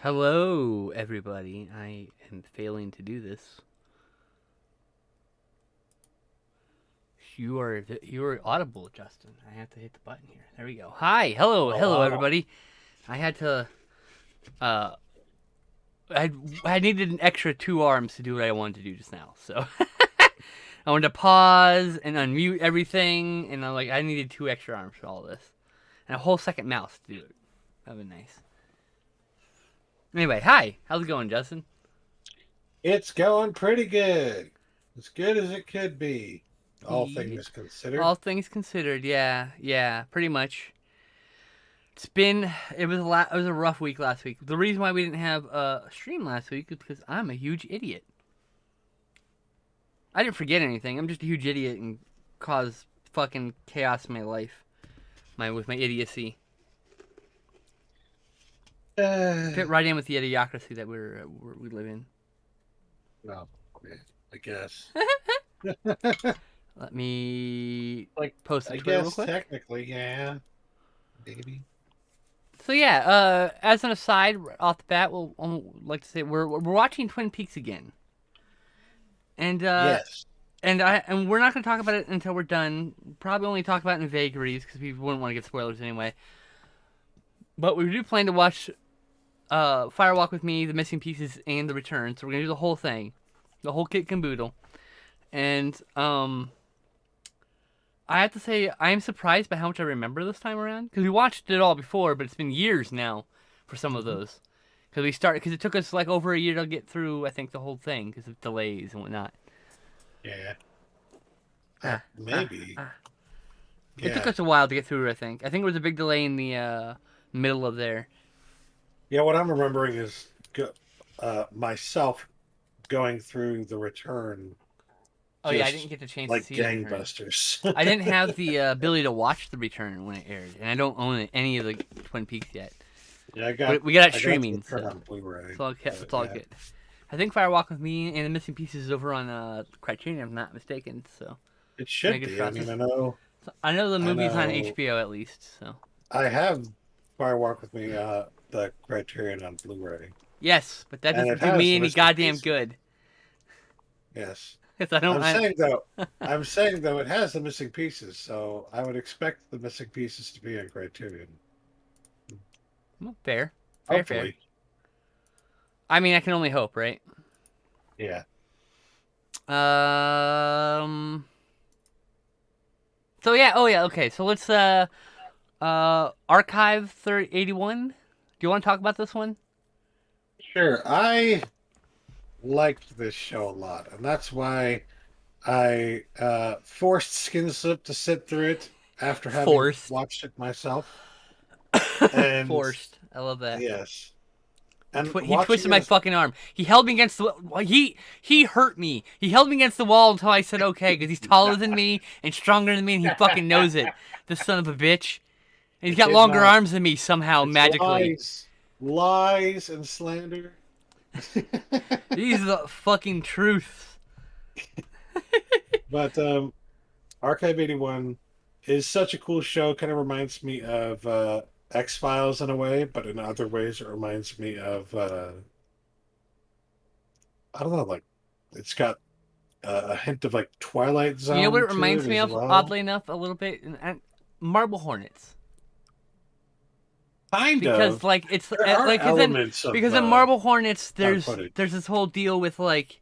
Hello, everybody. I am failing to do this. You are audible, Justin. I have to hit the button here. There we go. Hi, hello, Wow. everybody. I had to. Uh, I needed an extra 2 arms to do what I wanted to do just now. So I wanted to pause and unmute everything, and I needed 2 extra arms for all this, and a whole second mouse to do it. That'd be nice. Anyway, hi. How's it going, Justin? It's going pretty good. As good as it could be, all Yeah. things considered. All things considered, yeah, pretty much. It was a rough week last week. The reason why we didn't have a stream last week is because I'm a huge idiot. I didn't forget anything. I'm just a huge idiot and cause fucking chaos in my life. With my idiocy. Fit right in with the idiocracy that we live in. Well, yeah, I guess. Let me Like, post a I Twitter real guess quick. technically, yeah, maybe. So yeah, as an aside, off the bat, I'd like to say we're watching Twin Peaks again, and Yes. and we're not going to talk about it until we're done. Probably only talk about it in vagaries because we wouldn't want to get spoilers anyway. But we do plan to watch Firewalk with Me, The Missing Pieces, and The Return. So we're gonna do the whole thing, the whole kit and caboodle. And I have to say I am surprised by how much I remember this time around because we watched it all before, but it's been years now for some of Mhm. those. Because it took us like over a year to get through. I think the whole thing because of delays and whatnot. Yeah. Ah, ah, Maybe. ah. It took Yeah. us a while to get through. I think it was a big delay in the middle of there. Yeah. What I'm remembering is myself going through the return Oh yeah, I didn't just get the chance to like see The Return. gangbusters. I didn't have the ability to watch The Return when it aired, and I don't own any of the Twin Peaks yet. Yeah, But we got it I got the streaming, return so on Blu-ray. it's all Yeah. good. I think Firewalk with Me and The Missing Pieces is over on Criterion, if I'm not mistaken. So It should fingers be. I crossed. mean, I know, I know the I movie's on know. HBO at least. So I have Firewalk with Me, the Criterion on Blu-ray, yes, but that and it doesn't do has me the any Missing goddamn Pieces. good. Yes, Cause I don't. I'm saying though, I'm saying though, it has the Missing Pieces, so I would expect the Missing Pieces to be on Criterion. Well, fair, fair. Hopefully, I mean, I can only hope, right? yeah. Um. So yeah. Oh yeah. Okay. So let's archive 81. Do you want to talk about this one? Sure, I liked this show a lot, and that's why I forced Skinslip to sit through it after having Forced. watched it myself. And Forced. I love that. yes, and He watching twisted it my as fucking arm. He held me against the he hurt me. He held me against the wall until I said okay because he's taller than me and stronger than me and he fucking knows it. This son of a bitch. And he's it got did longer not. arms than me somehow It's magically. lies, and slander. These are the fucking truths. But Archive 81 is such a cool show. Kind of reminds me of X Files in a way, but in other ways, it reminds me of I don't know, like it's got a hint of like Twilight You know what Zone it to reminds it me as of, well. oddly enough, a little bit? Marble Hornets. Kind Because of. like it's There are like elements of because in Marble Hornets found there's footage. this whole deal with like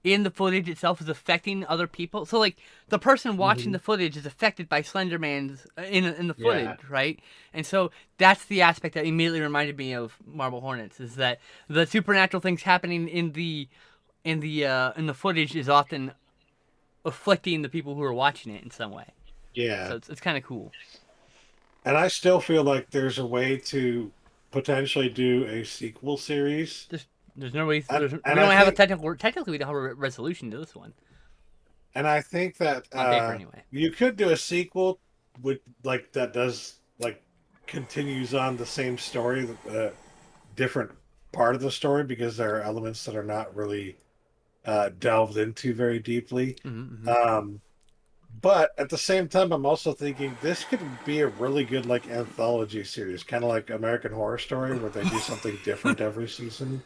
in the footage itself is affecting other people. So like the person watching Hmm. the footage is affected by Slenderman's in the Yeah. footage, right? And so that's the aspect that immediately reminded me of Marble Hornets is that the supernatural things happening in the footage is often afflicting the people who are watching it in some way. Yeah. So it's kind of cool. And I still feel like there's a way to potentially do a sequel series. Just there's no way we And don't have a technically we don't have a resolution to this one I think that on paper anyway. you could do a sequel with like that does like continues on the same story, different part of the story because there are elements that are not really delved into very deeply. Mm-hmm. Um, But at the same time, I'm also thinking this could be a really good like anthology series, kind of like American Horror Story, where they do something different every season.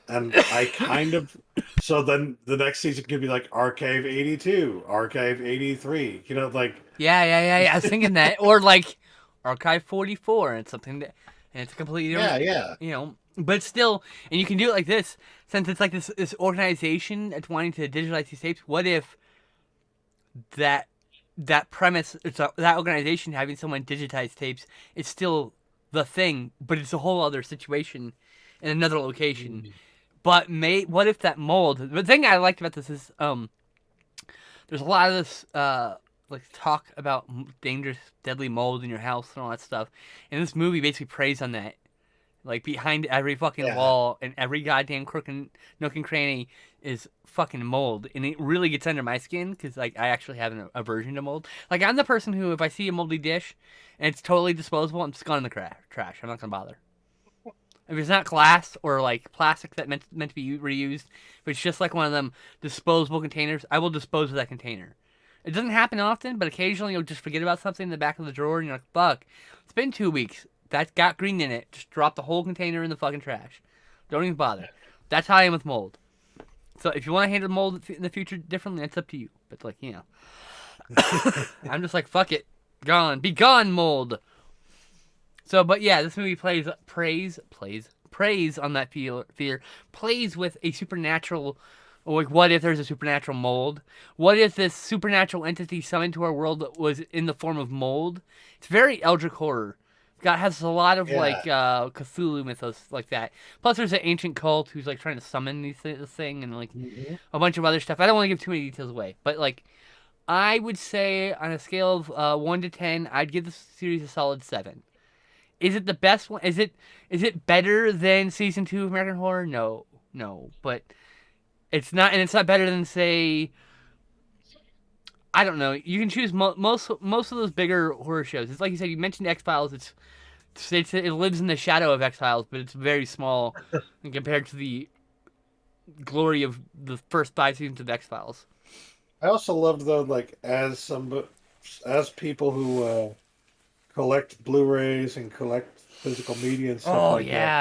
And I kind of so then the next season could be like Archive 82, Archive 83. You know, like Yeah. I was thinking that, or like Archive 44, and it's something that, and it's a completely yeah, different, yeah, but still, and you can do it like this, since it's like this organization that's wanting to digitalize these tapes. What if that that premise, that organization having someone digitize tapes, is still the thing, but it's a whole other situation in another location. mm, But what if that mold? The thing I liked about this is there's a lot of this like talk about dangerous, deadly mold in your house and all that stuff, and this movie basically preys on that. Like behind every fucking yeah, wall and every goddamn crook and nook and cranny is fucking mold, and it really gets under my skin because like I actually have an aversion to mold. Like I'm the person who, if I see a moldy dish and it's totally disposable, I'm just going in the trash. I'm not gonna bother. If it's not glass or like plastic that meant to be reused, if it's just like one of them disposable containers, I will dispose of that container. It doesn't happen often, but occasionally you'll just forget about something in the back of the drawer and you're like, fuck, it's been 2 weeks. That's got green in it. Just drop the whole container in the fucking trash. Don't even bother. That's how I am with mold. So if you want to handle mold in the future differently, that's up to you. But like, I'm just like, fuck it. Gone. Be gone, mold. So, but yeah, this movie preys on that fear, plays with a supernatural. Like, what if there's a supernatural mold? What if this supernatural entity summoned to our world was in the form of mold? It's very Eldritch horror. Got has a lot of like yeah. Cthulhu mythos like that. Plus, there's an ancient cult who's like trying to summon this thing and like Mhm. a bunch of other stuff. I don't want to give too many details away, but like I would say on a scale of 1 to 10, I'd give this series a solid 7. Is it the best one? Is it better than season 2 of American Horror? No, no, but it's not better than, say, I don't know. You can choose most of those bigger horror shows. It's like you said. You mentioned X Files. It lives in the shadow of X Files, but it's very small compared to the glory of the first 5 seasons of X Files. I also loved though, like as people who collect Blu-rays and collect physical media and stuff Oh like that.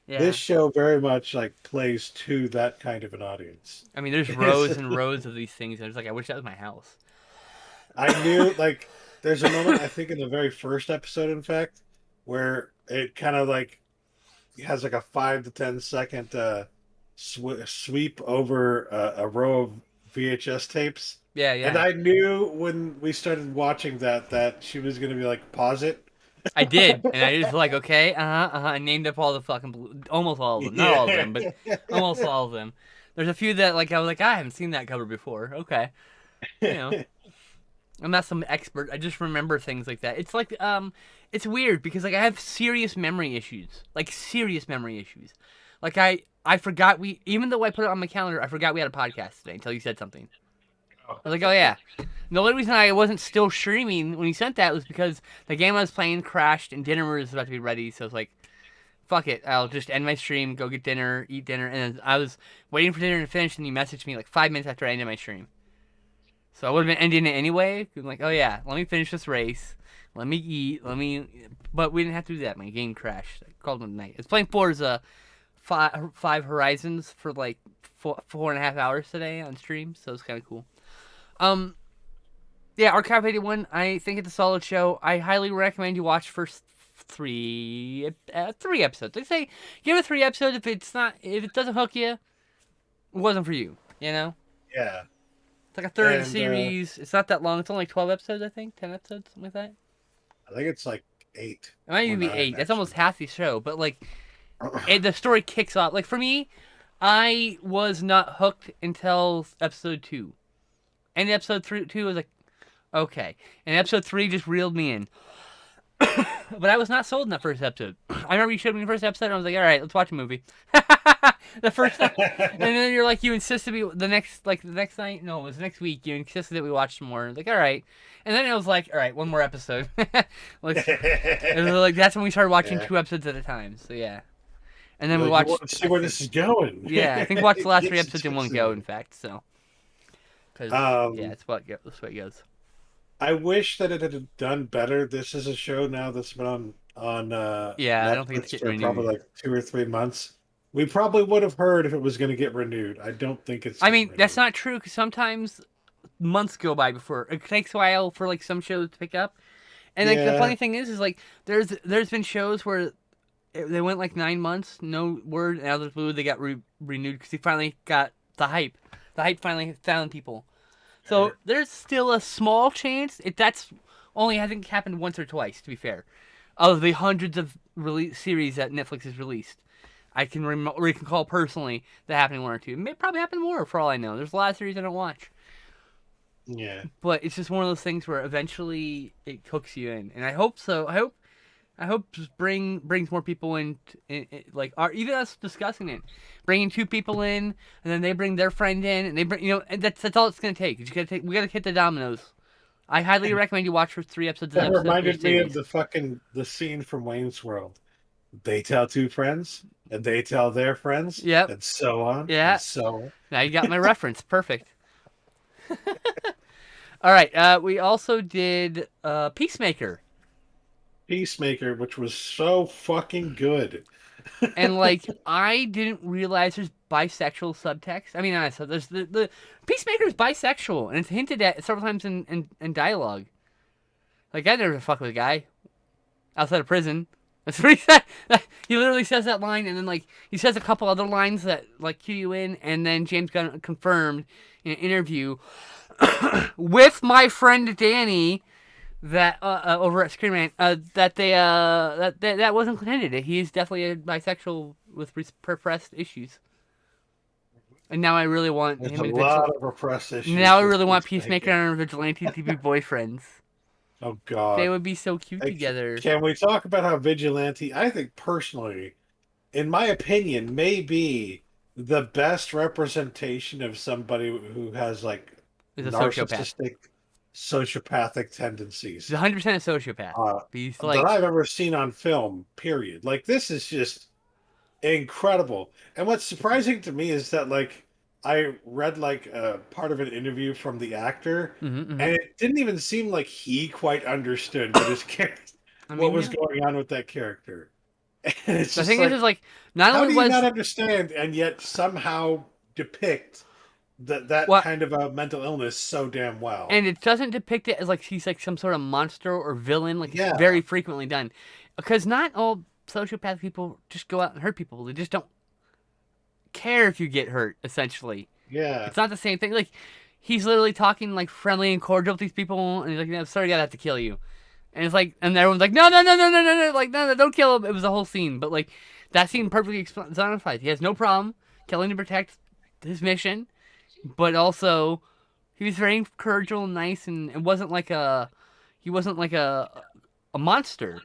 yeah, This yeah. show very much like plays to that kind of an audience. I mean, there's It's, rows and rows of these things. I was like, I wish that was my house. I knew like there's a moment I think in the very first episode, in fact, where it kind of like has like a 5 to 10 second sweep over a row of VHS tapes, Yeah, and yeah. I knew when we started watching that she was gonna be like, pause it. I did, and I just like, okay, I named up all the fucking almost all of them, not all of Yeah. them, but almost all of them. There's a few that like I was like, I haven't seen that cover before. Okay, you know, I'm not some expert. I just remember things like that. It's like it's weird because like I have serious memory issues, like serious memory issues. Like I forgot even though I put it on my calendar, I forgot we had a podcast today until you said something. I was like, oh yeah. And the only reason I wasn't still streaming when you sent that was because the game I was playing crashed and dinner was about to be ready. So I was like, fuck it. I'll just end my stream, go get dinner, eat dinner. And then I was waiting for dinner to finish, and you messaged me like 5 minutes after I ended my stream. So I would have been ending it anyway. I'm like, oh yeah, let me finish this race. Let me eat. But we didn't have to do that. My game crashed. I called it a night. It's playing Forza five Horizons for like 4.5 hours today on stream. So it's kind of cool. Um, Yeah, Archive 81, I think it's a solid show. I highly recommend you watch first three episodes. I say give it 3 episodes. If it doesn't hook you, it wasn't for you. You know, Yeah, it's like a third of the and series. It's not that long. It's only like 12 episodes, I think, 10 episodes, something like that. I think it's like 8 It might or even be 9 eight. That's almost actually. half the show. But like, the story kicks off. Like for me, I was not hooked until episode 2. And episode 2 was like, okay, and episode 3 just reeled me in. But I was not sold in that first episode. I remember you showed me the first episode, and I was like, all right, let's watch a movie. The first, and then you're like, you insisted the next night. No, it was next week. You insisted that we watch some more. Like, all right, and then it was like, all right, one more episode. Like, it was like that's when we started watching Yeah. 2 episodes at a time. So yeah, and then You're we like, you watched. want to see where this is going. Yeah, I think we watched the last 3 episodes Just in one see go. it. In fact, so Because yeah, Um, that's what it goes. I wish that it had done better. This is a show now that's been on Yeah, I don't think it's Netflix getting for probably renewed. like 2 or 3 months. We probably would have heard if it was going to get renewed. I don't think it's I getting mean, that's renewed. not true because sometimes months go by before it takes a while for like some shows to pick up. And like the Yeah, funny thing is like there's been shows where they went like 9 months, no word, and out of the blue they got renewed because he finally got the hype. The hype finally found people. So fair. there's still a small chance. That's only I think happened once or twice, to be fair, of the hundreds of release series that Netflix has released. I can recall personally that happening one or two. It may probably happen more for all I know. There's a lot of series I don't watch, Yeah. but it's just one of those things where eventually it hooks you in, and I hope so. I hope brings more people in like even us discussing it, bringing two people in, and then they bring their friend in, and they bring and that's all it's gonna take. We gotta hit the dominoes. I highly recommend you watch for 3 episodes That of each reminded me of series. the scene from Wayne's World. They tell two friends, and they tell their friends, Yep. and so on and Yeah. so Now you got my reference. Perfect. All right. We also did Peacemaker. Peacemaker, which was so fucking good. And like I didn't realize there's bisexual subtext. I mean, so there's the Peacemaker is bisexual, and it's hinted at several times in dialogue. Like I never fuck with a guy outside of prison. That's what he said. He literally says that line, and then like he says a couple other lines that like cue you in, and then James Gunn confirmed in an interview with my friend Danny that over at Screen Rant that that wasn't intended. He is definitely a bisexual with repressed issues. And now I really want There's him a and lot Vigil. of repressed Now issues I with really want Peacemaker Peacemaker. and Vigilante to be boyfriends. Oh They God. would be so cute Like, together. can we talk about how Vigilante, I think personally, in my opinion, may be the best representation of somebody who has like He's a sociopath. narcissistic, sociopathic He's tendencies 100% a sociopath. uh, But he's that like, I've ever seen on film, period. Like, this is just incredible. And what's surprising to me is that, like, I read like a part of an interview from the actor, mm-hmm. and it didn't even seem like he quite understood what his character, I what mean, was yeah. going on with that character. And it's The just thing is like, like, not how only do you not was understand and yet somehow depict that what, kind of a mental illness so damn well? and it doesn't depict it as like he's like some sort of monster or villain, like it's Yeah, very frequently done. Because not all sociopathic people just go out and hurt people. They just don't care if you get hurt, essentially. yeah. It's not the same thing. Like, he's literally talking like friendly and cordial with these people, and he's like, "No, sorry, I have to kill you." And it's like, and everyone's like, "No, no, no, no, no, no, no, like, no, no, don't kill him." It was a whole scene, but like, that scene perfectly personifies. He has no problem killing to protect his mission, but also he was very cordial and nice, and it wasn't like he wasn't like a monster.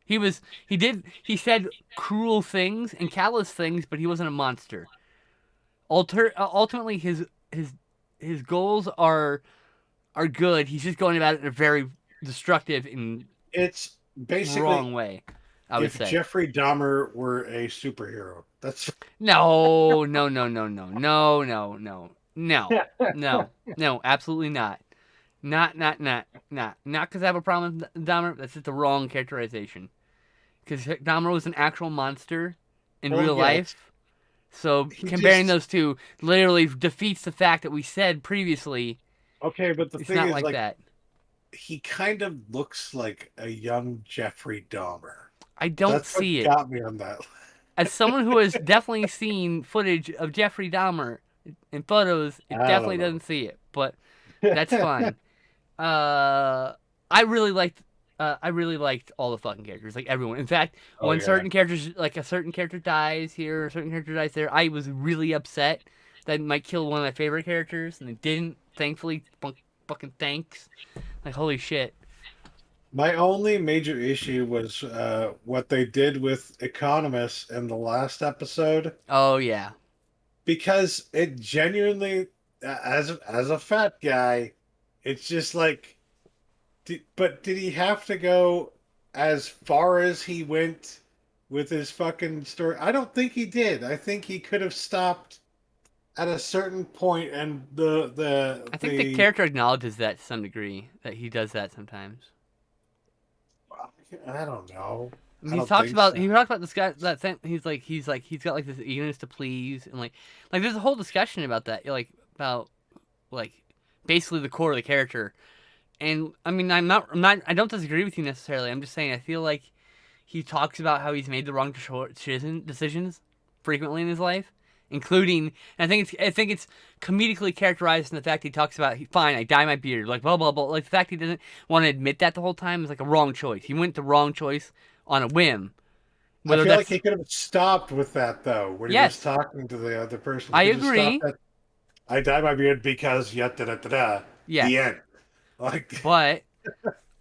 He said cruel things and callous things, but he wasn't a monster. Ultimately, his goals are good. He's just going about it in a very destructive and It's basically wrong way, I would if say. Jeffrey Dahmer were a superhero. That's No, no, no, no, no, no, no, no, no, no, no, absolutely not. Not because I have a problem with Dahmer. That's just the wrong characterization. Because Dahmer was an actual monster in well, real yes. life. So He comparing just those two literally defeats the fact that we said previously okay, but the it's thing not is, like like, that. he kind of looks like a young Jeffrey Dahmer. I don't That's what see it. got me on that. As someone who has definitely seen footage of Jeffrey Dahmer in photos, it I don't definitely know. doesn't see it. But that's fine. Uh, I really liked. I really liked all the fucking characters, like everyone. In fact, Oh when yeah. certain characters, like a certain character dies here, a certain character dies there, I was really upset that it might kill one of my favorite characters, and it didn't. Thankfully, fucking thanks. Like holy shit. My only major issue was what they did with Economist in the last episode, Oh yeah. because it genuinely, as a fat guy, it's just like, but did he have to go as far as he went with his fucking story? I don't think he did. I think he could have stopped at a certain point, and the I think the the character acknowledges that to some degree that he does that sometimes. I don't know. I mean, I don't think so. he talks about this guy that thing. He's got like this eagerness to please and like there's a whole discussion about that, like about like basically the core of the character. And I mean, I don't disagree with you necessarily. I'm just saying I feel like he talks about how he's made the wrong decisions frequently in his life, including. And I think it's comedically characterized in the fact he talks about, fine, I dye my beard, like blah blah blah. Like the fact he doesn't want to admit that the whole time is like a wrong choice. He went the wrong choice on a whim. I Whether feel like that's he could have stopped with that though when he was yes, talking to the other person. He I could have stopped agree. at I dye my beard because yet da da da da. Yes, The end. Like but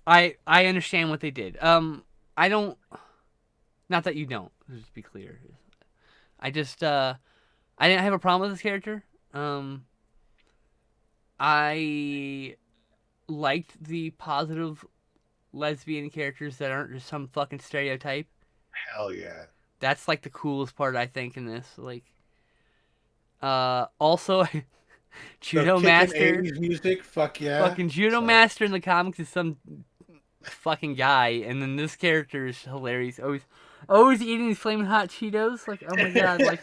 I understand what they did. I don't. Not that you don't. Just to be clear. I just I didn't have a problem with this character. I liked the positive lesbian characters that aren't just some fucking stereotype. hell yeah. That's like the coolest part I think in this. Like also The Judo kicking Master. 80s music, fuck yeah. Fucking Judo So Master in the comics is some fucking guy, and then this character is hilarious. Always eating these flaming hot Cheetos. Like, oh my god, like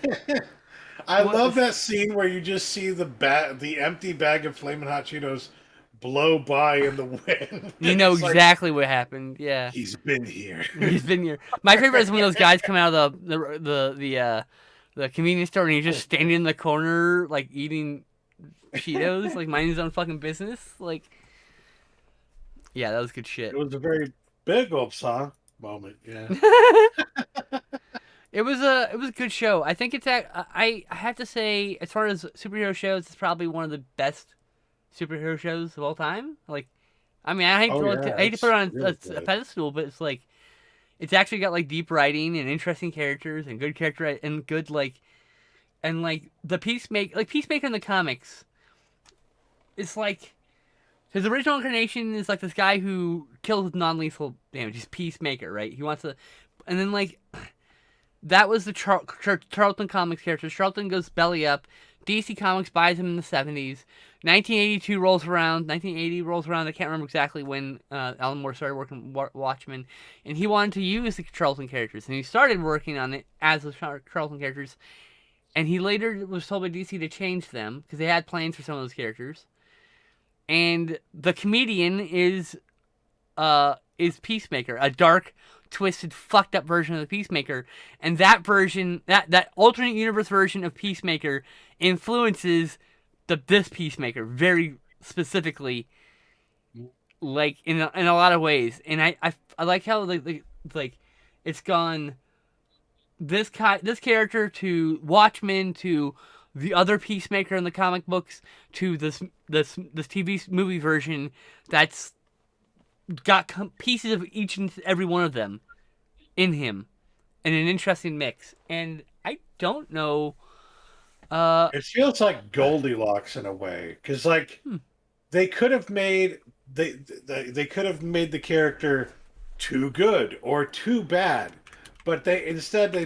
I what love is that scene where you just see the empty bag of flaming hot Cheetos blow by in the wind. you know It's like exactly what happened. Yeah. he's been here. He's been here. My favorite is when those guys come out of the convenience store and he's just standing in the corner like eating Cheetos, like minding his own fucking business. Like, yeah, that was good shit. It was a very big old song moment. Yeah. It was a good show. I think I have to say, as far as superhero shows, it's probably one of the best superhero shows of all time. Like, I mean, Oh yeah, I hate to put it's it on really a good. pedestal, but it's like it's actually got like deep writing and interesting characters and good character and good like the Peacemaker in the comics. It's like his original incarnation is like this guy who kills with non-lethal damage. He's Peacemaker, right? He wants to, and then like that was the Charlton Comics character. Charlton goes belly up. DC Comics buys him in the 70s. 1982 rolls around. 1980 rolls around. I can't remember exactly when Alan Moore started working Watchmen. And he wanted to use the Charlton characters. And he started working on it as the Charlton characters. And he later was told by DC to change them because they had plans for some of those characters. And the comedian is Peacemaker, a dark, twisted, fucked up version of the Peacemaker, and that version, that alternate universe version of Peacemaker, influences this Peacemaker very specifically, like in a lot of ways, and I like how like it's gone this character to Watchmen to the other Peacemaker in the comic books to this TV movie version that's got pieces of each and every one of them in him in an interesting mix. And I don't know. It feels like Goldilocks in a way, because like they could have made they could have made the character too good or too bad, but they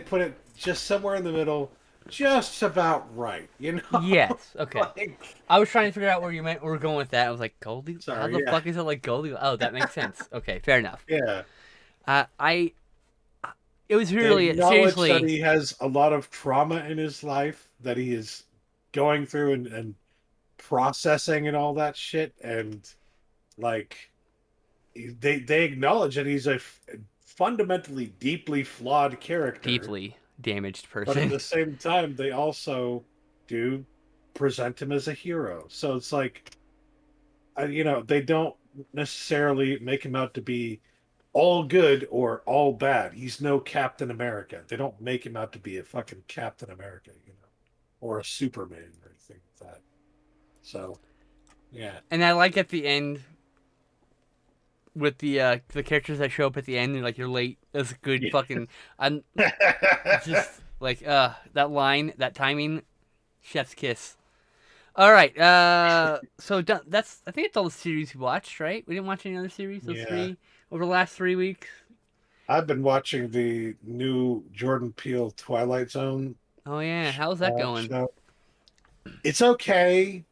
put it just somewhere in the middle, just about right. You know? Yes. Okay. Like, I was trying to figure out where you were going with that. I was like, Goldie. How sorry, the yeah, fuck is it like Goldie? Oh, that makes sense. Okay, fair enough. yeah. I. It was They really acknowledge that seriously. he has a lot of trauma in his life that he is going through and processing and all that shit, and like they acknowledge that he's a fundamentally deeply flawed character, Deeply damaged but at person. the same time they also do present him as a hero. So it's like they don't necessarily make him out to be all good or all bad. He's no Captain America. They don't make him out to be a fucking Captain America, or a Superman or anything like that. So yeah. And I like at the end with the characters that show up at the end. Like you're late. That's good. Fucking. I'm just like that line, that timing, chef's kiss. All right. So that's I think it's all the series we watched, right? We didn't watch any other series. Those Yeah. three over the last 3 weeks. I've been watching the new Jordan Peele Twilight Zone Oh yeah, how's that going? show. It's okay.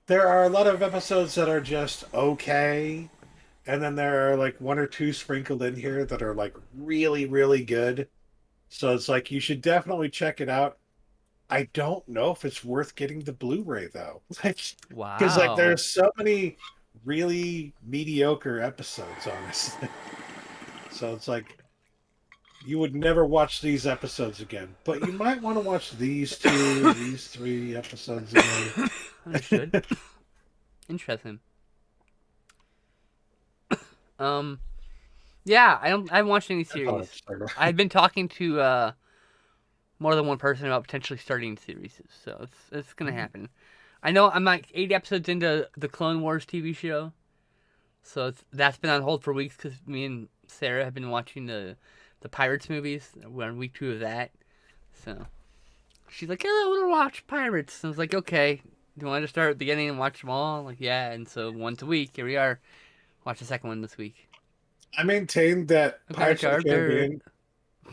There are a lot of episodes that are just okay, and then there are like one or two sprinkled in here that are like really, really good. So it's like you should definitely check it out. I don't know if it's worth getting the Blu-ray though, because like Wow. there's so many really mediocre episodes, honestly. So it's like you would never watch these episodes again, but you might want to watch these two, these three episodes again. Understood. Interesting. Um, yeah, I haven't watched any That's all I have series. to say about it. I've been talking to more than one person about potentially starting series, so it's gonna happen. I know I'm like 8 episodes into the Clone Wars TV show, so that's been on hold for weeks because me and Sarah have been watching the Pirates movies. We're on week 2 of that, so she's like, "Oh, I want to watch Pirates." And I was like, "Okay, do you want to start at the beginning and watch them all?" I'm like, yeah, and so once a week, here we are. Watch the second one this week. I maintain that Okay, Pirates of the Charger. Caribbean,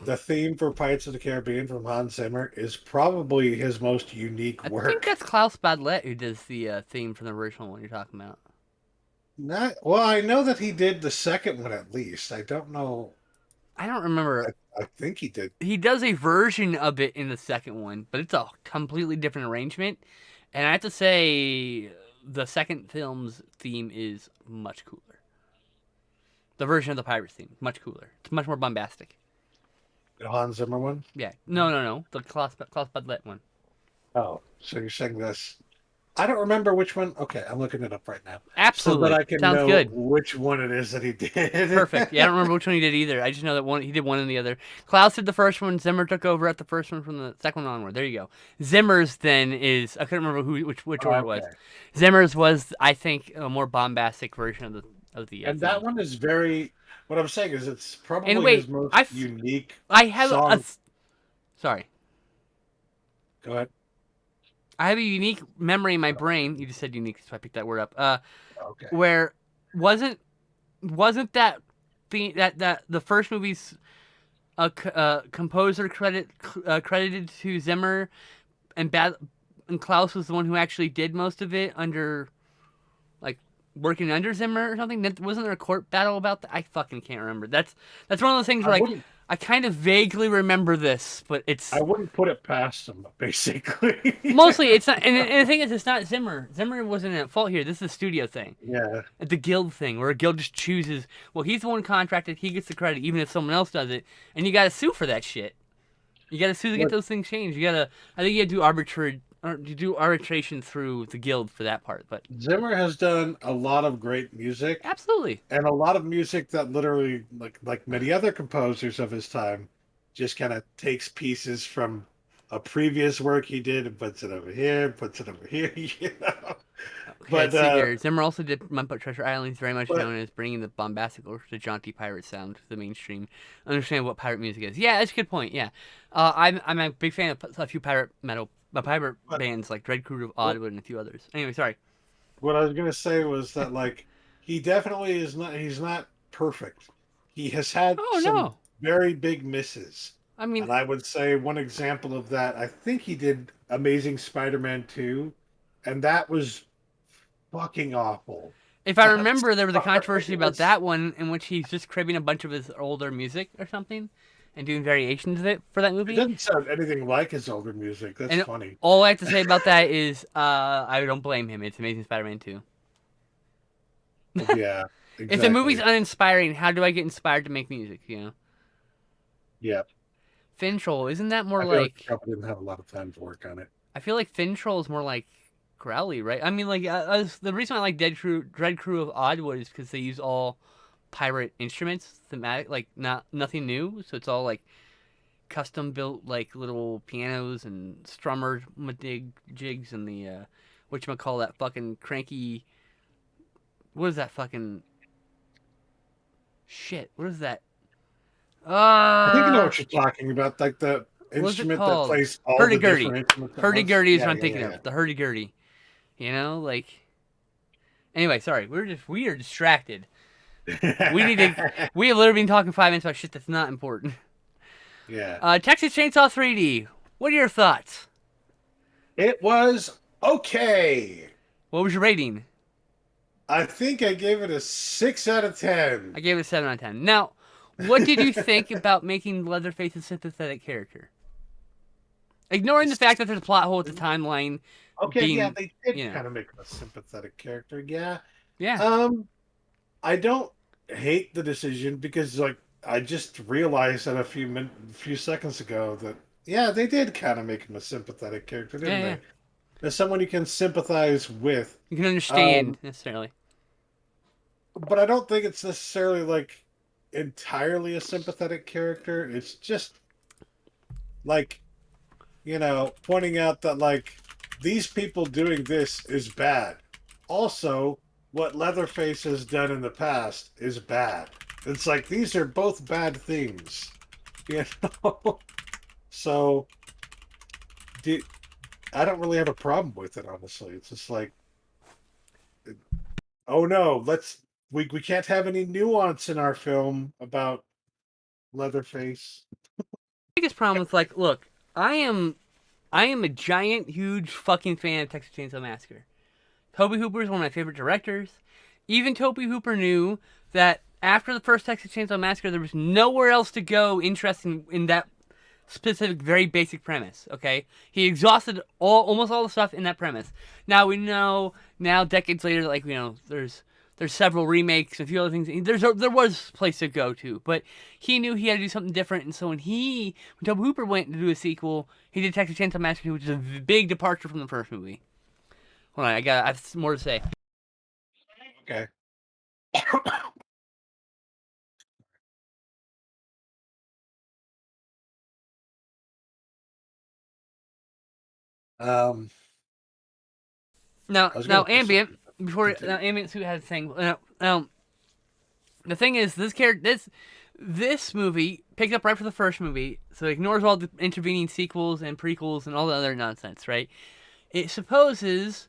the theme for Pirates of the Caribbean from Hans Zimmer is probably his most unique I think work. that's Klaus Badlet who does the theme from the original one you're talking about. Not well, I know that he did the second one at least. I don't know. I don't remember. I think he did. He does a version of it in the second one, but it's a completely different arrangement. And I have to say, the second film's theme is much cooler. The version of the Pirates theme, much cooler. It's much more bombastic. The Hans Zimmer one? Yeah. No. The Klaus Badlet one. Oh, so you're saying this. I don't remember which one. Okay, I'm looking it up right now so that Absolutely. I can Sounds know good. which one it is that he did. Perfect. Yeah, I don't remember which one he did either. I just know that one he did one and the other. Klaus did the first one. Zimmer took over at the first one from the second one onward. There you go. Zimmer's then is I couldn't remember which order it was. Okay. Zimmer's was I think a more bombastic version of the And that theme. one is very. What I'm saying is, it's And probably his wait, most unique I have song. sorry. Go ahead. I have a unique memory in my brain. You just said unique, so I picked that word up. Okay. Where wasn't that the first movie's composer credited to Zimmer and and Klaus was the one who actually did most of it under like working under Zimmer or something. Wasn't there a court battle about that? I fucking can't remember. That's one of those things I where wouldn't. I kind of vaguely remember this, but I it's wouldn't put it past him. Basically. mostly it's not. And the thing is, it's not Zimmer. Zimmer wasn't at fault here. This is a studio thing. Yeah. The guild thing, where a guild just chooses. Well, he's the one contracted. He gets the credit, even if someone else does it, and you got to sue for that shit. You got to sue to get Look, those things changed. You got to. I think you got to do arbitrary. You do arbitration through the guild for that part, but Zimmer has done a lot of great music, absolutely. and a lot of music that literally, like many other composers of his time, just kind of takes pieces from a previous work he did and puts it over here, puts it over here. You know. Okay, But let's see here. Zimmer also did Muppet Treasure Island. He's very much but known as bringing the bombastic or the jaunty pirate sound to the mainstream. Understand what pirate music is. Yeah, that's a good point. Yeah, I'm a big fan of a few pirate but bands like Dread Crew of what Oddwood and a few others. Anyway, sorry. what I was gonna say was that like he definitely is not. He's not perfect. He has had Oh some no, very big misses. I mean, And I would say one example of that, I think he did Amazing Spider-Man 2, and that was fucking awful. if I I'm remember, there was a sorry. controversy about that one in which he's just cribbing a bunch of his older music or something and doing variations of it for that It movie. doesn't sound anything like his older music. That's And funny. all I have to say about that is, I don't blame him. It's Amazing Spider-Man 2. Yeah, If the movie's exactly. uninspiring, how do I get inspired to make music? You know, Yeah. Fintroll isn't that more I feel like he like? probably didn't have a lot of time to work on it. I feel like Fintroll is more like growly, right? I mean, like the reason I like Dread Crew of Oddwood is because they use all pirate instruments, thematic, like nothing new. So it's all like custom built, like little pianos and strummer jigs and the whatchamacall that fucking cranky. What is that fucking shit? What is that? I think you know what you're talking about, like the What's it instrument that called? plays all the Hurdy-gurdy. different instruments at once. Hurdy-gurdy is what Yeah, I'm yeah, thinking yeah. of. The hurdy-gurdy. You know, like. Anyway, sorry. We are distracted. We need to. Yeah. We have literally been talking 5 minutes about shit that's not important. Yeah. Texas Chainsaw 3D. What are your thoughts? It was Okay. What was your rating? I think I gave it a 6 out of I 10. gave it a 7 out of 10. Now, what did you think about making Leatherface a sympathetic character? Ignoring the fact that there's a plot hole with the timeline Okay, yeah, being, they did you know, kind of make him a sympathetic character. Yeah. yeah, Um, I don't hate the decision because, like, I just realized that few seconds ago that yeah, they did kind of make him a sympathetic character, yeah, didn't yeah. they? As someone you can sympathize with. You can understand Um, necessarily. but I don't think it's necessarily like entirely a sympathetic character. It's just like, pointing out that like these people doing this is bad. Also, what Leatherface has done in the past is bad. It's like these are both bad things, you know. So, do, I don't really have a problem with it, honestly. It's just like, oh no, we can't have any nuance in our film about Leatherface. Biggest problem with like, look, I am, I am a giant, huge fucking fan of Texas Chainsaw Massacre. Tobe Hooper is one of my favorite directors. Even Tobe Hooper knew that after the first Texas Chainsaw Massacre, there was nowhere else to go interesting in that specific, very basic premise. Okay, he exhausted almost all the stuff in that premise. Now we know, now decades later, like there's several remakes, a few other things. There was a place to go to, but he knew he had to do something different. And so when Tobe Hooper went to do a sequel, he did Texas Chainsaw Massacre, which is a big departure from the first movie. Hold on, I have more to say. Okay. Um, Now, I was now, gonna say ambient. something. Before now, Continue. ambient suit had a thing. Now, the thing is, this movie picked up right for the first movie, so it ignores all the intervening sequels and prequels and all the other nonsense. Right? It supposes,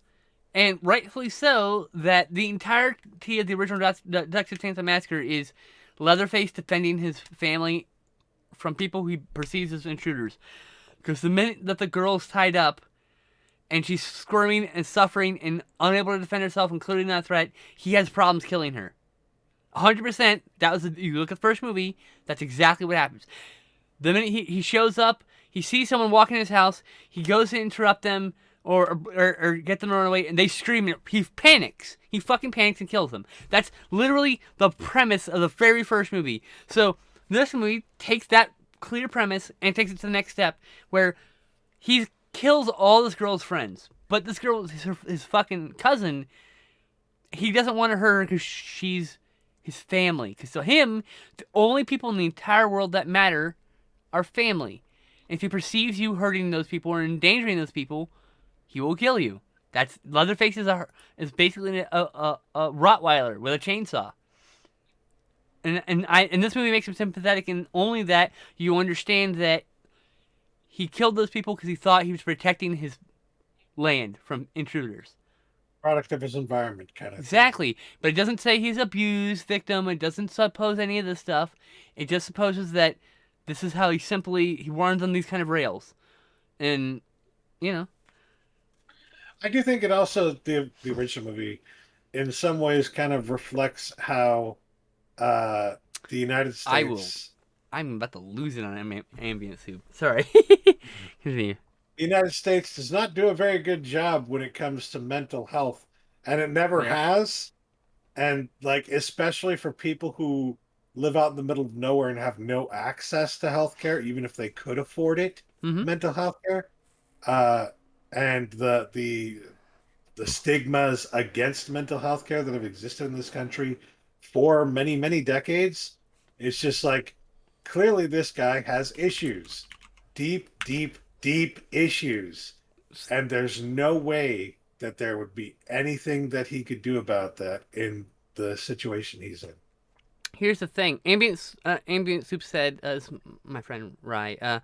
and rightfully so, that the entirety of the original Texas Chainsaw Massacre is Leatherface defending his family from people he perceives as intruders. Because the minute that the girl's tied up and she's squirming and suffering and unable to defend herself, including that threat, he has problems killing her. 100%. That was you look at the first movie. That's exactly what happens. The minute he shows up, he sees someone walking in his house. He goes to interrupt them or get them to run away, and they scream. He panics. He fucking panics and kills them. That's literally the premise of the very first movie. So this movie takes that clear premise and takes it to the next step, where he kills all this girl's friends, but this girl, his fucking cousin, he doesn't want to hurt her because she's his family. Because to him, the only people in the entire world that matter are family. And if he perceives you hurting those people or endangering those people, he will kill you. That's Leatherface is basically a Rottweiler with a chainsaw. And this movie makes him sympathetic in only that you understand that he killed those people because he thought he was protecting his land from intruders. Product of his environment, kind of thing. Exactly. But it doesn't say he's abused victim. It doesn't suppose any of this stuff. It just supposes that this is how he runs on these kind of rails. And, you know. I do think it also the original movie, in some ways, kind of reflects how uh, the United I will. States I'm about to lose it on ambient soup. Sorry. Continue. the United States does not do a very good job when it comes to mental health, and it never Yeah. has. And like, especially for people who live out in the middle of nowhere and have no access to healthcare, even if they could afford it, Mm-hmm. mental health care, uh, and the stigmas against mental health care that have existed in this country for many, many decades. It's just like clearly this guy has issues, deep, deep, deep issues. And there's no way that there would be anything that he could do about that in the situation he's in. Here's the thing. Ambient soup said, as my friend Rye,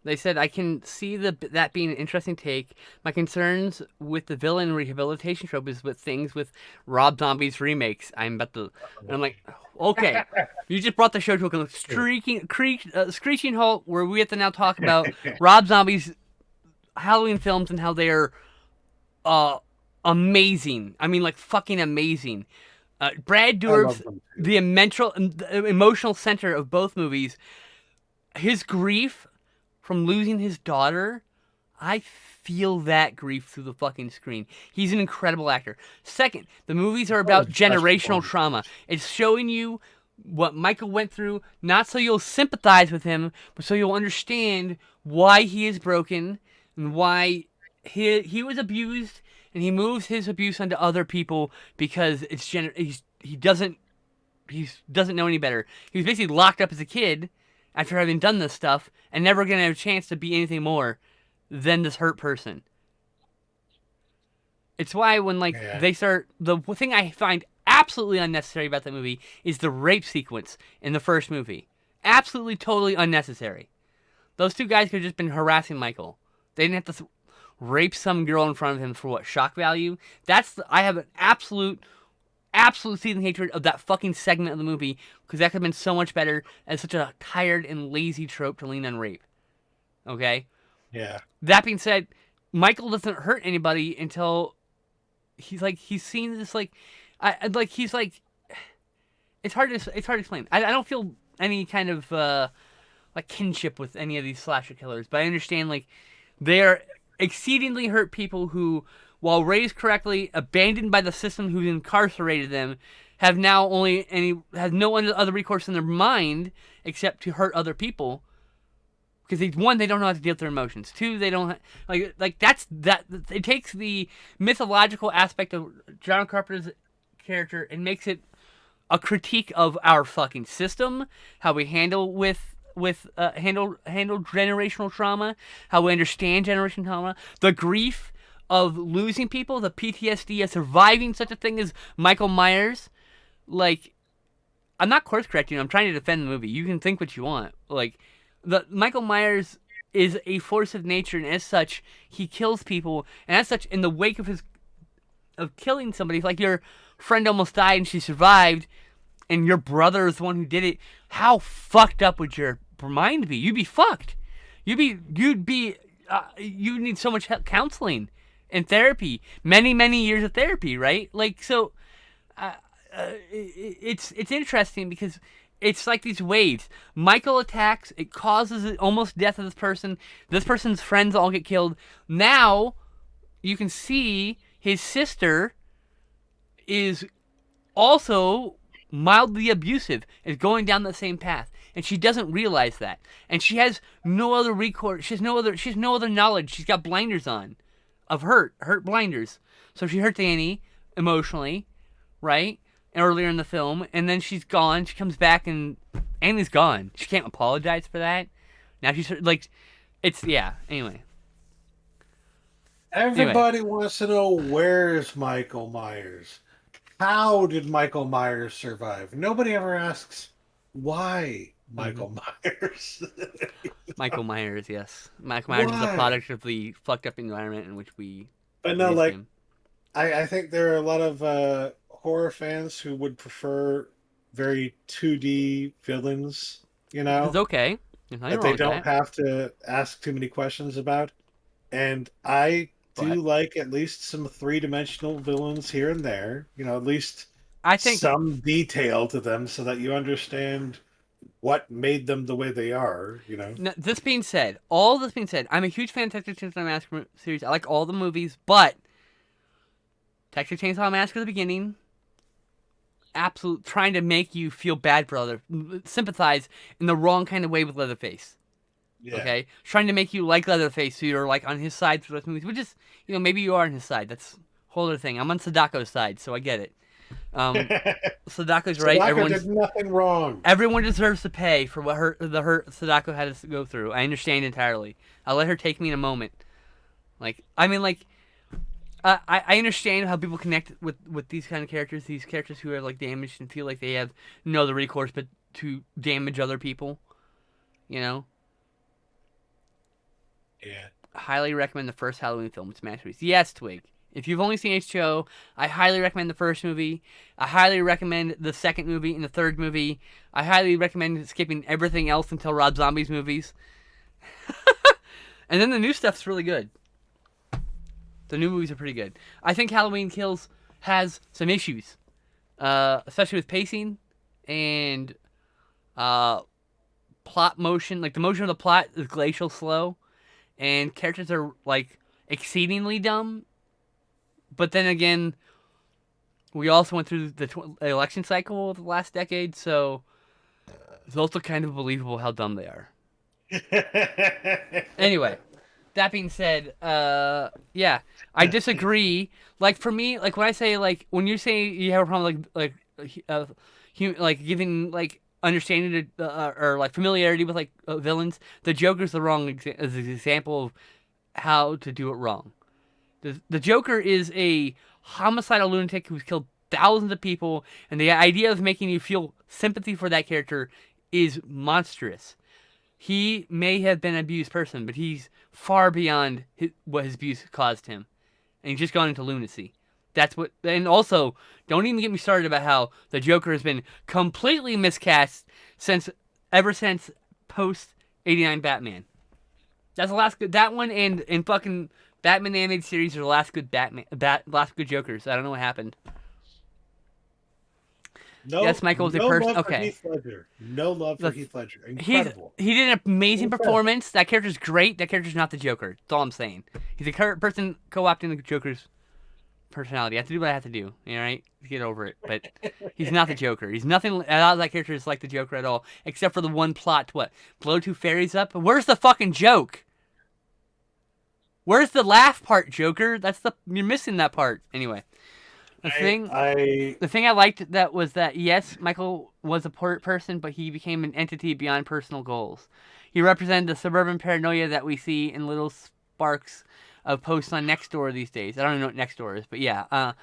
they said, I can see that being an interesting take. My concerns with the villain rehabilitation trope is with things with Rob Zombie's remakes. And I'm like, okay, you just brought the show to a screeching halt where we have to now talk about Rob Zombie's Halloween films and how they are uh, amazing. I mean, like, fucking amazing. Brad I Dourif's love them too. the emotional center of both movies. His grief from losing his daughter, I feel that grief through the fucking screen. He's an incredible actor. Second, the movies are One of about his best generational trauma. performances. It's showing you what Michael went through, not so you'll sympathize with him, but so you'll understand why he is broken and why he was abused, and he moves his abuse onto other people because he doesn't know any better. He was basically locked up as a kid after having done this stuff and never gonna have a chance to be anything more than this hurt person. It's why when Yeah. they start, the thing I find absolutely unnecessary about the movie is the rape sequence in the first movie. Absolutely, totally unnecessary. Those two guys could have just been harassing Michael. They didn't have to rape some girl in front of him for what, shock value? I have an absolute seething hatred of that fucking segment of the movie because that could have been so much better as such a tired and lazy trope to lean on rape. Okay? Yeah. That being said, Michael doesn't hurt anybody until he's seen this it's hard to explain. I don't feel any kind of kinship with any of these slasher killers, but I understand they are exceedingly hurt people who, while raised correctly, abandoned by the system who's incarcerated them, have now has no other recourse in their mind except to hurt other people. Because one, they don't know how to deal with their emotions. Two, they don't that's that. It takes the mythological aspect of John Carpenter's character and makes it a critique of our fucking system, how we handle handle generational trauma, how we understand generational trauma, the grief of losing people, the PTSD of surviving such a thing as Michael Myers. I'm not course correcting. I'm trying to defend the movie. You can think what you want. The Michael Myers is a force of nature, and as such, he kills people. And as such, in the wake of killing somebody, like your friend almost died and she survived, and your brother is the one who did it. How fucked up would your mind be? You'd be fucked. You'd need so much counseling and therapy, many years of therapy, right? It's interesting because it's like these waves. Michael attacks. It causes almost death of this person. This person's friends all get killed. Now, you can see his sister is also mildly abusive, is going down the same path. And she doesn't realize that. And she has no other recourse. She has no other knowledge. She's got blinders on of hurt blinders. So she hurts Annie emotionally, right? Earlier in the film, and then she's gone. She comes back, and Annie's gone. She can't apologize for that. Now she's Anyway, Everybody wants to know, where's Michael Myers? How did Michael Myers survive? Nobody ever asks why Michael Myers. Michael Myers, yes. Michael Myers is a Why? product of the fucked up environment in which we But no, raised him. I think there are a lot of horror fans who would prefer very 2D villains, It's okay. There's nothing that wrong they with don't that. have to ask too many questions about. And I do But like at least some three-dimensional villains here and there. At least I think some detail to them so that you understand what made them the way they are. Now, all this being said, I'm a huge fan of Texas Chainsaw Massacre series. I like all the movies, but Texas Chainsaw Massacre at the beginning, absolute trying to make you feel bad for sympathize in the wrong kind of way with Leatherface. Yeah. Okay, trying to make you like Leatherface, so you're on his side for those movies, which is maybe you are on his side. That's a whole other thing. I'm on Sadako's side, so I get it. Sadako's right. Sadako did nothing wrong. Everyone deserves to pay for what the hurt Sadako had to go through. I understand entirely. I'll let her take me in a moment. I understand how people connect with these kind of characters, these characters who are damaged and feel like they have no other recourse but to damage other people. Yeah. I highly recommend the first Halloween film. It's a masterpiece. Yes, Twig. If you've only seen H2O, I highly recommend the first movie. I highly recommend the second movie and the third movie. I highly recommend skipping everything else until Rob Zombie's movies. And then the new stuff's really good. The new movies are pretty good. I think Halloween Kills has some issues, especially with pacing and plot motion. Like the motion of the plot is glacial slow, and characters are like exceedingly dumb. But then again, we also went through the election cycle of the last decade, so it's also kind of believable how dumb they are. Anyway, that being said, yeah, I disagree. Like for me, like when I say like when you say you have a problem like giving like understanding to, or like familiarity with like villains, the Joker's the wrong as an example of how to do it wrong. The Joker is a homicidal lunatic who's killed thousands of people, and the idea of making you feel sympathy for that character is monstrous. He may have been an abused person, but he's far beyond what his abuse caused him, and he's just gone into lunacy. That's what. And also, don't even get me started about how the Joker has been completely miscast ever since post '89 Batman. That's the last good. That one and fucking Batman animated series are the last good last good Jokers. I don't know what happened. No, yes, Michael was a no person. love for Okay, Heath Ledger. No love for Heath Ledger. Incredible. He did an amazing performance. That character's great. That character's not the Joker. That's all I'm saying. He's a person co-opting the Joker's personality. I have to do what I have to do. All right, get over it. But he's not the Joker. He's nothing. A lot of that character is like the Joker at all, except for the one plot to what blow two fairies up. Where's the fucking joke? Where's the laugh part, Joker? You're missing that part. Anyway, the thing I liked that was that yes, Michael was a person, but he became an entity beyond personal goals. He represented the suburban paranoia that we see in little sparks of posts on Nextdoor these days. I don't even know what Nextdoor is, but yeah,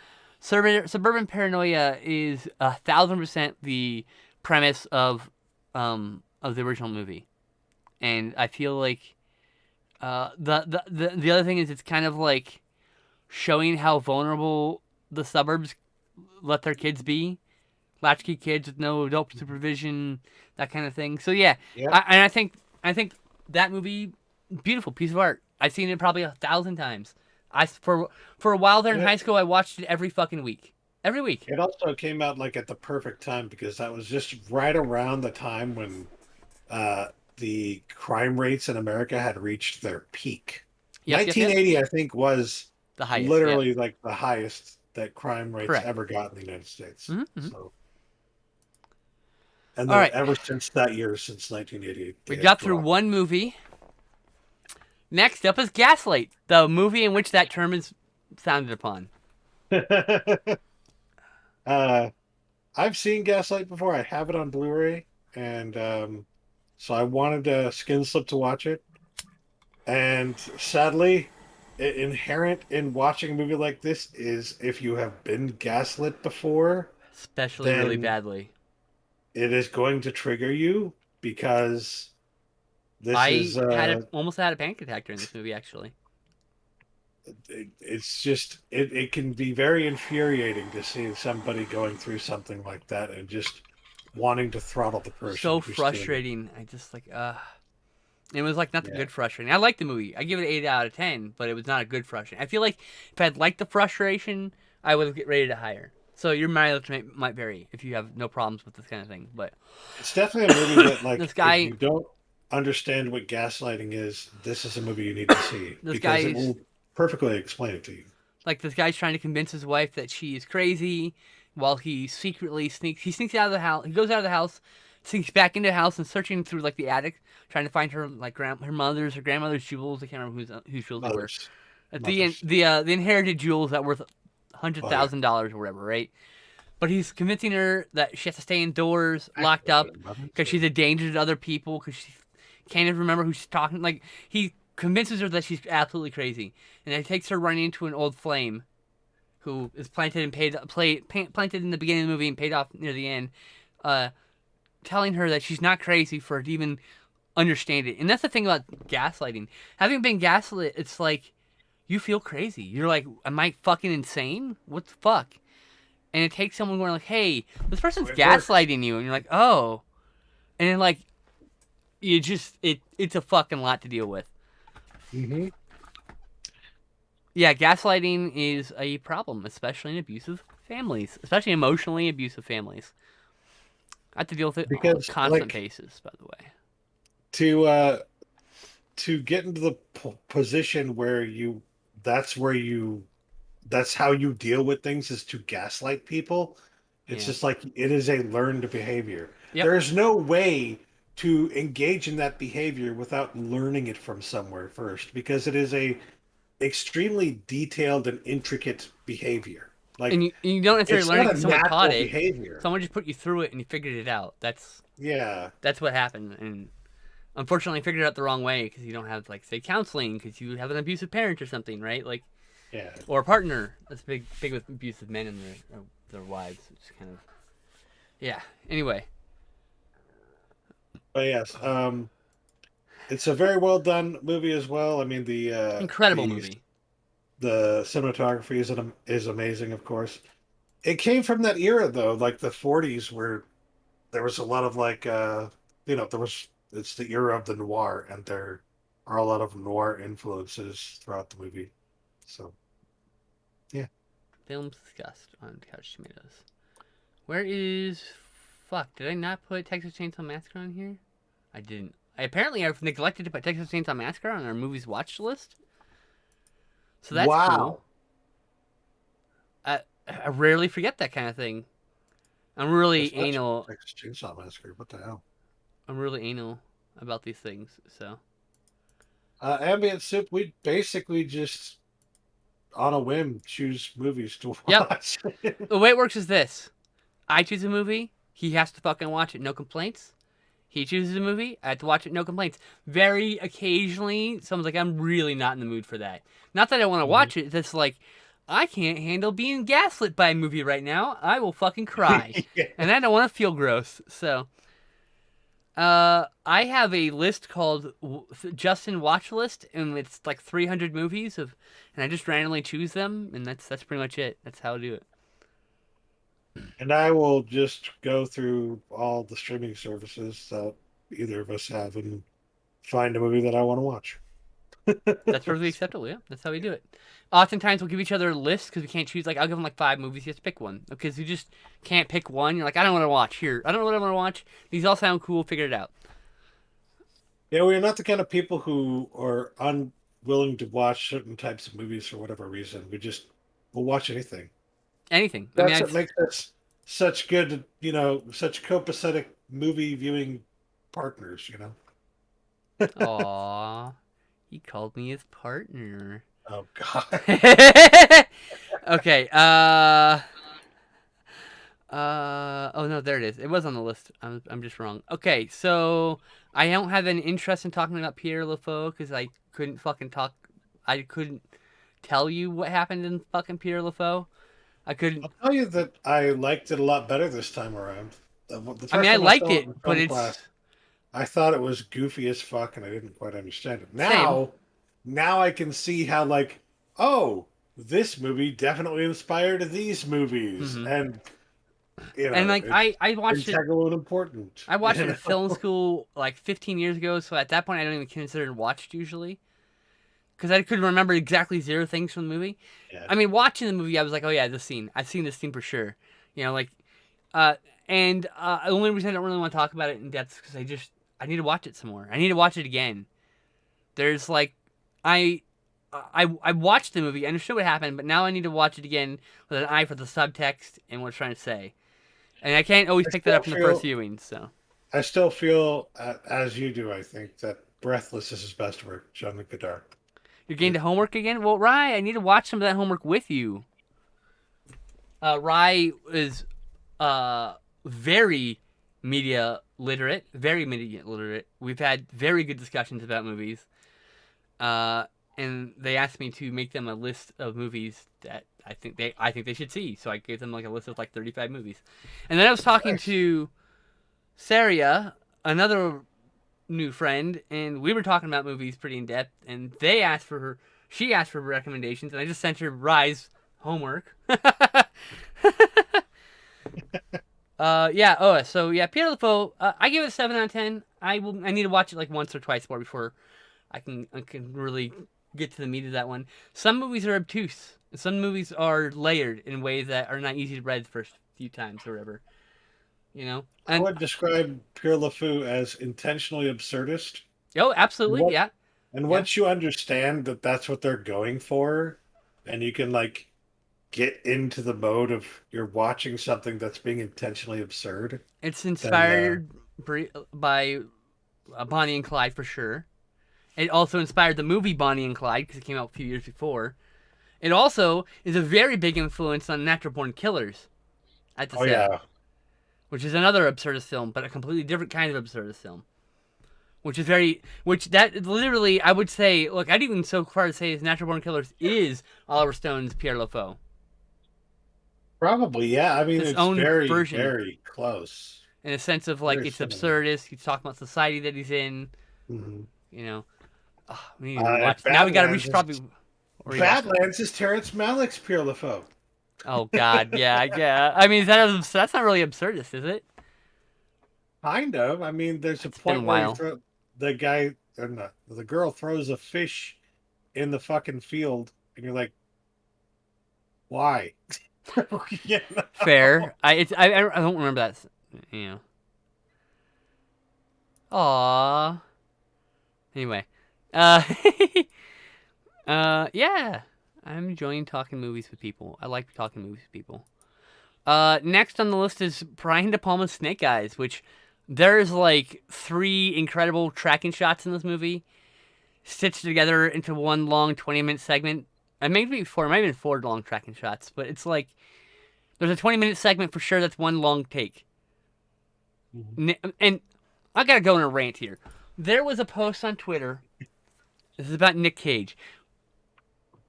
suburban paranoia is 1,000% the premise of the original movie, and I feel like. The other thing is it's kind of like showing how vulnerable the suburbs let their kids be, latchkey kids with no adult supervision, that kind of thing. So yeah. I think that movie, beautiful piece of art. I've seen it probably 1,000 times. For a while there in high school, I watched it every fucking week. Every week. It also came out like at the perfect time because that was just right around the time when the crime rates in America had reached their peak. 1980, I think, was the highest, literally like the highest that crime rates ever got in the United States. Mm-hmm. So, and then ever since that year, since 1988, we got through one movie. Next up is Gaslight, the movie in which that term is sounded upon. I've seen Gaslight before. I have it on Blu-ray, and so I wanted to skin slip to watch it. And sadly, inherent in watching a movie like this is if you have been gaslit before, especially really badly, it is going to trigger you because I almost had a panic attack during this movie, actually. It's just, it can be very infuriating to see somebody going through something like that and just wanting to throttle the person. So frustrating. I just like, it was like not the good frustrating. I liked the movie. I give it an 8 out of 10, but it was not a good frustrating. I feel like if I'd liked the frustration, I would have rated it higher. So your mileage might vary if you have no problems with this kind of thing. But it's definitely a movie that, like, if you don't understand what gaslighting is, this is a movie you need to see because it will perfectly explain it to you. Like, this guy's trying to convince his wife that she is crazy while he secretly sneaks out of the house. He goes out of the house, sneaks back into the house and searching through like the attic, trying to find her like her grandmother's jewels. I can't remember whose jewels they were. The inherited jewels that worth $100,000 or whatever, right? But he's convincing her that she has to stay indoors, locked up, because she's a danger to other people, because she can't even remember who she's talking. Like, he convinces her that she's absolutely crazy, and it takes her running into an old flame, who is planted in the beginning of the movie and paid off near the end, telling her that she's not crazy for her to even understand it. And that's the thing about gaslighting. Having been gaslit, it's like you feel crazy. You're like, am I fucking insane? What the fuck? And it takes someone going like, hey, this person's gaslighting you, and you're like, oh, and then like, it's a fucking lot to deal with. Mm-hmm. Yeah, gaslighting is a problem, especially in abusive families, especially emotionally abusive families. I have to deal with it on a Because constant basis, by the way. to uh to get into the position where that's where you that's how you deal with things is to gaslight people. It's Yeah. just like it is a learned behavior. Yep. There is no way to engage in that behavior without learning it from somewhere first, because it is a extremely detailed and intricate behavior. And Like you don't necessarily it's learn it not a because someone taught natural it. behavior. Someone just put you through it and you figured it out. Yeah. That's what happened. And unfortunately, I figured it out the wrong way because you don't have, like, say, counseling because you have an abusive parent or something, right? Like, Yeah. or a partner. That's big with abusive men and their wives. It's kind of, yeah. Anyway, But yes, it's a very well done movie as well. I mean, incredible movie. the cinematography is amazing, of course. It came from that era though, like the 40s, where there was a lot of like there was it's the era of the noir, and there are a lot of noir influences throughout the movie. So yeah. Films discussed on Couch Tomatoes. Where is fuck? Did I not put Texas Chainsaw Massacre on here? I didn't. I've neglected to put Texas Chainsaw Massacre on our movies watched list. So that's cool. Wow. I rarely forget that kind of thing. I'm really Especially anal. Texas Chainsaw Massacre. What the hell? I'm really anal about these things. So Ambient Soup, we basically just on a whim choose movies to yep. watch. The way it works is this: I choose a movie. He has to fucking watch it. No complaints. He chooses a movie. I have to watch it. No complaints. Very occasionally, someone's like, "I'm really not in the mood for that." Not that I want to watch it. It's like, I can't handle being gaslit by a movie right now. I will fucking cry, Yeah. and I don't want to feel gross. So, I have a list called Justin Watch List, and it's like 300 movies and I just randomly choose them, and that's pretty much it. That's how I do it. And I will just go through all the streaming services that either of us have and find a movie that I want to watch. That's perfectly acceptable. Yeah, that's how we do it. Oftentimes we'll give each other a list because we can't choose. Like, I'll give them like 5 movies. You have to pick one because you just can't pick one. You're like, I don't want to watch here. I don't know what I want to watch. These all sound cool. Figure it out. Yeah, we're not the kind of people who are unwilling to watch certain types of movies for whatever reason. We'll watch anything. Anything. I mean, That's what makes us such good, such copacetic movie viewing partners, Aw, he called me his partner. Oh God. Okay. Oh no, there it is. It was on the list. I'm just wrong. Okay, so I don't have an interest in talking about Pierre le Fou because I couldn't fucking talk. I couldn't tell you what happened in fucking Pierre le Fou. I couldn't. I'll tell you that I liked it a lot better this time around. The I mean, first I time I liked saw it it, in but film it's class, I thought it was goofy as fuck, and I didn't quite understand it. same. Now I can see how, like, oh, this movie definitely inspired these movies, Hmm. and And like it's I watched it. integral and important. I watched it in film school like 15 years ago, so at that point I don't even consider it watched usually. Because I couldn't remember exactly 0 things from the movie. Yeah. I mean, watching the movie, I was like, oh yeah, this scene. I've seen this scene for sure. Like, the only reason I don't really want to talk about it in depth is because I need to watch it some more. I need to watch it again. There's like, I watched the movie, I understood what happened, but now I need to watch it again with an eye for the subtext and what it's trying to say. And I can't always pick that up in the first viewing, so. I still feel, as you do, I think, that Breathless is his best work, Jean-Luc Godard. You're getting to homework again? Well, Rye, I need to watch some of that homework with you. Rye is very media literate. Very media literate. We've had very good discussions about movies. And they asked me to make them a list of movies that I think they should see. So I gave them like a list of like 35 movies. And then I was talking to Saria, another new friend, and we were talking about movies pretty in depth, and she asked for recommendations, and I just sent her Rye's homework. Pierre le Fou, I give it a 7 out of 10. I need to watch it like once or twice more before I can really get to the meat of that one. Some movies are obtuse. Some movies are layered in ways that are not easy to read the first few times or whatever. You know? I would describe Pierre le Fou as intentionally absurdist. Oh, absolutely, yeah. And once you understand that that's what they're going for, and you can, like, get into the mode of you're watching something that's being intentionally absurd. It's inspired by Bonnie and Clyde for sure. It also inspired the movie Bonnie and Clyde because it came out a few years before. It also is a very big influence on Natural Born Killers. I have to say. Yeah. Which is another absurdist film, but a completely different kind of absurdist film. Which literally, I would say, look, I'd even so far to say Natural Born Killers is Oliver Stone's Pierre le Fou. Probably, yeah. I mean, it's very, very close. In a sense of, like, it's absurdist. He's talking about society that he's in. Mm-hmm. You know. Oh, we need to watch. Now we got to reach probably. Badlands is Terrence Malick's Pierre le Fou. Oh, God, yeah. I mean, that's not really absurdist, is it? Kind of. I mean, there's a point where the girl throws a fish in the fucking field, and you're like, why? You know? Fair. I don't remember that. You know. Aww. Anyway, yeah, I'm enjoying talking movies with people. I like talking movies with people. Next on the list is Brian De Palma's Snake Eyes, which there's like 3 incredible tracking shots in this movie, stitched together into one long 20-minute segment. And maybe 4, maybe 4 long tracking shots, but it's like there's a 20-minute segment for sure that's one long take. Mm-hmm. And I gotta go on a rant here. There was a post on Twitter. This is about Nick Cage.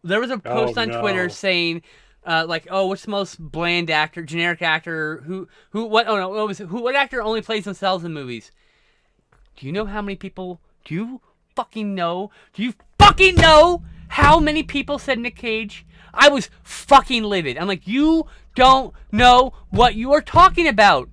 There was a post on Twitter saying, what's the most bland actor, generic actor, what actor only plays themselves in movies? Do you know how many people, do you fucking know how many people said Nick Cage? I was fucking livid. I'm like, you don't know what you are talking about.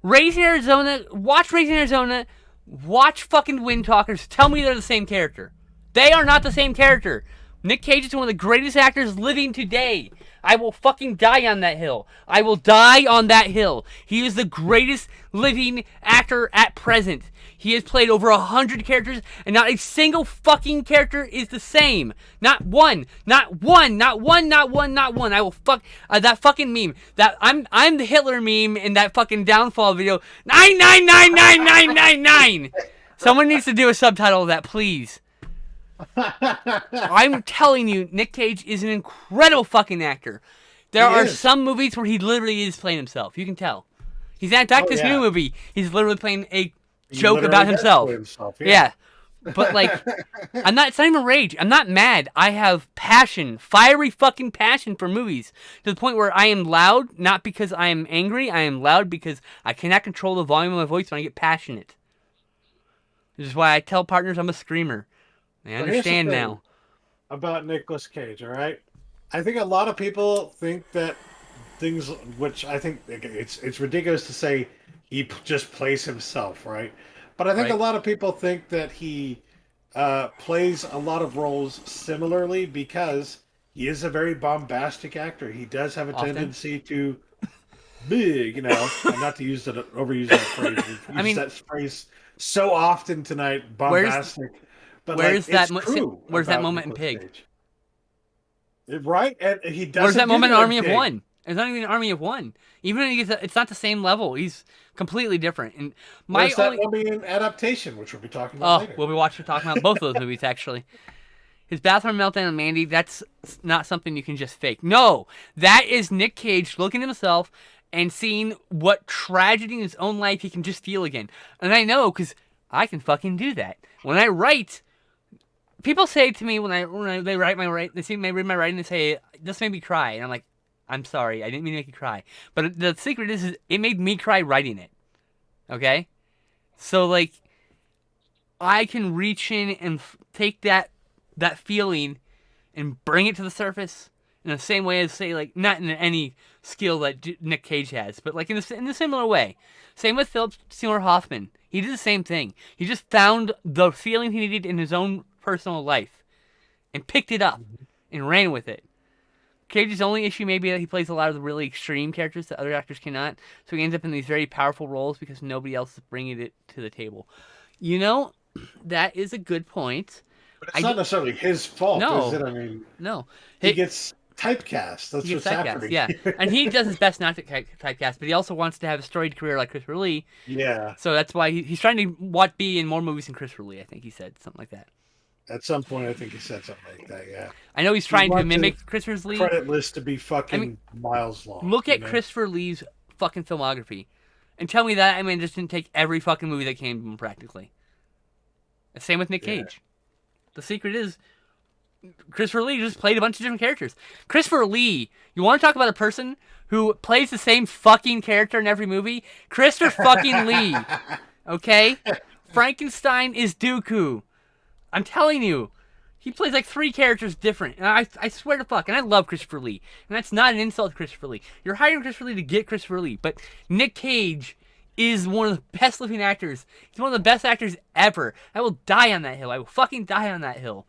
Raising Arizona, watch Raising Arizona, watch fucking Wind Talkers, tell me they're the same character. They are not the same character. Nick Cage is one of the greatest actors living today. I will fucking die on that hill. I will die on that hill. He is the greatest living actor at present. He has played over 100 characters, and not a single fucking character is the same. Not one. I will fuck that fucking meme. That I'm the Hitler meme in that fucking downfall video. 9999999. Someone needs to do a subtitle of that, please. I'm telling you, Nick Cage is an incredible fucking actor. There are some movies where he literally is playing himself. You can tell. He's in fact this new movie. He's literally playing a joke about himself. Yeah. But like, it's not even rage. I'm not mad. I have passion, fiery fucking passion for movies to the point where I am loud, not because I am angry. I am loud because I cannot control the volume of my voice when I get passionate. This is why I tell partners I'm a screamer. I understand now. About Nicolas Cage, all right? I think a lot of people think that things, which I think it's ridiculous to say he just plays himself, right? But I think a lot of people think that he plays a lot of roles similarly because he is a very bombastic actor. He does have a tendency to big, and not to overuse that phrase. We've used that phrase so often tonight, bombastic. But where's that moment in Pig? Right? And he does. Where's that moment in Army of One? It's not even an Army of One. Even when it's not the same level. He's completely different. And where's that movie in Adaptation, which we'll be talking about later? We'll be talking about both of those movies, actually. His bathroom meltdown and Mandy, that's not something you can just fake. No! That is Nick Cage looking at himself and seeing what tragedy in his own life he can just feel again. And I know, because I can fucking do that. When I write... People say to me when they read my writing, they say, "This made me cry," and I'm like, "I'm sorry, I didn't mean to make you cry." But the secret is it made me cry writing it. Okay, so like, I can reach in and take that feeling and bring it to the surface in the same way as, say, like, not in any skill that Nick Cage has, but like in a similar way. Same with Philip Seymour Hoffman. He did the same thing. He just found the feeling he needed in his own personal life and picked it up and ran with it. Cage's only issue may be that he plays a lot of the really extreme characters that other actors cannot, so he ends up in these very powerful roles because nobody else is bringing it to the table. You know, that is a good point. But it's not necessarily his fault, is it? I mean, no. He gets typecast. That's what's happening. Yeah, and he does his best not to typecast, but he also wants to have a storied career like Christopher Lee. Yeah. So that's why he's trying to be in more movies than Christopher Lee, I think he said. Something like that. At some point, I think he said something like that, yeah. I know he's trying to mimic Christopher Lee. Credit list to be fucking miles long. Look at Christopher Lee's fucking filmography. And tell me that just didn't take every fucking movie that came to him practically. The same with Nick Cage. The secret is Christopher Lee just played a bunch of different characters. Christopher Lee, you want to talk about a person who plays the same fucking character in every movie? Christopher fucking Lee. Okay? Frankenstein is Dooku. I'm telling you, he plays like 3 characters different. And I swear to fuck, and I love Christopher Lee. And that's not an insult to Christopher Lee. You're hiring Christopher Lee to get Christopher Lee. But Nick Cage is one of the best looking actors. He's one of the best actors ever. I will die on that hill. I will fucking die on that hill.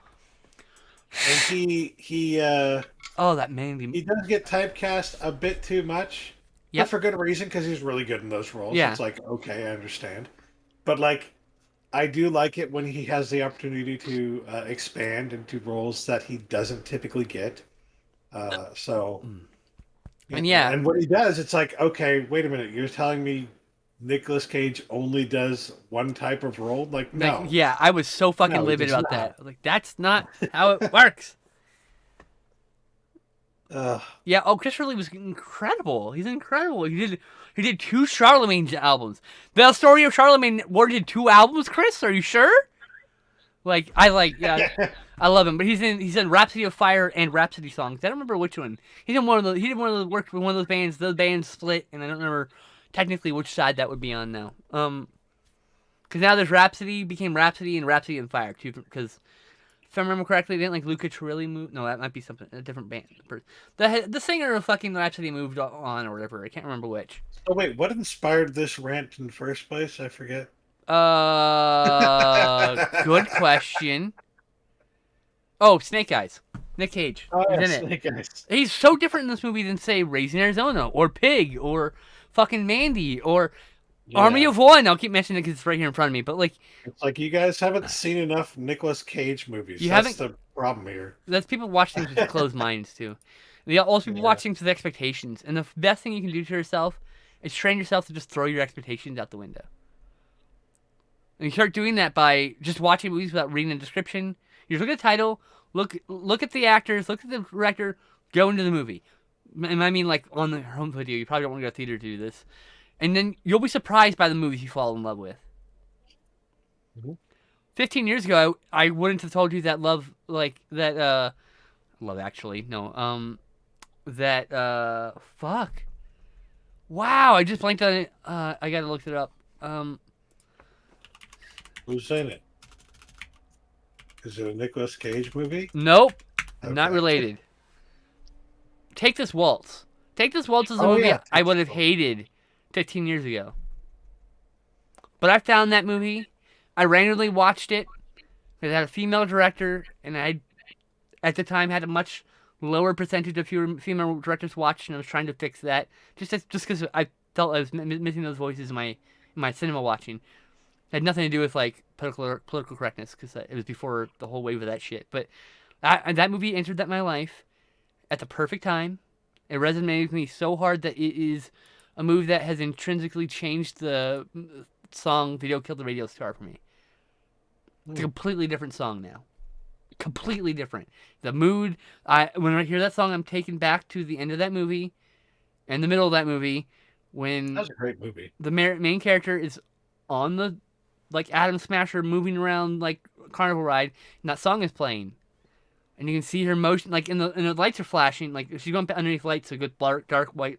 And he that man. He does get typecast a bit too much. Yeah. But for good reason, because he's really good in those roles. Yeah. It's like, okay, I understand. But like, I do like it when he has the opportunity to expand into roles that he doesn't typically get. And when he does, it's like, okay, wait a minute, you're telling me Nicolas Cage only does one type of role? Like, no. Like, yeah, I was so fucking livid about that. Like, that's not how it works. Yeah. Oh, Christopher Lee was incredible. He's incredible. He did 2 Charlemagne albums. The story of Charlemagne did 2 albums. Chris, are you sure? I love him. But he's in Rhapsody of Fire and Rhapsody Songs. I don't remember which one. He did one of the work with one of those bands. The band split, and I don't remember technically which side that would be on now. Because now there's Rhapsody became Rhapsody and Rhapsody of Fire too. Because if I remember correctly, didn't like Luca Turilli move? No, that might be a different band. The singer of fucking Rhapsody moved on or whatever. I can't remember which. Oh wait, what inspired this rant in the first place? I forget. Good question. Oh, Snake Eyes. Nick Cage. Oh, He's yeah, in Snake Eyes. He's so different in this movie than, say, Raising Arizona or Pig or fucking Mandy or Army of One. I'll keep mentioning it because it's right here in front of me. But it's like you guys haven't seen enough Nicolas Cage movies. That's the problem here. That's people watch things with closed minds too. Also, people watch things with expectations, and the best thing you can do to yourself is train yourself to just throw your expectations out the window. And you start doing that by just watching movies without reading the description. You just look at the title, look at the actors, look at the director, go into the movie. And I mean, like, on the home video. You probably don't want to go to theater to do this. And then you'll be surprised by the movies you fall in love with. Mm-hmm. 15 years ago, I wouldn't have told you that fuck. Wow, I just blanked on it. I gotta look it up. Who's in it? Is it a Nicolas Cage movie? Nope. Okay. Not related. Take This Waltz. Take This Waltz is a movie I would have hated 15 years ago. But I found that movie. I randomly watched it. It had a female director, and I, at the time, had a much lower percentage of female directors watched, and I was trying to fix that. Just because I felt I was missing those voices in my cinema watching. It had nothing to do with, like, political correctness, because it was before the whole wave of that shit. But that movie entered my life at the perfect time. It resonated with me so hard that it is a movie that has intrinsically changed the song Video Killed the Radio Star for me. It's a completely different song now. Completely different. The mood, when I hear that song, I'm taken back to the end of that movie and the middle of that movie when... That's a great movie. The main character is on the, like, Atom Smasher moving around, like, carnival ride, and that song is playing. And you can see her motion, like, and the lights are flashing, like, she's going underneath lights, so good dark light,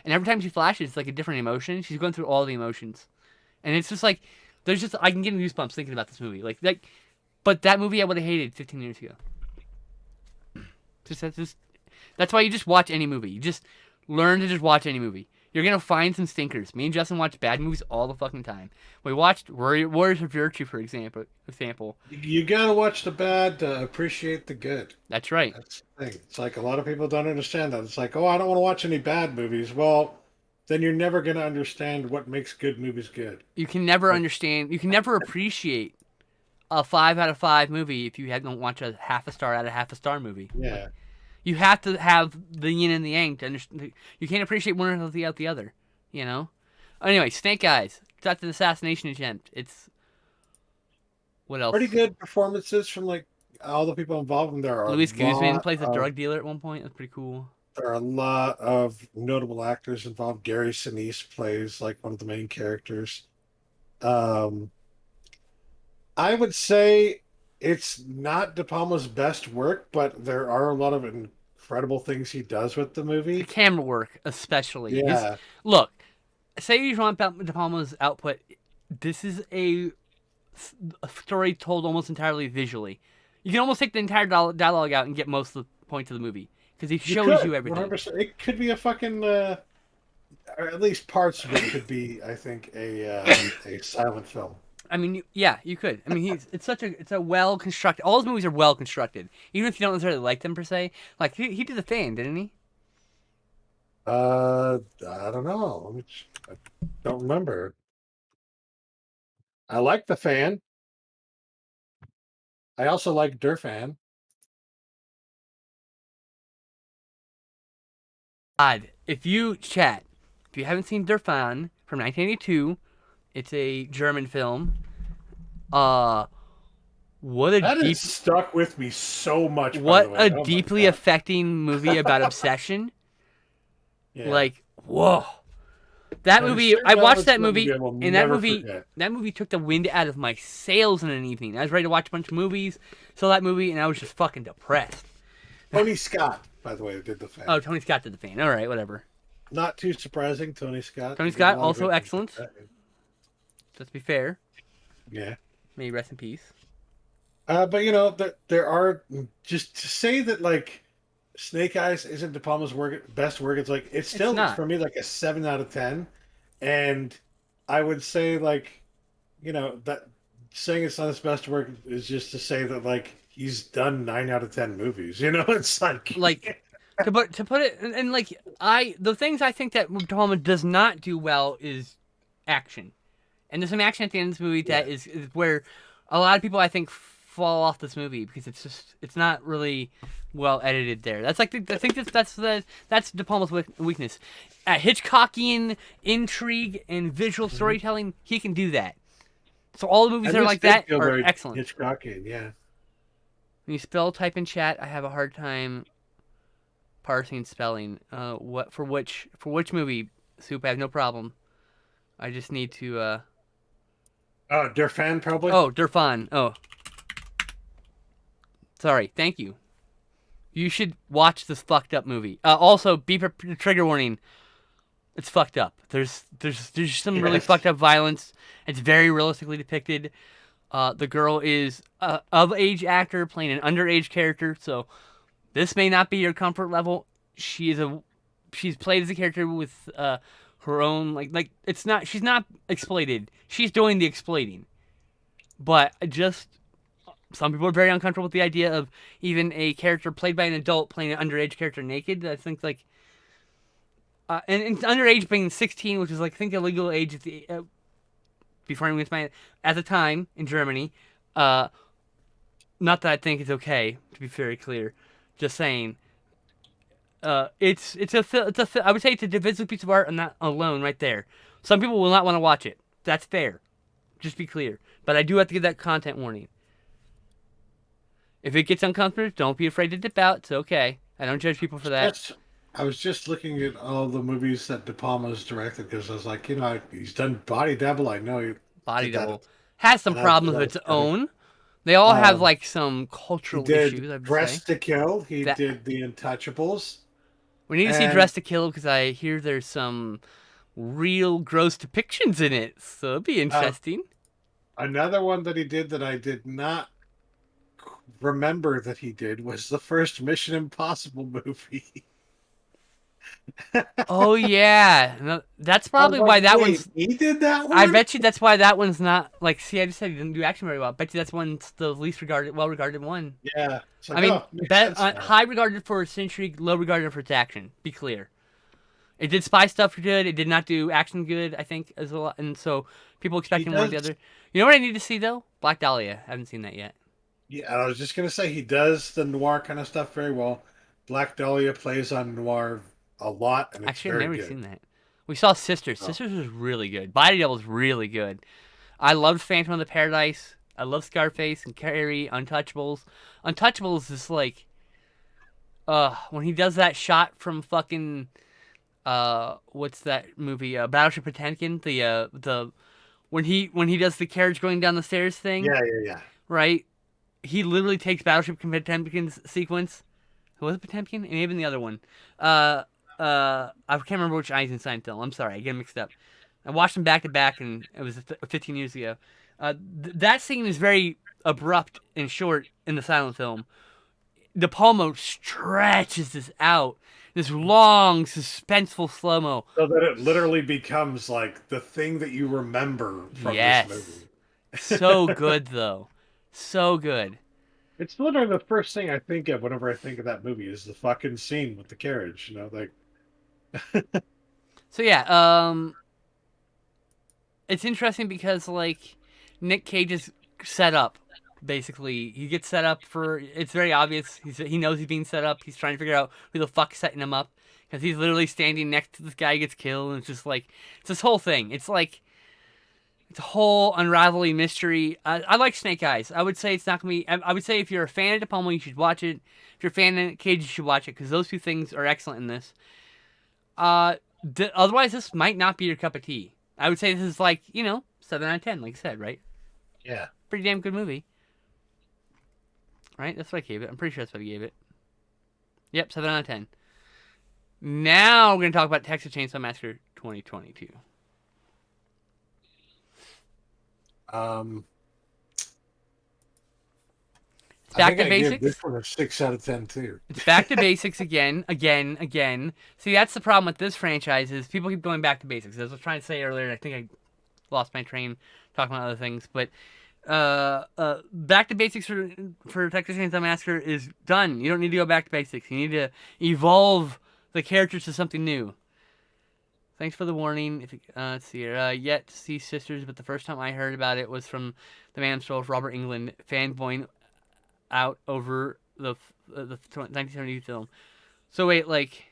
and every time she flashes, it's like a different emotion. She's going through all the emotions. And it's just like, I can get goosebumps thinking about this movie. But that movie I would have hated 15 years ago. That's why you just watch any movie. You just learn to just watch any movie. You're gonna find some stinkers. Me and Justin watch bad movies all the fucking time. We watched Warriors of Virtue, for example. You gotta watch the bad to appreciate the good. That's right. That's the thing. It's like a lot of people don't understand that. It's like, oh, I don't want to watch any bad movies. Well, then you're never gonna understand what makes good movies good. You can never Like, understand. You can never appreciate a 5 out of 5 movie if you don't watch a half a star out of half a star movie. yeah. You have to have the yin and the yang to understand. You can't appreciate one without the other. You know. Anyway, Snake Eyes. That's an assassination attempt. It's what else? Pretty good performances from like all the people involved. And Luis Guzman plays a drug dealer at one point. That's pretty cool. there are a lot of notable actors involved. Gary Sinise plays like one of the main characters. Um, I would say it's not De Palma's best work, but there are a lot of incredible things he does with the The movie. camera work, especially. Yeah. Look, say you want about De Palma's output. This is a story told almost entirely visually. You can almost take the entire dialogue out and get most of the points of the movie because he shows you everything. 100%. It could be a fucking, or at least parts of it could be, I think, a silent film. I mean, yeah, you could. I mean, it's a well constructed. All his movies are well constructed, even if you don't necessarily like them per se. Like he did The Fan, didn't he? I don't know. I don't remember. I like The Fan. I also like Durfan. God, if you haven't seen Der Fan from 1982, it's a German film. What a That deep, has stuck with me so much. By what the way. a Oh my deeply God. affecting movie about obsession. Yeah. Like, whoa. That And movie, certain I watched elements that of movie, I will and that never movie, forget. that movie took the wind out of my sails in an evening. I was ready to watch a bunch of movies, saw that movie, and I was just fucking depressed. Tony Scott, by the way, did The Fan. Oh, Tony Scott did The Fan. All right, whatever. Not too surprising, Tony Scott. Tony He did Scott, a lot of also good things excellent. like that. Just to be fair, Yeah. may he rest in peace. But there are, just to say that like Snake Eyes isn't De Palma's best work. It's like it's still not. for me like a 7 out of 10, and I would say like that saying it's not his best work is just to say that like he's done 9 out of 10 movies. It's Like, to put it, and like, the things I think that De Palma does not do well is action. And there's some action at the end of this movie that Yeah. is where a lot of people, I think, fall off this movie because it's not really well edited there. That's like I think that's De Palma's weakness. Hitchcockian intrigue and visual storytelling, he can do that. So all the movies And that are this like did that feel are very excellent. Hitchcockian, yeah. When you spell type in chat, I have a hard time parsing spelling. What for which movie? Soup, I have no problem. I just need to Oh, Durfan probably. Oh, Durfan. Oh. Sorry. Thank you. You should watch this fucked up movie. Also, trigger warning. It's fucked up. There's some really Yes. fucked up violence. It's very realistically depicted. The girl is a of age actor playing an underage character, so this may not be your comfort level. She's played as a character with her own it's not she's not exploited. She's doing the exploiting. But just some people are very uncomfortable with the idea of even a character played by an adult playing an underage character naked. I think and underage being 16, which is I think the legal age at the before anyone gets mad at the time in Germany. Not that I think it's okay, to be very clear. Just saying. I would say it's a divisive piece of art, and that alone right there. Some people will not want to watch it. That's fair. Just be clear. But I do have to give that content warning. If it gets uncomfortable, don't be afraid to dip out. It's okay. I don't judge people for that. I was just looking at all the movies that De Palma's directed because I was like, he's done Body Double. I know he Body did that. Double has some And problems of that its was kinda- own. They all have Um, some He cultural did issues. I would Dress say. to Kill. He That- did The Untouchables. We need to see and- Dress to Kill because I hear there's some real gross depictions in it. So it'd be interesting. Another one that he did that I did not remember that he did was the first Mission Impossible movie. Oh yeah, no, that's I was probably like, why that wait, one's. he did that I one? bet you that's why that one's not like. See, I just said he didn't do action very well. I bet you that's one's the least regarded, well regarded one. Yeah. It's I like, mean, oh, makes sense now. high regarded for its century, low regarded for its action. Be clear. It did spy stuff good. It did not do action good. I think as well, and so people He expecting more of the does. other. You know what I need to see though? Black Dahlia. I haven't seen that yet. Yeah, I was just gonna say he does the noir kind of stuff very well. Black Dahlia plays on noir a lot, and it's Actually, I've very never good. seen that. We saw Sisters. Oh. Sisters was really good. Body Double was really good. I loved Phantom of the Paradise. I love Scarface and Carrie. Untouchables. Untouchables is like, when he does that shot from fucking, what's that movie? Battleship Potemkin. The when he does the carriage going down the stairs thing, Yeah, yeah, yeah. right? He literally takes Battleship Potemkin's sequence. Who was it, Potemkin? And even the other one. I can't remember which Eisenstein film. I'm sorry, I get mixed up. I watched them back to back, and it was 15 years ago. That scene is very abrupt and short in the silent film. De Palma stretches this out, this long, suspenseful slow mo. So that it literally becomes like the thing that you remember from this Yes, movie. so good though, so good. It's literally the first thing I think of whenever I think of that movie is the fucking scene with the carriage. You know, like So yeah, it's interesting because like Nick Cage is set up. Basically, he gets set up for. It's very obvious. He knows he's being set up. He's trying to figure out who the fuck's setting him up because he's literally standing next to this guy who gets killed, and it's just like it's this whole thing. It's like it's a whole unraveling mystery. I like Snake Eyes. I would say it's not gonna be. I would say if you're a fan of De Palma, you should watch it. If you're a fan of Nick Cage, you should watch it because those two things are excellent in this. Uh, Otherwise, this might not be your cup of tea. I would say this is like 7 out of 10, like I said, right? yeah. Pretty damn good movie, right? That's what I gave it. I'm pretty sure that's what I gave it. Yep, 7 out of 10. Now we're gonna talk about Texas Chainsaw Massacre 2022. Um, It's I back think to I gave basics. this one a 6 out of 10 too. It's back to basics again, again, again. See, that's the problem with this franchise is people keep going back to basics. As I was trying to say earlier, I think I lost my train talking about other things, but back to basics for Texas Chainsaw Massacre is done. You don't need to go back to basics. You need to evolve the characters to something new. Thanks for the warning. If let's see here, yet to see Sisters, but the first time I heard about it was from the man himself, Robert England, fanboying out over the 1970 film. So wait, like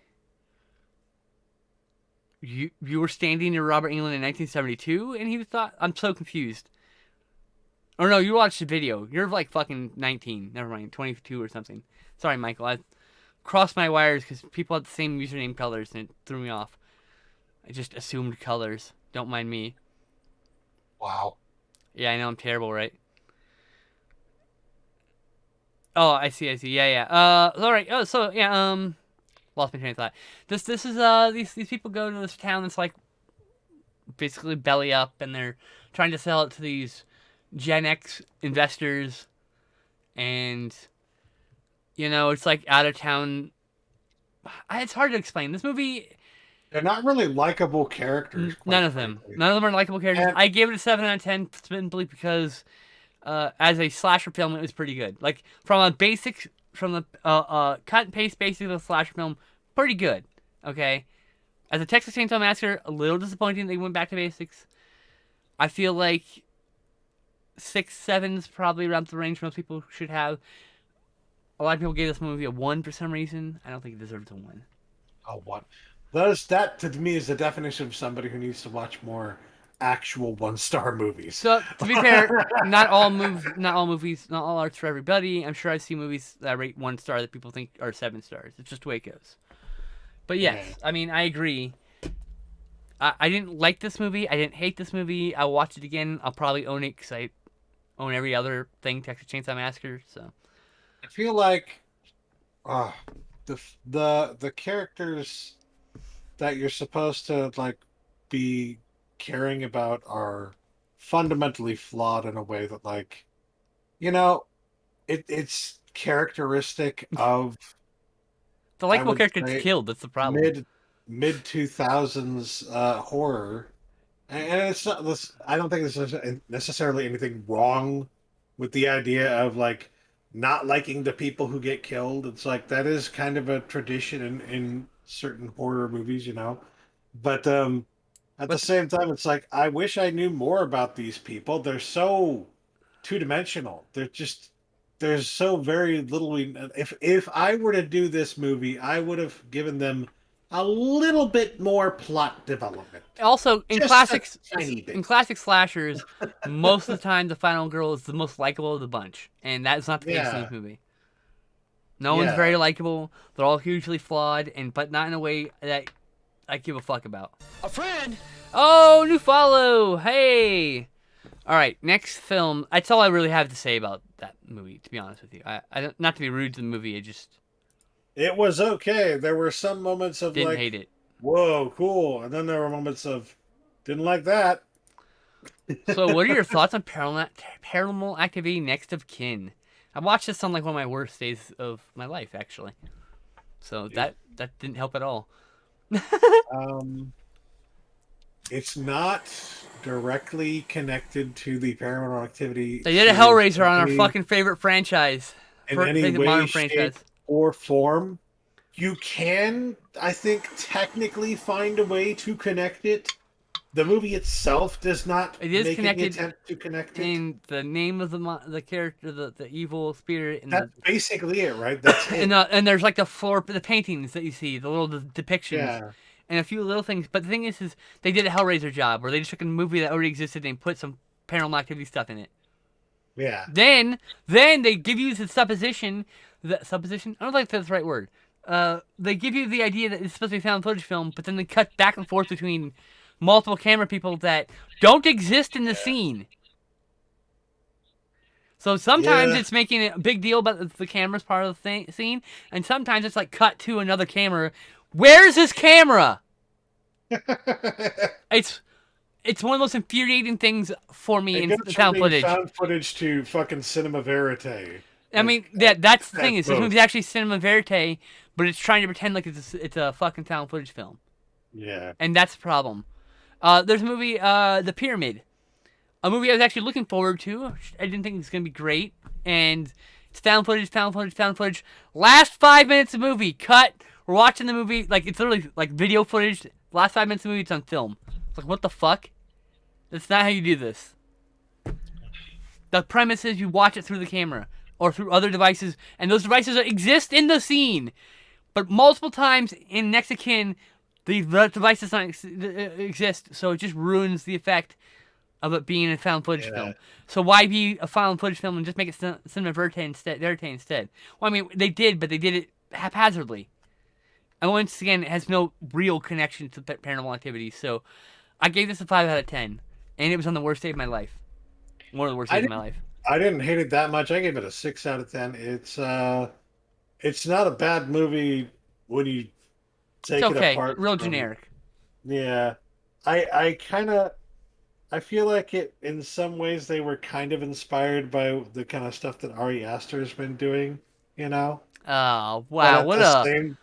you were standing near Robert England in 1972, and he thought I'm so confused. Or no, you watched the video. You're like fucking 19. Never mind, 22 or something. Sorry, Michael. I crossed my wires because people had the same username colors, and it threw me off. I just assumed colors. Don't mind me. Wow. Yeah, I know I'm terrible, right? Oh, I see. Yeah, yeah. All right. Oh, so yeah. Lost my train of thought. This is these people go to this town that's like basically belly up, and they're trying to sell it to these Gen X investors, and it's like out of town. It's hard to explain. This movie, They're not really likable characters, none quite of them. frankly. None of them are likable characters. And I gave it a 7 out of 10 simply because, as a slasher film, it was pretty good. Like from the cut and paste basics of a slasher film, pretty good. Okay, as a Texas Chainsaw Massacre, a little disappointing they went back to basics. I feel like 6, 7 is probably around the range most people should have. A lot of people gave this movie a 1 for some reason. I don't think it deserves a 1. oh, what? That to me is the definition of somebody who needs to watch more actual one-star movies. So to be fair, not all art's for everybody. I'm sure I see movies that rate 1 star that people think are 7 stars. It's just the way it goes. But yes, Yeah. I mean I agree. I didn't like this movie. I didn't hate this movie. I'll watch it again. I'll probably own it because I own every other thing Texas Chainsaw Massacre. So I feel like uh, the characters that you're supposed to like be caring about are fundamentally flawed in a way that like you know it's characteristic of the I likable would character gets say killed. That's the problem. mid mid 2000s horror. And it's not this. I don't think there's necessarily anything wrong with the idea of like not liking the people who get killed. It's like that is kind of a tradition in certain horror movies, you know. But at the But same time, it's like I wish I knew more about these people. They're so two-dimensional. There's so very little. If I were to do this movie, I would have given them a little bit more plot development. also Just a tiny in bit. classic slashers, most of the time the final girl is the most likable of the bunch, and that's not the case in Yeah, this movie. No one's yeah. very likable. They're all hugely flawed, but not in a way that I give a fuck about. A friend? Oh, new follow! Hey! Alright, next film. That's all I really have to say about that movie, to be honest with you. I don't, not to be rude to the movie, I just It was okay. There were some moments of didn't like, hate it. whoa, cool. And then there were moments of, didn't like that. So, what are your thoughts on Paranormal Activity Next of Kin? I watched this on like one of my worst days of my life, actually. So that didn't help at all. Um, it's not directly connected to the Paranormal Activity They did a series Hellraiser on our in fucking favorite franchise, any favorite way, modern shape, franchise. or form. You can, I think, technically find a way to connect it. The movie itself does not It is make any connected attempt to connect it. in the name of the character, the evil spirit, and That's basically it, right? That's it. and there's like the paintings that you see, the little depictions, Yeah. and a few little things. But the thing is they did a Hellraiser job where they just took a movie that already existed and put some Paranormal Activity stuff in it. Yeah. Then they give you the supposition. The supposition? I don't think that's the right word. They give you the idea that it's supposed to be a found footage film, but then they cut back and forth between multiple camera people that don't exist in the scene. So sometimes Yeah. it's making a big deal about the camera's part of the scene, and sometimes it's like cut to another camera. Where's his camera? It's one of the most infuriating things for me It in goes found from being footage. found footage to fucking cinema verite. I mean, that's the That's thing is this both. movie's actually cinema verite, but it's trying to pretend like it's a fucking found footage film, Yeah. and that's the problem. There's a movie, The Pyramid, a movie I was actually looking forward to. I didn't think it was gonna be great, and it's found footage, found footage, found footage. Last 5 minutes of the movie, cut. We're watching the movie like it's literally like video footage. Last 5 minutes of the movie, it's on film. It's like, what the fuck? That's not how you do this. The premise is you watch it through the camera or through other devices, and those devices exist in the scene. But multiple times in Next of Kin, the device does not exist, so it just ruins the effect of it being a found footage film. So why be a found footage film and just make it cinema verite instead? Well, I mean, they did, but they did it haphazardly. And once again, it has no real connection to Paranormal Activity. So I gave this a 5 out of 10, and it was on the worst day of my life. One of the worst days of my life. I didn't hate it that much. I gave it a 6 out of 10. It's not a bad movie when you take It's it okay. apart. Real from- generic. Yeah. I feel like it in some ways they were kind of inspired by the kind of stuff that Ari Aster's been doing, you know? Oh, But wow. at What the a same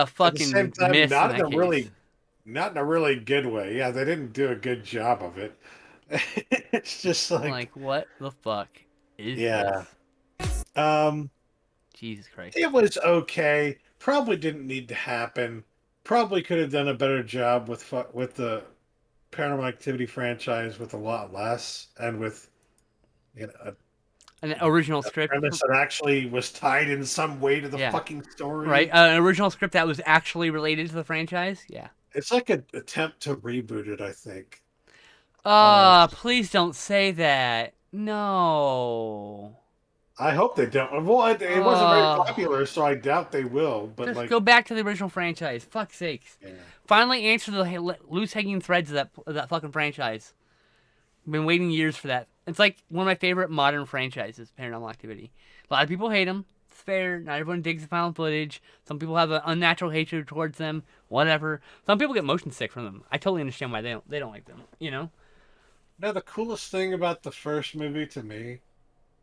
fucking same time, miss not in in that a case. not in a really good way. Yeah, they didn't do a good job of it. It's just Like, what the fuck is Yeah. this? Jesus Christ. It was okay. Probably didn't need to happen. Probably could have done a better job with the Paranormal Activity franchise with a lot less and with a An original script. premise that actually was tied in some way to the Yeah. fucking story. Right? An original script that was actually related to the franchise? Yeah. It's like an attempt to reboot it, I think. Please don't say that. No. I hope they don't. Well, it wasn't very Oh. popular, so I doubt they will. But Just like, go back to the original franchise. Fuck's sakes. yeah. Finally answer the loose hanging threads of that fucking franchise. I've been waiting years for that. It's like one of my favorite modern franchises, Paranormal Activity. A lot of people hate them. It's fair. Not everyone digs the found footage. Some people have an unnatural hatred towards them. Whatever. Some people get motion sick from them. I totally understand why they don't like them. You know. Now, the coolest thing about the first movie to me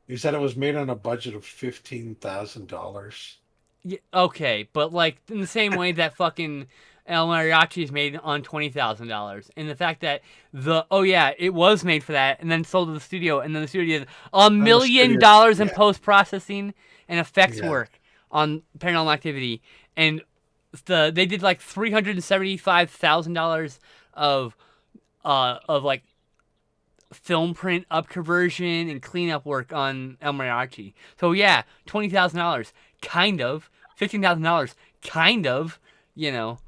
is that it was made on a budget of $15,000. Yeah, okay, but like in the same way that fucking El Mariachi is made on $20,000, and the fact that it was made for that, and then sold to the studio, and then the studio did $1 And the million studio, in yeah, post processing and effects yeah, work on Paranormal Activity, and they did like $375,000 of like film print up conversion and cleanup work on El Mariachi. So yeah, $20,000, kind of. $15,000, kind of. You know,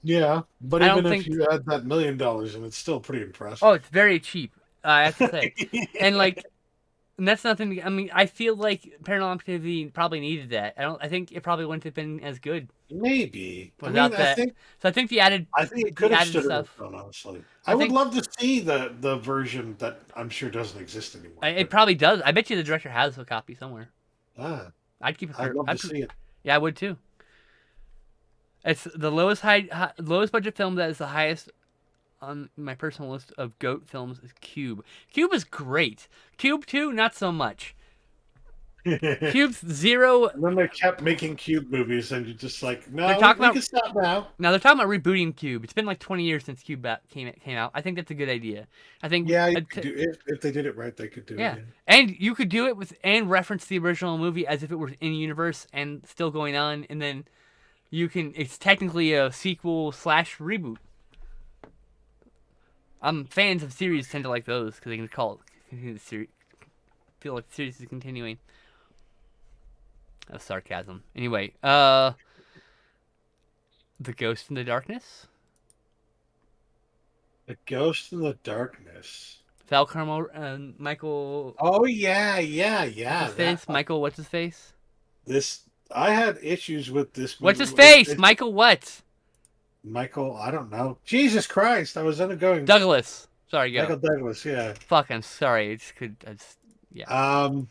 yeah. But I even don't if think. you add that $1 million, and it's still pretty Oh, impressive. it's very cheap. I have to say, and like, and that's nothing. I mean, I feel like Paranormal Activity probably needed that. I don't. I think it probably wouldn't have been as good Maybe. I mean, without that. So I think I think it the could have added stood on its stuff. own, honestly. I I would think love to see the version that I'm sure doesn't exist anymore. it But probably does. I bet you the director has a copy somewhere. ah, I'd keep I'd it. love to see it. Yeah, I would too. It's the lowest budget film that is the highest on my personal list of GOAT films is Cube. Cube is great. Cube 2, not so much. And Cube's zero. then they kept making Cube movies, and you're just like, They're no, talking we about can stop now. now. They're talking about rebooting Cube. It's been like 20 years since Cube came out. I think that's a good idea. I think Yeah, you could do if they did it right, they could do it. yeah, Yeah. and you could do it with and reference the original movie as if it were in universe and still going on, and then you can. It's technically a sequel slash reboot. Fans of series tend to like those because they can continue the series. Feel like the series is continuing. That's sarcasm. Anyway, The Ghost in the Darkness. The Ghost in the Darkness. Val Kilmer, Michael. Oh yeah, yeah, What's yeah. his face? Michael. What's his face? This I had issues with this What's movie. his face? Michael what? Michael, I don't know. Jesus Christ, I was going Douglas. Sorry, go. Michael Douglas, yeah. Fuck, I'm sorry. Yeah. Um,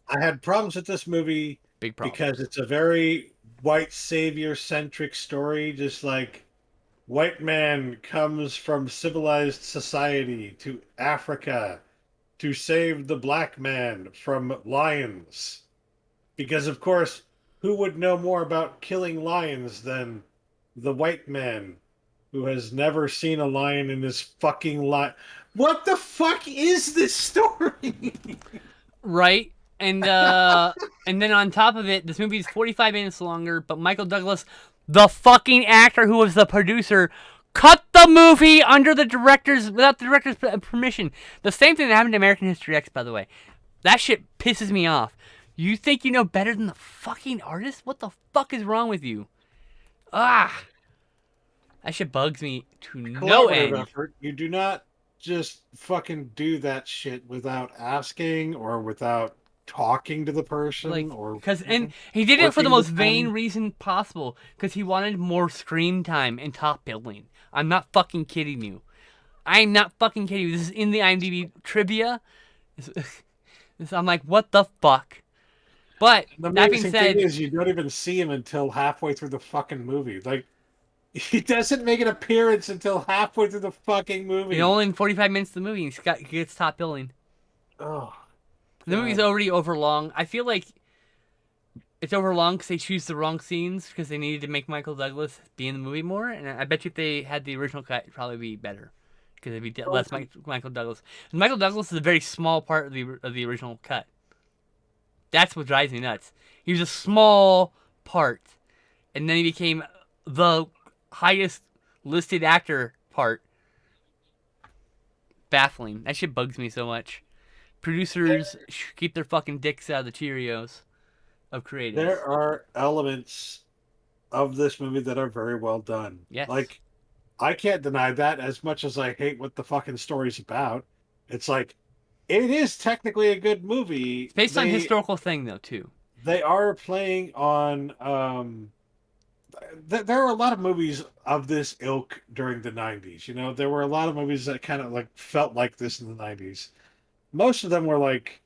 I had problems with this movie Big problem. because it's a very white savior centric story, just like white man comes from civilized society to Africa to save the black man from lions. Because of course, who would know more about killing lions than the white man who has never seen a lion in his fucking life? What the fuck is this story? Right? And and then on top of it, this movie is 45 minutes longer, but Michael Douglas, the fucking actor who was the producer, cut the movie without the director's permission. The same thing that happened to American History X, by the way. That shit pisses me off. You think you know better than the fucking artist? What the fuck is wrong with you? Ah, that shit bugs me to no Collaborative end. effort. You do not just fucking do that shit without asking or without talking to the person Like, or and he did it for the working most with vain them. reason possible, because he wanted more screen time and top billing. I'm not fucking kidding you. I'm not fucking kidding you. This is in the IMDb trivia. I'm like, what the fuck? But The that being amazing said, thing is, you don't even see him until halfway through the fucking movie. Like, he doesn't make an appearance until halfway through the fucking movie. only in 45 minutes of the movie, he gets top billing. Oh, The movie's already overlong. I feel like it's overlong because they choose the wrong scenes because they needed to make Michael Douglas be in the movie more. And I bet you if they had the original cut, it'd probably be better because it'd be less Michael Douglas. And Michael Douglas is a very small part of the original cut. That's what drives me nuts. He was a small part, and then he became the highest listed actor part. Baffling. That shit bugs me so much. Producers keep their fucking dicks out of the Cheerios of creatives. There are elements of this movie that are very well done. Yes. Like, I can't deny that as much as I hate what the fucking story's about. It's like, it is technically a good movie. It's based on a historical thing, though, too. They are playing on. There are a lot of movies of this ilk during the 90s. You know, there were a lot of movies that kind of like felt like this in the 90s. Most of them were like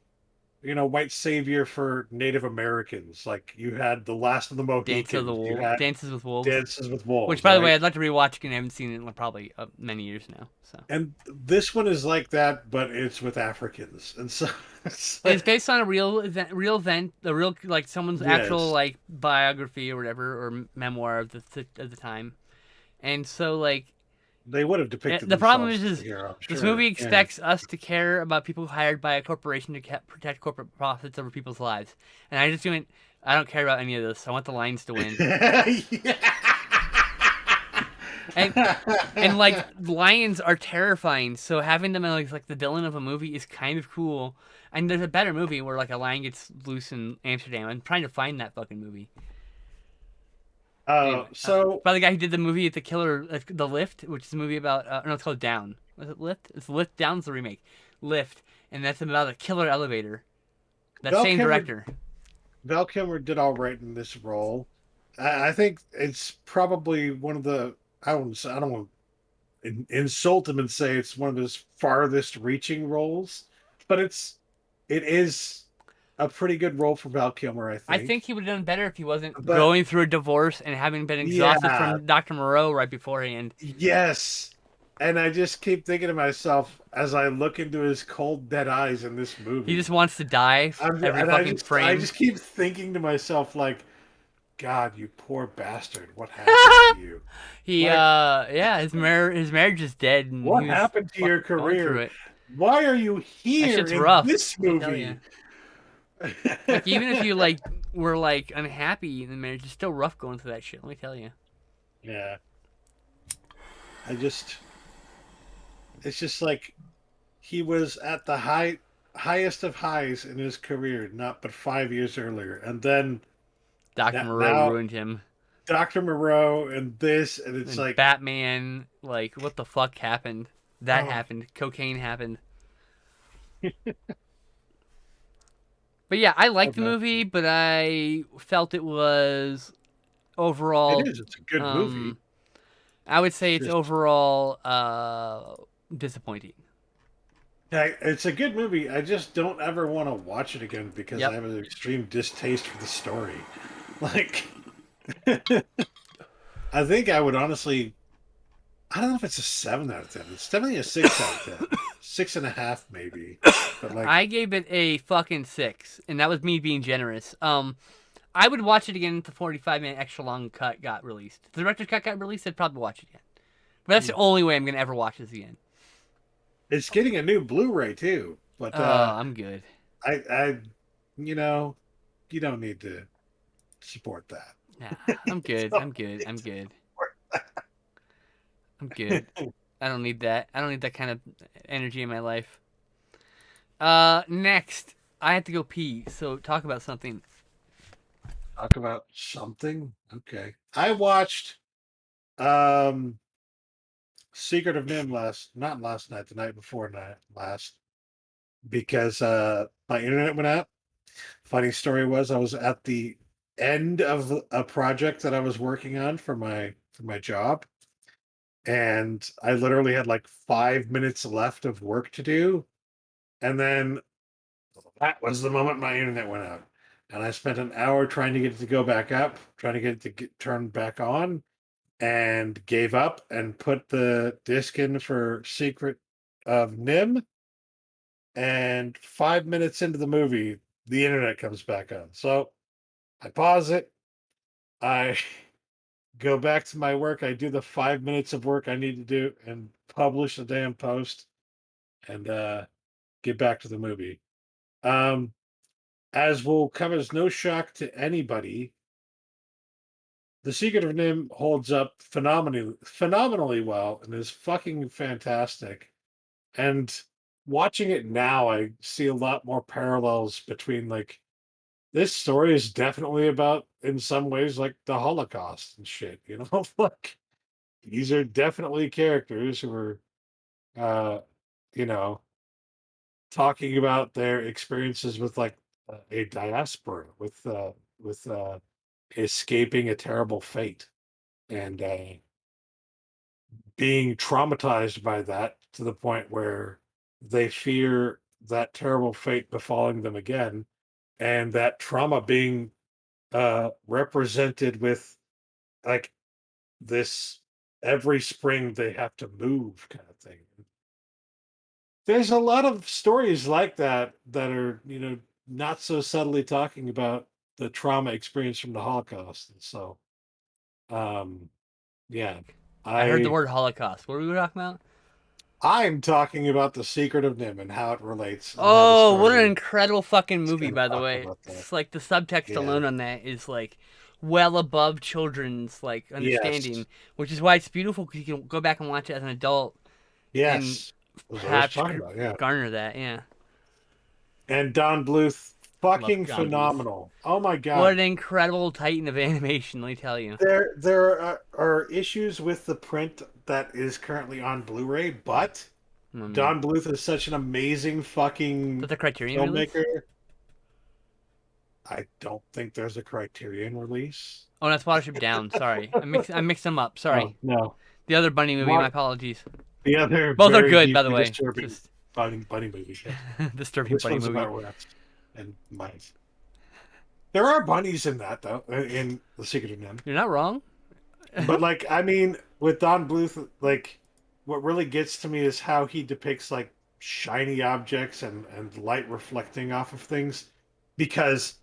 white savior for Native Americans. Like you had the Last of the Mohicans, you had Dances with Wolves. Dances with Which, Wolves, by the way, right? I'd like to rewatch again. I haven't seen it in probably many years now. So And this one is like that, but it's with Africans, and so it's it's like, based on a real event, a real like someone's actual yes, like biography or whatever or memoir of the time. And so like they would have depicted the problem themselves is, as a is hero, I'm this sure. movie Yeah. expects us to care about people hired by a corporation to protect corporate profits over people's lives, and I just don't. I don't care about any of this. I want the Lions to win. And like lions are terrifying, so having them like the villain of a movie is kind of cool. And there's a better movie where like a lion gets loose in Amsterdam. I'm trying to find that fucking movie. Anyway, So by the guy who did the movie at the Killer, the Lift, which is a movie about no, it's called Down. Was it Lift? It's Lift. Down's the remake. Lift, and that's about a killer elevator. That Val same Kilmer, director. Val Kilmer did all right in this role. I think it's probably one of the I don't want to insult him and say it's one of his farthest reaching roles, but it is a pretty good role for Val Kilmer, I I think think. he would have done better if he wasn't But going through a divorce and having been exhausted yeah, from Dr. Moreau right beforehand. yes. And I just keep thinking to myself as I look into his cold dead eyes in this He just movie. wants to die every And fucking I frame. just keep thinking to myself like, God, you poor bastard, what happened to you? He Like, yeah, his marriage is dead and what he was happened to your fucking going through career? it. Why are you That here shit's in rough. this Let me tell you. movie? Like even if you like were like unhappy in the marriage, it's still rough going through that shit. Let me tell you. Yeah, I just it's just like he was at the highest of highs in his career not but 5 years earlier, and then Dr. Moreau now ruined him. Dr. Moreau and this, and it's And like, Batman, like what the fuck happened? That oh, happened. Cocaine happened. But yeah, I poor liked the movie, bastard. but I felt it was It overall is. It's a good movie. um I would say It's it's just, overall disappointing. it's a good movie. I just don't ever want to watch it again because I Yep. have an extreme distaste for the story. Like, I think I would honestly, I don't know if it's a 7 out of 10. It's definitely a 6 out of 10, 6.5 maybe. But like, I gave it a fucking 6, and that was me being generous. I would watch it again if the 45-minute extra long cut got released. If the director's cut got released, I'd probably watch it again. But that's the only way I'm gonna ever watch this again. it's getting a new Blu-ray too. But Oh, I'm good. I, you know, you don't need to support that. Nah, I'm good. I'm good. I'm good. I'm good. I don't need that. I don't need that kind of energy in my life. Next, I have to go pee. So talk about something. Talk about something. Okay. I watched um Secret of Nim not last night, the night before night last, because my internet went out. Funny story was I was at the end of a project that I was working on for my job, and I literally had like 5 minutes left of work to do, and then that was the moment my internet went out. And I spent an hour trying to get it to go back up, trying to get it to turned back on, and gave up and put the disc in for Secret of Nim. And 5 minutes into the movie, the internet comes back on. So I pause it. I go back to my work. I do the 5 minutes of work I need to do and publish the damn post and get back to the movie. Um, as will come as no shock to anybody, The Secret of Nim holds up phenomenally well and is fucking fantastic. And watching it now, I see a lot more parallels between like this story is definitely about in some ways like the Holocaust and shit, you know? Like these are definitely characters who are uh you know talking about their experiences with like a diaspora with escaping a terrible fate and being traumatized by that to the point where they fear that terrible fate befalling them again, and that trauma being represented with like this every spring they have to move kind of thing. There's a lot of stories like that that are, not so subtly talking about the trauma experience from the Holocaust. And so, um, yeah, I heard the I word Holocaust. What were we talking about? I'm talking about the Secret of Nim and how it relates and how the Oh, what an story incredible fucking is movie, going to by the talk way. about that. It's like the subtext Yeah. alone on that is like well above children's like understanding, Yes. which is why it's beautiful because you can go back and watch it as an adult and Yes. That's what I was perhaps talking about. Yeah. garner that. Yeah, And Don Bluth, love fucking John Bluth. phenomenal. Oh my What god. an incredible titan of animation, let me tell you. There are issues with the print that is currently on Blu-ray, but Mm. Don Bluth is such an amazing Is that fucking the Criterion release? filmmaker. I don't think there's a Criterion release. Oh, that's Watership Down. Sorry, I mixed them up. Oh Sorry, no. the other bunny movie. My What apologies. the other Both are very good, by the deeply way. disturbing Just bunny movie. Yes. disturbing This bunny one's movie. about rats and mice. There are bunnies in that though, in The Secret of Nim. You're not wrong. But like, I mean, with Don Bluth, like, what really gets to me is how he depicts like shiny objects and light reflecting off of things, because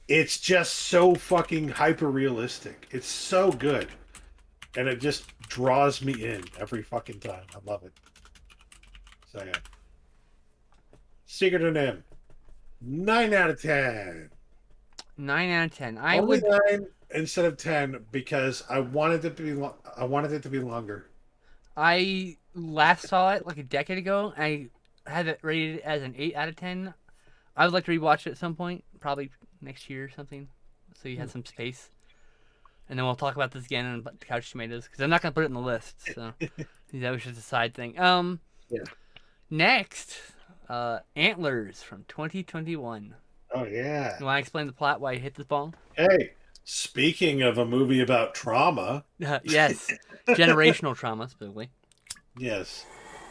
it's just so fucking hyper realistic. It's so good, and it just draws me in every fucking time. I love it. So yeah, Secret of Nim, 9 out of 10. 9 out of 10. I Only would. 9 instead of 10 because I wanted it to be. I wanted it to be longer. I last saw it like a decade ago. I had it rated as an 8 out of 10. I would like to rewatch it at some point, probably next year or something, so you have some space. And then we'll talk about this again on Couch Tomatoes because I'm not gonna put it in the list. So that was just a side thing. Yeah. Next, Antlers from 2021. Oh yeah. You want to explain the plot? Why you hit this ball? Hey, speaking of a movie about trauma, Yes, generational trauma specifically. yes,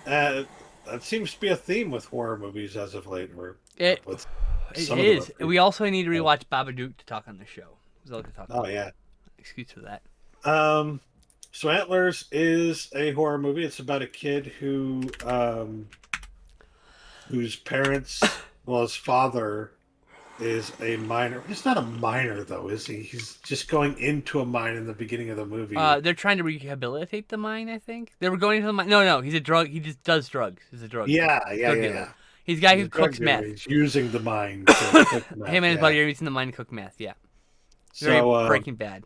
uh, that seems to be a theme with horror movies as of late. Or It with it some of them. is. We also need to rewatch Babadook to talk on the show. So to talk Oh about. yeah. Excuse for that. So Antlers is a horror movie. It's about a kid whose parents, well, his father is a miner. He's not a miner though, is he? He's just going into a mine in the beginning of the movie. They're trying to rehabilitate the mine. I think they were going to the mine. No, he's a drug. He just does drugs. He's a drug. Yeah. Drug dealer. He's a guy who cooks meth. He's using the mine to cook meth. Him and his buddy are using the mine to cook meth. Yeah. Very So Breaking Bad.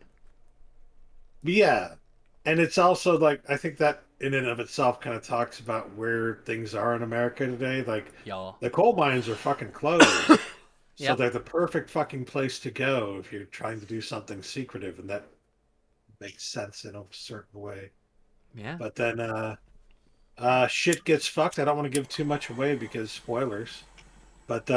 yeah, and it's also like I think that in and of itself kind of talks about where things are in America today. Like Y'all. the coal mines are fucking closed, so Yep. they're the perfect fucking place to go if you're trying to do something secretive, and that makes sense in a certain way. Yeah. But then shit gets fucked. I don't want to give too much away because spoilers. But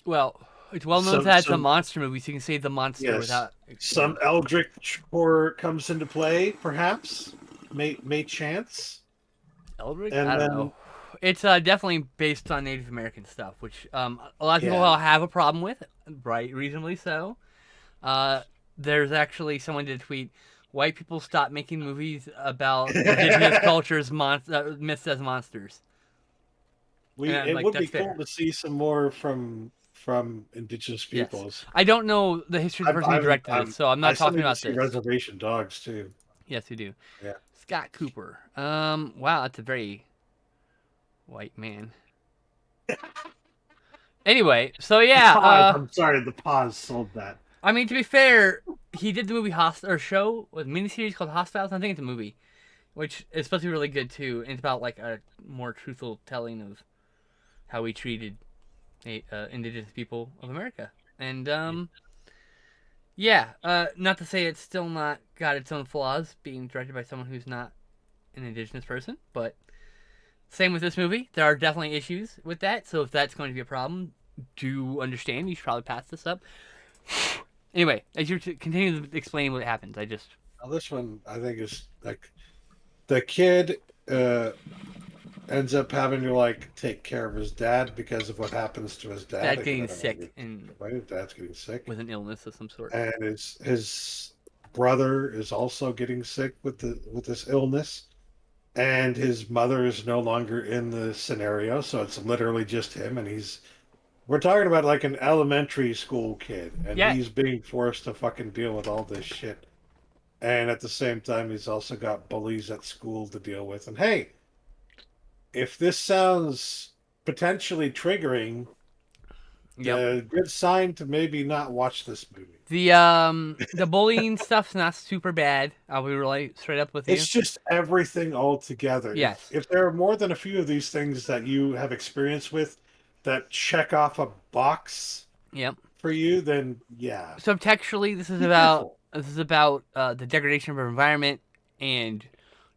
Well, it's well known that it's a monster movie, so you can say the monster yes, without. some eldritch horror comes into play, perhaps. May chance. Eldritch? And I don't then- know. It's definitely based on Native American stuff, which a lot of people Yeah. have a problem with, right? Reasonably so. There's actually someone did a tweet: "White people stop making movies about indigenous cultures, myths as monsters." And It like, would be that's cool fair. to see some more from indigenous Yes. peoples. I don't know the history of the person who directed this, so I'm I not still talking need to about see this. Reservation Dogs too. Yes, we do. Yeah. Scott Cooper. Wow, that's a very white man. Anyway, so yeah, I'm sorry, the pause sold that. I mean, to be fair, he did the movie or show with miniseries called Hostiles. I think it's a movie, which is supposed to be really good too. And it's about like a more truthful telling of how we treated indigenous people of America. And yeah, not to say it's still not got its own flaws, being directed by someone who's not an indigenous person, but same with this movie. There are definitely issues with that. So if that's going to be a problem, do understand. You should probably pass this up. Anyway, as you continue to explain what happens, I just Now, this one I think is like the kid ends up having to like take care of his dad because of what happens to his dad. Dad I getting don't know sick and why his dad's getting sick, with an illness of some sort. and his brother is also getting sick with this illness, and his mother is no longer in the scenario, so it's literally just him, and we're talking about like an elementary school kid, and Yeah. he's being forced to fucking deal with all this shit. And at the same time, he's also got bullies at school to deal with. And hey, if this sounds potentially triggering, Yep. the good sign to maybe not watch this movie. The bullying stuff's not super bad. I'll be really straight up with you. It's just everything all together. Yes. If there are more than a few of these things that you have experience with that check off a box Yep. for you, then yeah. Subtextually, this is Be about careful. the degradation of our environment and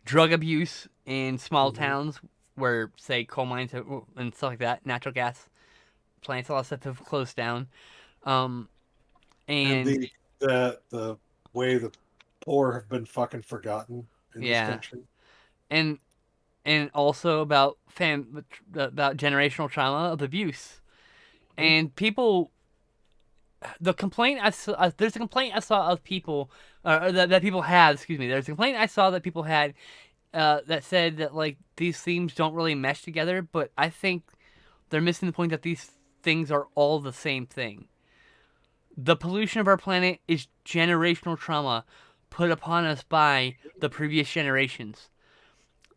drug abuse in small Mhm. towns where, say, coal mines and stuff like that, natural gas plants, a lot of stuff have closed down. Um, And and the way the poor have been fucking forgotten in this yeah, country. and and also about about generational trauma of abuse and people. The complaint I saw, there's a complaint I saw of people, that people had. Excuse me. There's a complaint I saw that people had, that said that like these themes don't really mesh together. But I think they're missing the point that these things are all the same thing. The pollution of our planet is generational trauma put upon us by the previous generations.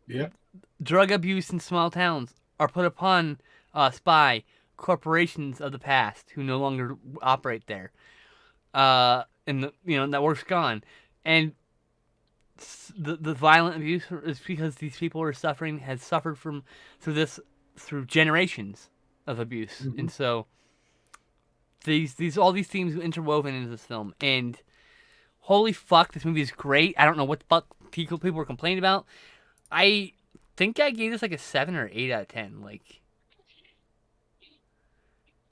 Yeah. Drug abuse in small towns are put upon us by corporations of the past who no longer operate there. And that work's gone, and the violent abuse is because these people are suffering has suffered through generations of abuse, Mm-hmm. and so these all these themes interwoven into this film, and holy fuck, this movie is great. I don't know what the fuck people were complaining about. I think I gave this like a 7 or 8 out of 10. Like,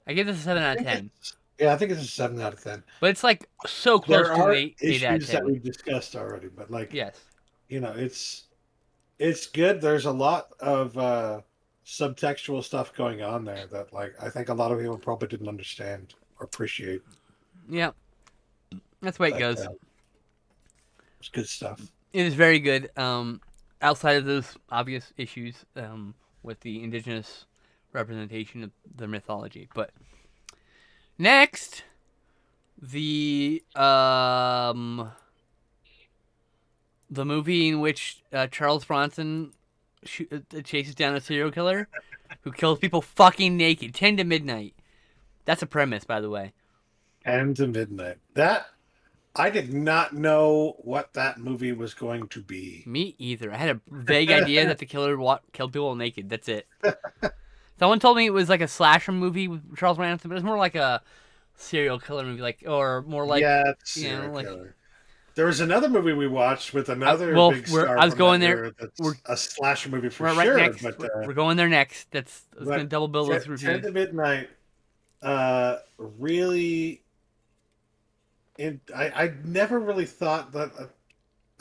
I gave this a 7 out of 10. Yeah, I think it's a 7 out of 10. But it's like so close There to an are 8 out of issues that 10. we've discussed already, but like Yes. it's good. There's a lot of subtextual stuff going on there that like I think a lot of people probably didn't understand or appreciate. Yeah. That's the way it But goes. it's good stuff. It is very good. Outside of those obvious issues, with the indigenous representation of the mythology. But next, the movie in which Charles Bronson chases down a serial killer who kills people fucking naked, 10 to midnight. That's a premise, by the way. 10 to midnight. That I did not know what that movie was going to be. Me either. I had a vague idea that the killer killed people naked. That's it. Someone told me it was like a slasher movie with Charles Bronson, but it was more like a serial killer movie, or more like, Yeah, like. There was another movie we watched with another big star. I was from going that there. era that's a slasher movie for We're sure. right next. But we're going there next. That's going to double bill those 10 reviews. to midnight. Really. I never really thought that.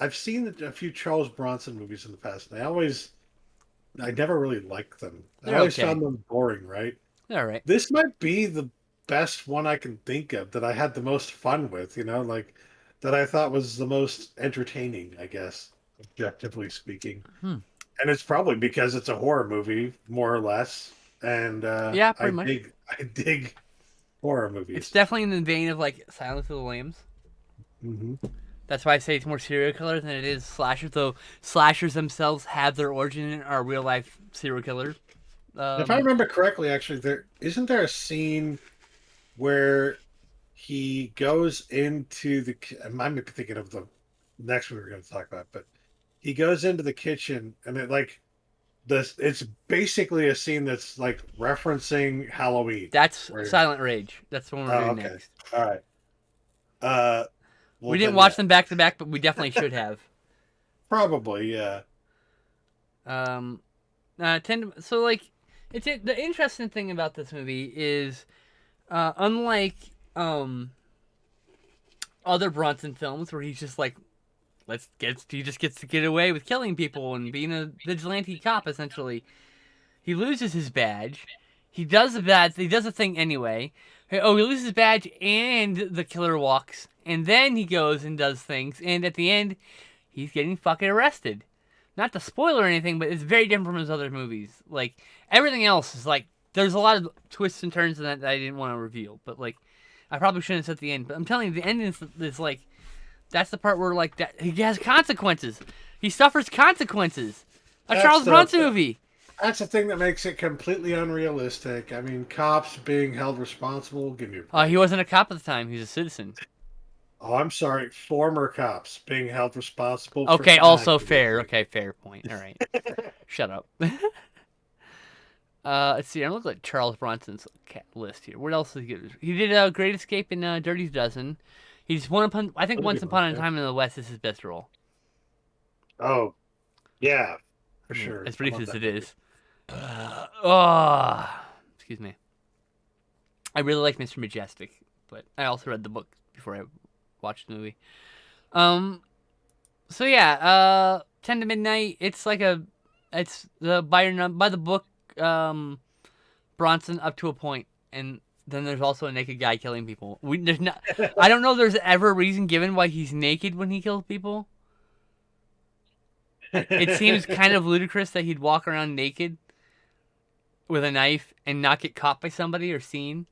I've seen a few Charles Bronson movies in the past, and I never really liked them. I always found them boring. Right. All right. This might be the best one I can think of that I had the most fun with. Like that I thought was the most entertaining, I guess, objectively speaking. And it's probably because it's a horror movie, more or less. And yeah, pretty much. I dig horror movies. It's definitely in the vein of like Silence of the Lambs. Mm-hmm. That's why I say it's more serial killer than it is slashers. Though slashers themselves have their origin in our real life serial killers. If I remember correctly, actually, isn't there a scene where he goes into the. I might be thinking of the next one we're going to talk about, but he goes into the kitchen and it's basically a scene that's like referencing Halloween. That's Silent Rage. That's the one we're doing next. All right. We didn't watch them back to back, but we definitely should have. Probably, yeah. So like, the interesting thing about this movie is, unlike other Bronson films where he's just like, he just gets to get away with killing people and being a vigilante cop essentially. He loses his badge. He does the thing anyway. He loses his badge and the killer walks. And then he goes and does things. And at the end, he's getting fucking arrested. Not to spoil or anything, but it's very different from his other movies. Like, everything else is like, there's a lot of twists and turns in that I didn't want to reveal. But, like, I probably shouldn't have said the end. But I'm telling you, the end is like, that's the part where, like, that he has consequences. He suffers consequences. A Charles Bronson movie. That's the thing that makes it completely unrealistic. I mean, cops being held responsible. Give me He wasn't a cop at the time. He was a citizen. Oh, I'm sorry. Former cops being held responsible. Okay, also fair. Okay, fair point. All right. Shut up. Let's see. I'm looking at Charles Bronson's list here. What else did he get? He did Great Escape in Dirty Dozen. He's Once Upon a Time in the West is his best role. Oh, yeah, for sure. As brief as it is. Excuse me. I really like Mr. Majestic, but I also read the book before I watched the movie. So yeah, 10 to Midnight. It's like it's the by the book, Bronson up to a point, and then there's also a naked guy killing people. There's not. I don't know if there's ever a reason given why he's naked when he kills people. It seems kind of ludicrous that he'd walk around naked with a knife and not get caught by somebody or seen.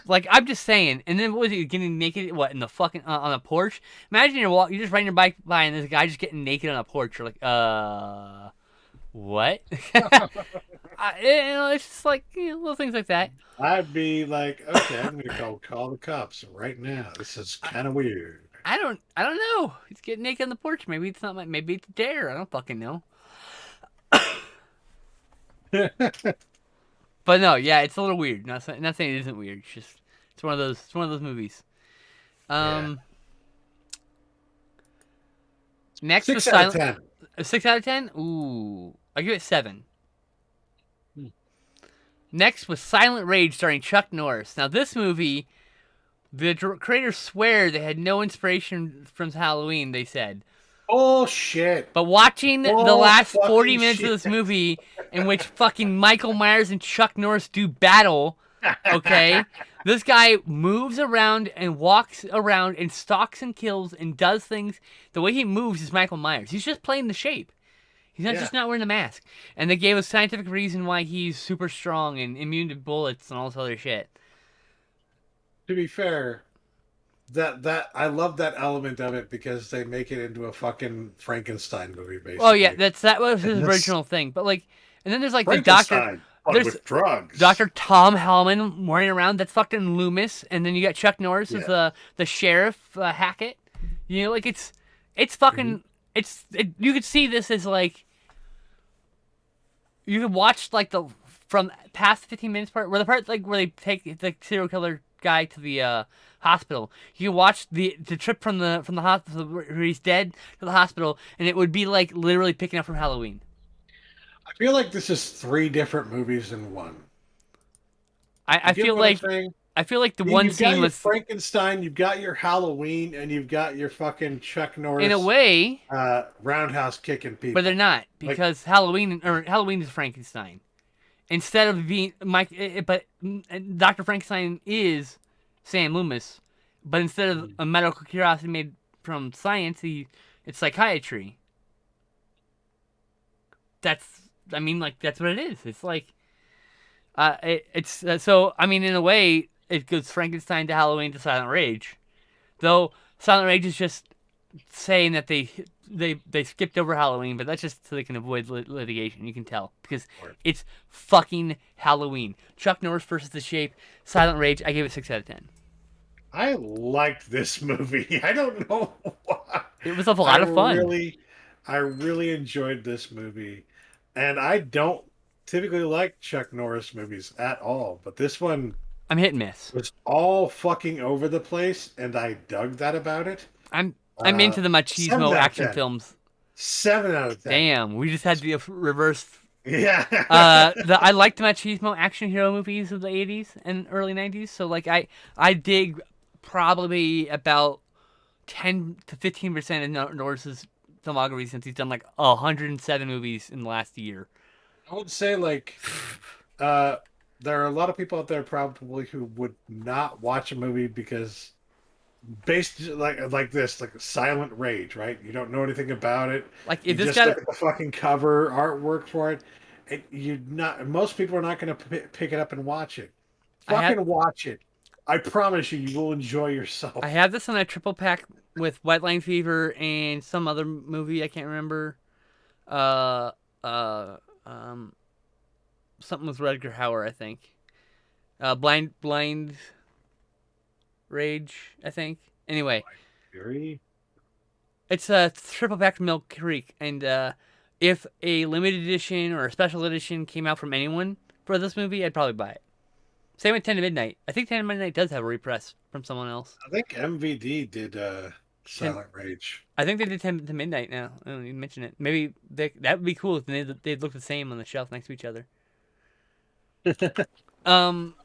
Like, I'm just saying. And then what was he getting naked? What, in the fucking on a porch? Imagine you're just riding your bike by and there's a guy just getting naked on a porch. You're like, what? It's just like little things like that. I'd be like, okay, I'm gonna call the cops right now. This is kind of weird. I don't know. He's getting naked on the porch. Maybe it's not. Maybe it's a dare. I don't fucking know. But no, yeah, it's a little weird. Not saying it isn't weird. It's one of those movies. Next 6 was out of 10. 6 out of 10. Ooh, I give it 7. Next was Silent Rage, starring Chuck Norris. Now this movie, the creators swear they had no inspiration from Halloween. They said. Oh shit! But watching the last 40 minutes of this movie, in which fucking Michael Myers and Chuck Norris do battle, okay, this guy moves around and walks around and stalks and kills and does things. The way he moves is Michael Myers. He's just playing the shape. He's just not wearing a mask. And they gave a scientific reason why he's super strong and immune to bullets and all this other shit. To be fair, that I love that element of it because they make it into a fucking Frankenstein movie, basically. Oh yeah, that was his original thing. But like, and then there's like the doctor. There's with drugs. Dr. Tom Hellman running around. That's fucking Loomis. And then you got Chuck Norris as the sheriff, Hackett. You know, like it's fucking. You could see this as like. You could watch like from past the 15 minutes part, where the part like where they take the serial killer guy to the hospital. You watch the trip from the hospital where he's dead to the hospital, and it would be like literally picking up from Halloween. I feel like this is 3 different movies in one. I feel like the one scene was Frankenstein, you've got your Halloween, and you've got your fucking Chuck Norris. In a way, roundhouse kicking people, but they're not, because Halloween is Frankenstein. Instead of being but Dr. Frankenstein is Sam Loomis, but instead of a medical curiosity made from science, it's psychiatry. That's what it is. It's like, so I mean, in a way, it goes Frankenstein to Halloween to Silent Rage, though Silent Rage is just saying that they skipped over Halloween, but that's just so they can avoid litigation. You can tell because it's fucking Halloween. Chuck Norris versus the Shape, Silent Rage. I gave it 6 out of 10. I liked this movie. I don't know why. It was a lot of fun. I really enjoyed this movie, and I don't typically like Chuck Norris movies at all, but this one, I'm hit and miss. Was all fucking over the place, and I dug that about it. I'm into the machismo action films. 7 out of 10. Damn, we just had the reverse. Yeah. I liked the machismo action hero movies of the 80s and early 90s. So like I dig probably about 10 to 15% of Norris's filmography since he's done like 107 movies in the last year. I would say like uh there are a lot of people out there probably who would not watch a movie because based like this, like silent rage, right? You don't know anything about it. Like if You this just got look at the fucking cover artwork for it. You not most people are not going to pick it up and watch it. I had Fucking watch it. I promise you, you will enjoy yourself. I have this on a triple pack with White Line Fever and some other movie I can't remember. Uh, uh, um, something with Rutger Hauer, I think. Blind Rage, I think. Anyway, Fury. it's a triple pack from Milk Creek, and if a limited edition or a special edition came out from anyone for this movie, I'd probably buy it. Same with 10 to Midnight. I think 10 to Midnight does have a repress from someone else. I think MVD did 10, Silent Rage. I think they did 10 to Midnight now. I don't even mention it. Maybe that would be cool if they'd look the same on the shelf next to each other. Um,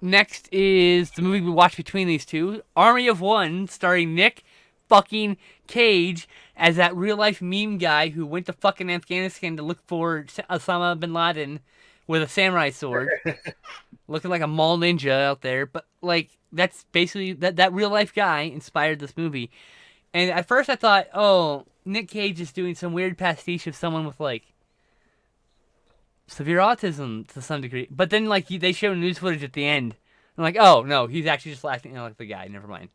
Next is the movie we watched between these two, Army of One, starring Nick fucking Cage as that real life meme guy who went to fucking Afghanistan to look for Osama bin Laden with a samurai sword, looking like a mall ninja out there. But like that's basically that real life guy inspired this movie. And at first I thought, oh, Nick Cage is doing some weird pastiche of someone with like severe autism to some degree. But then like they show news footage at the end. I'm like, oh no, he's actually just acting like the guy. Never mind.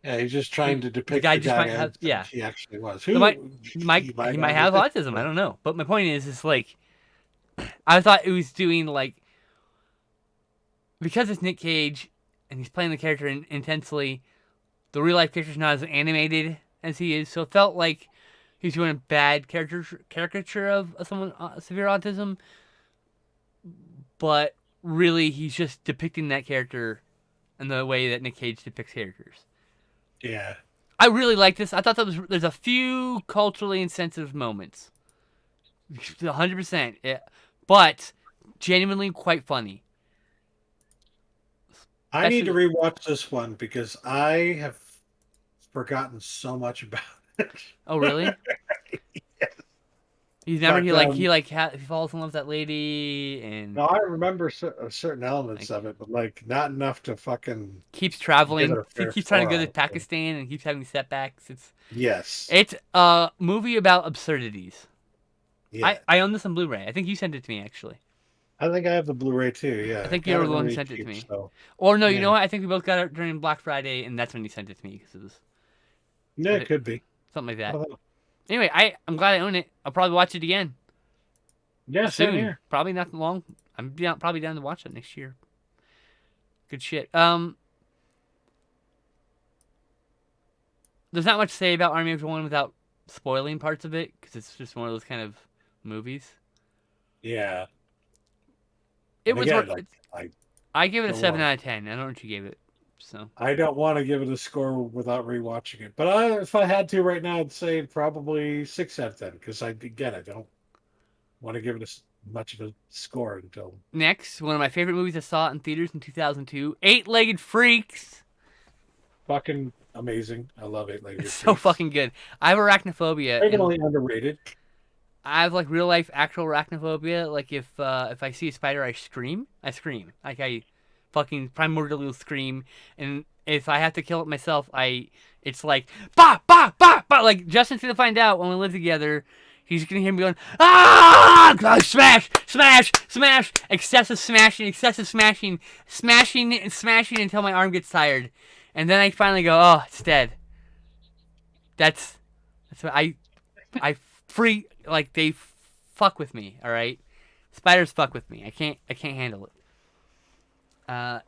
Yeah, he's just trying to The depict guy the just might guy have, as yeah. he actually was. He might have autism. I don't know. But my point is like, I thought it was doing like, because it's Nick Cage and he's playing the character intensely, the real life character's not as animated as he is, so it felt like he's doing a bad caricature of someone severe autism. But really, he's just depicting that character in the way that Nick Cage depicts characters. Yeah. I really like this. I thought there's a few culturally insensitive moments. 100%. Yeah. But genuinely quite funny. I need to rewatch this one because I have forgotten so much about it. Oh, really? He's never he falls in love with that lady and No, I remember certain elements like, of it, but like not enough to fucking keeps get traveling. a He fair keeps trying to score go on to it. Pakistan and keeps having setbacks. Yes. It's a movie about absurdities. Yeah. I own this on Blu-ray. I think you sent it to me actually. I think I have the Blu-ray too. Yeah. I think Got you were it the one who really sent it to cheap, me. so, Or no, you know yeah. what? I think we both got it during Black Friday, and that's when you sent it to me because it was Yeah, it could be. something like I that. don't know. Anyway, I'm glad I own it. I'll probably watch it again Yeah, same soon. here. Probably not long. I'm probably down to watch it next year. Good shit. There's not much to say about Army of One without spoiling parts of it because it's just one of those kind of movies. Yeah. It And was. again, like, I give it a don't 7 wanna- out of 10. I don't know what you gave it. So I don't want to give it a score without rewatching it, but if I had to right now, I'd say probably 6 out of 10 because I don't want to give it much of a score until next, one of my favorite movies I saw in theaters in 2002, Eight-Legged Freaks. fucking amazing. I love it. Like It's so fucking good. I have arachnophobia. Definitely underrated. I have like real life actual arachnophobia. Like if I see a spider, I scream. Like I fucking primordial scream. And if I have to kill it myself, it's like bah bah bah bah. Like Justin's gonna find out when we live together. He's gonna hear me going ah, smash, smash, smash, excessive smashing, smashing and smashing until my arm gets tired, and then I finally go, oh, it's dead. That's what I free like they fuck with me. All right, spiders fuck with me. I can't handle it.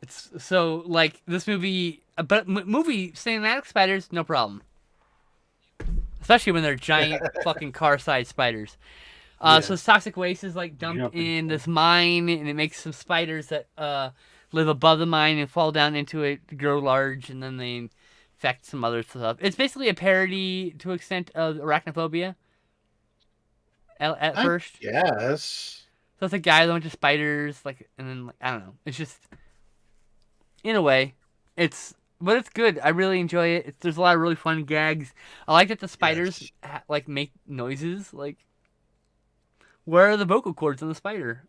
It's so like this movie, but movie cinematic spiders, no problem. Especially when they're giant fucking car-sized spiders. Yeah. So this toxic waste is like dumped in this mine, and it makes some spiders that live above the mine and fall down into it, grow large, and then they infect some other stuff. It's basically a parody to an extent of arachnophobia. At first, yes. so it's a guy that went to spiders, like, and then like, I don't know. It's just, in a way, but it's good. I really enjoy it. There's a lot of really fun gags. I like that the spiders like make noises like Where are the vocal cords on the spider?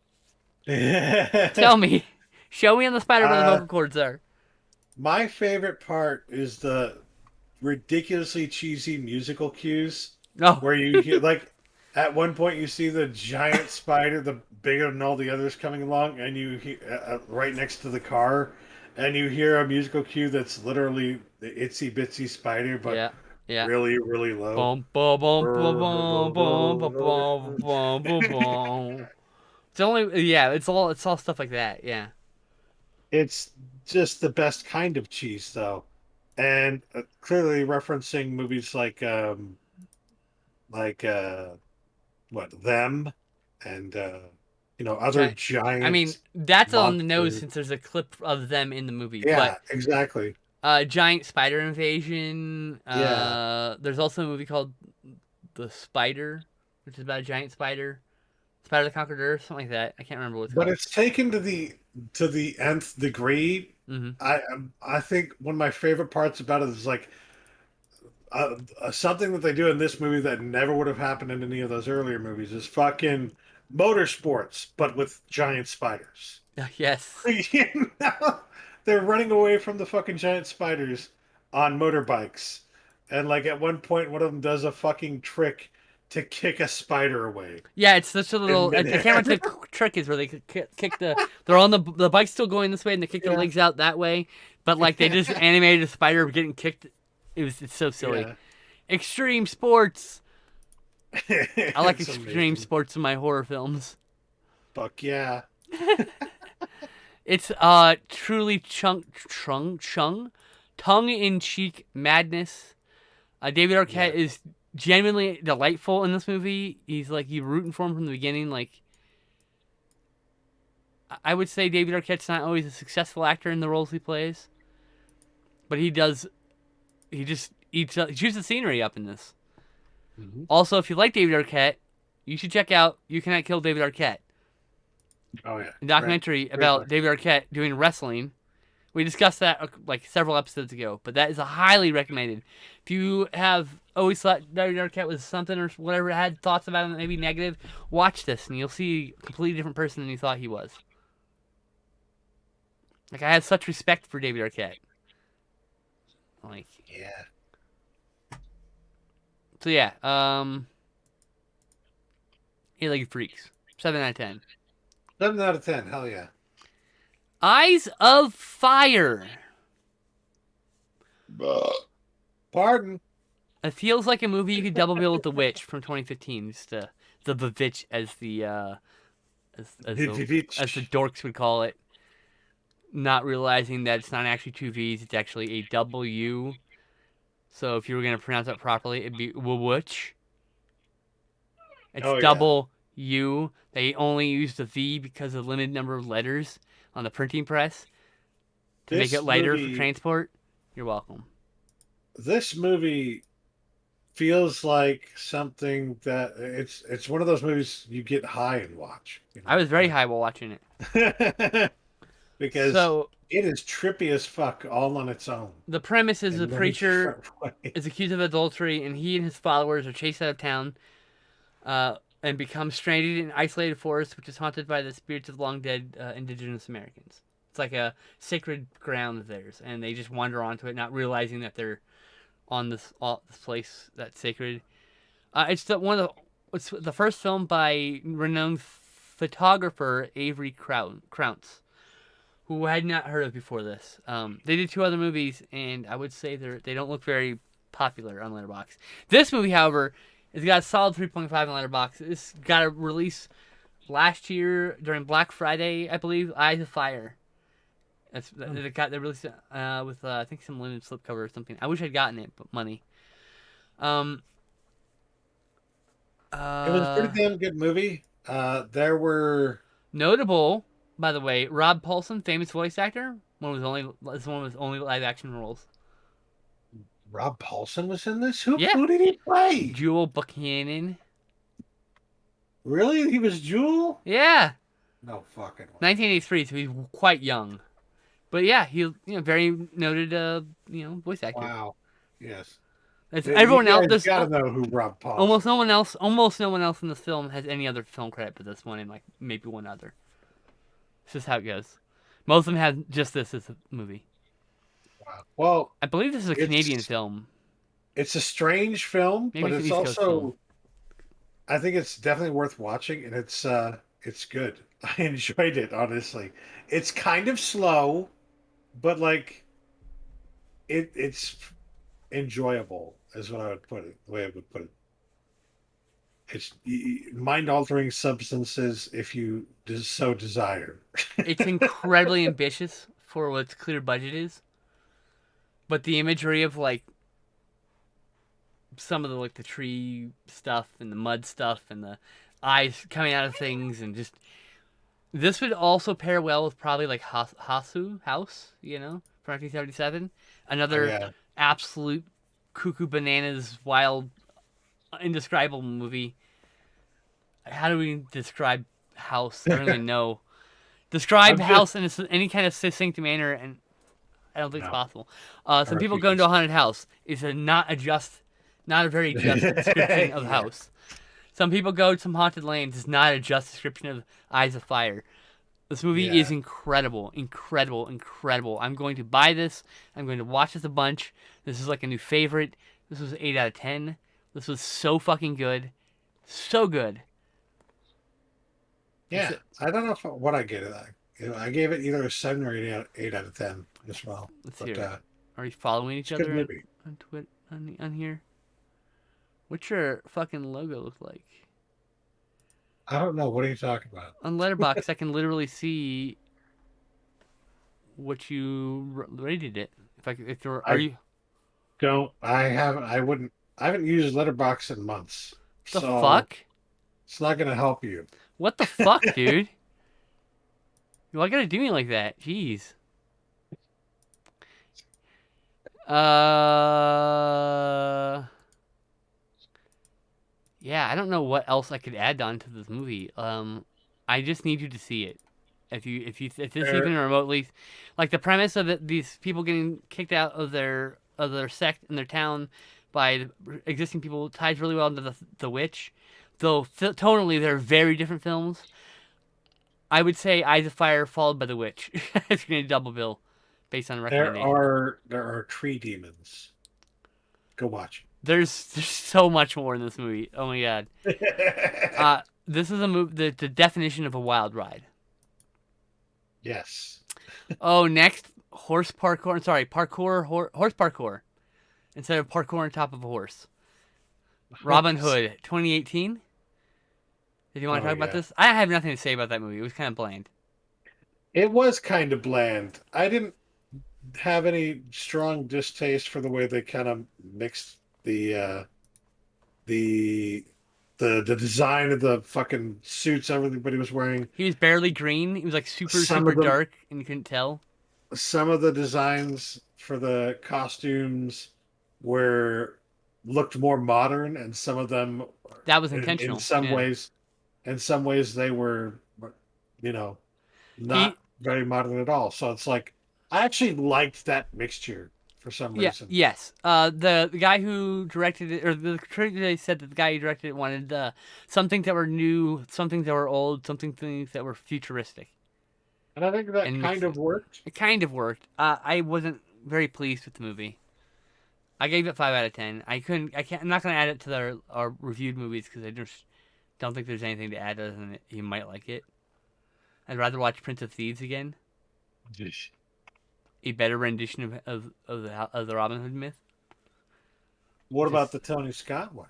uh, Tell me. Show me on the spider where the vocal cords are. my favorite part is the ridiculously cheesy musical cues No. where you hear like at one point you see the giant spider, the bigger than all the others coming along, and you hear right next to the car, and you hear a musical cue that's literally the itsy bitsy spider, but Yeah. Yeah. really really low. Bum bum bum bum bum bum bum bum bum bum bum. It's only it's all stuff like that. Yeah. It's just the best kind of cheese, though, and clearly referencing movies like what them and other Giant. I mean, giant that's on the nose monsters. since there's a clip of them in the movie. Yeah, But exactly. giant spider invasion. Yeah, There's also a movie called The Spider, which is about a giant spider. Spider that Conquered Earth, something like that. I can't remember what it's but called. it's taken to the nth degree. Hmm. I think one of my favorite parts about it is like something that they do in this movie that never would have happened in any of those earlier movies is fucking motorsports, but with giant spiders. Yes. You know? They're running away from the fucking giant spiders on motorbikes. And like at one point, one of them does a fucking trick to kick a spider away Yeah, it's such a in little. I can't remember midair. what the trick is where they kick the. They're on the bike's still going this way and they kick their Yeah. legs out that way, but like they just animated a spider getting kicked. It's so silly. Yeah. Extreme sports. I like It's extreme amazing. sports in my horror films. Fuck yeah. It's truly tongue in cheek madness. David Yeah. Arquette is genuinely delightful in this movie. He's like you rooting for him from the beginning. Like I would say David Arquette's not always a successful actor in the roles he plays, but he does. He just eats. He chews the scenery up in this. Mhm. Also, if you like David Arquette, you should check out "You Cannot Kill David Arquette," Oh yeah. a Great. documentary Great about book. David Arquette doing wrestling. We discussed that like several episodes ago, but that is a highly recommended. If you have always thought David Arquette was something or whatever, had thoughts about him maybe negative, watch this and you'll see a completely different person than you thought he was. Like I have such respect for David Arquette. Like Yeah. so, yeah. Eight-legged freaks. 7 out of 10. 7 out of 10. Hell yeah. Eyes of Fire. Pardon. It feels like a movie you could double bill with The Witch from 2015. Just the Vivitch as the as the dorks would call it. Not realizing that it's not actually two V's, it's actually a W. So if you were gonna pronounce that properly, it'd be Witch. It's Oh yeah. double U. They only used the V because of the limited number of letters on the printing press to make it This lighter for movie. transport. You're welcome. This movie feels like something that it's one of those movies you get high and watch. I was very high while watching it. Because So it is trippy as fuck all on its own. the premise is In a many preacher different ways. is accused of adultery, and he and his followers are chased out of town, and become stranded in an isolated forest, which is haunted by the spirits of long dead indigenous Americans. It's like a sacred ground of theirs, and they just wander onto it, not realizing that they're on this place that's sacred. It's the first film by renowned photographer Avery Crounce, who I had not heard of before this. They did two other movies, and I would say they don't look very popular on Letterboxd. This movie, however, has got a solid 3.5 on Letterboxd. This got a release last year during Black Friday, I believe. Eyes of Fire. They released it with I think some limited slipcover or something. I wish I'd gotten it, but money. It was a pretty damn good movie. There were Notable, by the way, Rob Paulson, famous voice actor. This one was only live action roles. Rob Paulson was in this. Yeah. Who did he play? Jewel Buchanan. Really? He was Jewel? Yeah, No fucking way. 1983, so he's quite young. But yeah, he very noted voice actor. Wow. Yes. It's You everyone else. guys There's gotta know who Rob Paul. almost no one else. Almost no one else in this film has any other film credit but this one and like maybe one other. It's just how it goes. Most of them have just this as a movie. Wow. Well, I believe this is a Canadian film. It's a strange film, Maybe but it's an it's East Coast film. also I think it's definitely worth watching, and it's good. I enjoyed it, honestly. It's kind of slow, but like it's enjoyable is what I would put it. The way I would put it. It's mind-altering substances if you so desire. It's incredibly ambitious for what its clear budget is, but the imagery of like some of the like the tree stuff and the mud stuff and the eyes coming out of things and just this would also pair well with probably like Hasu House, from 1977, Oh another yeah. absolute cuckoo bananas wild indescribable movie. How do we describe House? I don't even know. Describe House in any kind of succinct manner, and I don't think it's possible. Some people go into a haunted house. It's not a very just description of House. Some people go to some haunted lanes. It's not a just description of Eyes of Fire. This movie is incredible, incredible, incredible. I'm going to buy this. I'm going to watch this a bunch. This is like a new favorite. This was 8 out of 10. This was so fucking good. So good. Yeah, I don't know what I gave it. I gave it either a 7 or 8 out of 10 as well. Let's hear it. Are you following each other on Twitter on here? What's your fucking logo look like? I don't know. What are you talking about? On Letterboxd, I can literally see what you rated it. I haven't used Letterboxd in months. The fuck? It's not gonna help you. What the fuck, dude? Why gotta do me like that? Jeez. Yeah, I don't know what else I could add on to this movie. I just need you to see it. If this even remotely, like the premise of it, these people getting kicked out of their sect in their town by the existing people ties really well into the witch. Though tonally they're very different films. I would say Eyes of Fire followed by The Witch. It's going to double bill based on recommendation. There are tree demons. Go watch. There's so much more in this movie. Oh my god. This is a movie, the definition of a wild ride. Yes. Oh, next horse parkour. Sorry, horse parkour instead of parkour on top of a horse. Robin Hood, 2018. Did you want to talk about this? I have nothing to say about that movie. It was kind of bland. It was kind of bland. I didn't have any strong distaste for the way they kind of mixed the design of the fucking suits everybody was wearing. He was barely green. He was like super dark, and you couldn't tell. Some of the designs for the costumes looked more modern, and some of them that was intentional. In some ways, they were, not very modern at all. So it's like I actually liked that mixture for some reason. Yes. The guy who directed it, or the critic said that the guy who directed it wanted some things that were new, some things that were old, some things that were futuristic. And I think that kind of worked. It kind of worked. I wasn't very pleased with the movie. I gave it 5 out of 10. I'm not going to add it to our reviewed movies because I just don't think there's anything to add other than you might like it. I'd rather watch Prince of Thieves again. Jeez. A better rendition of the Robin Hood myth. What about the Tony Scott one?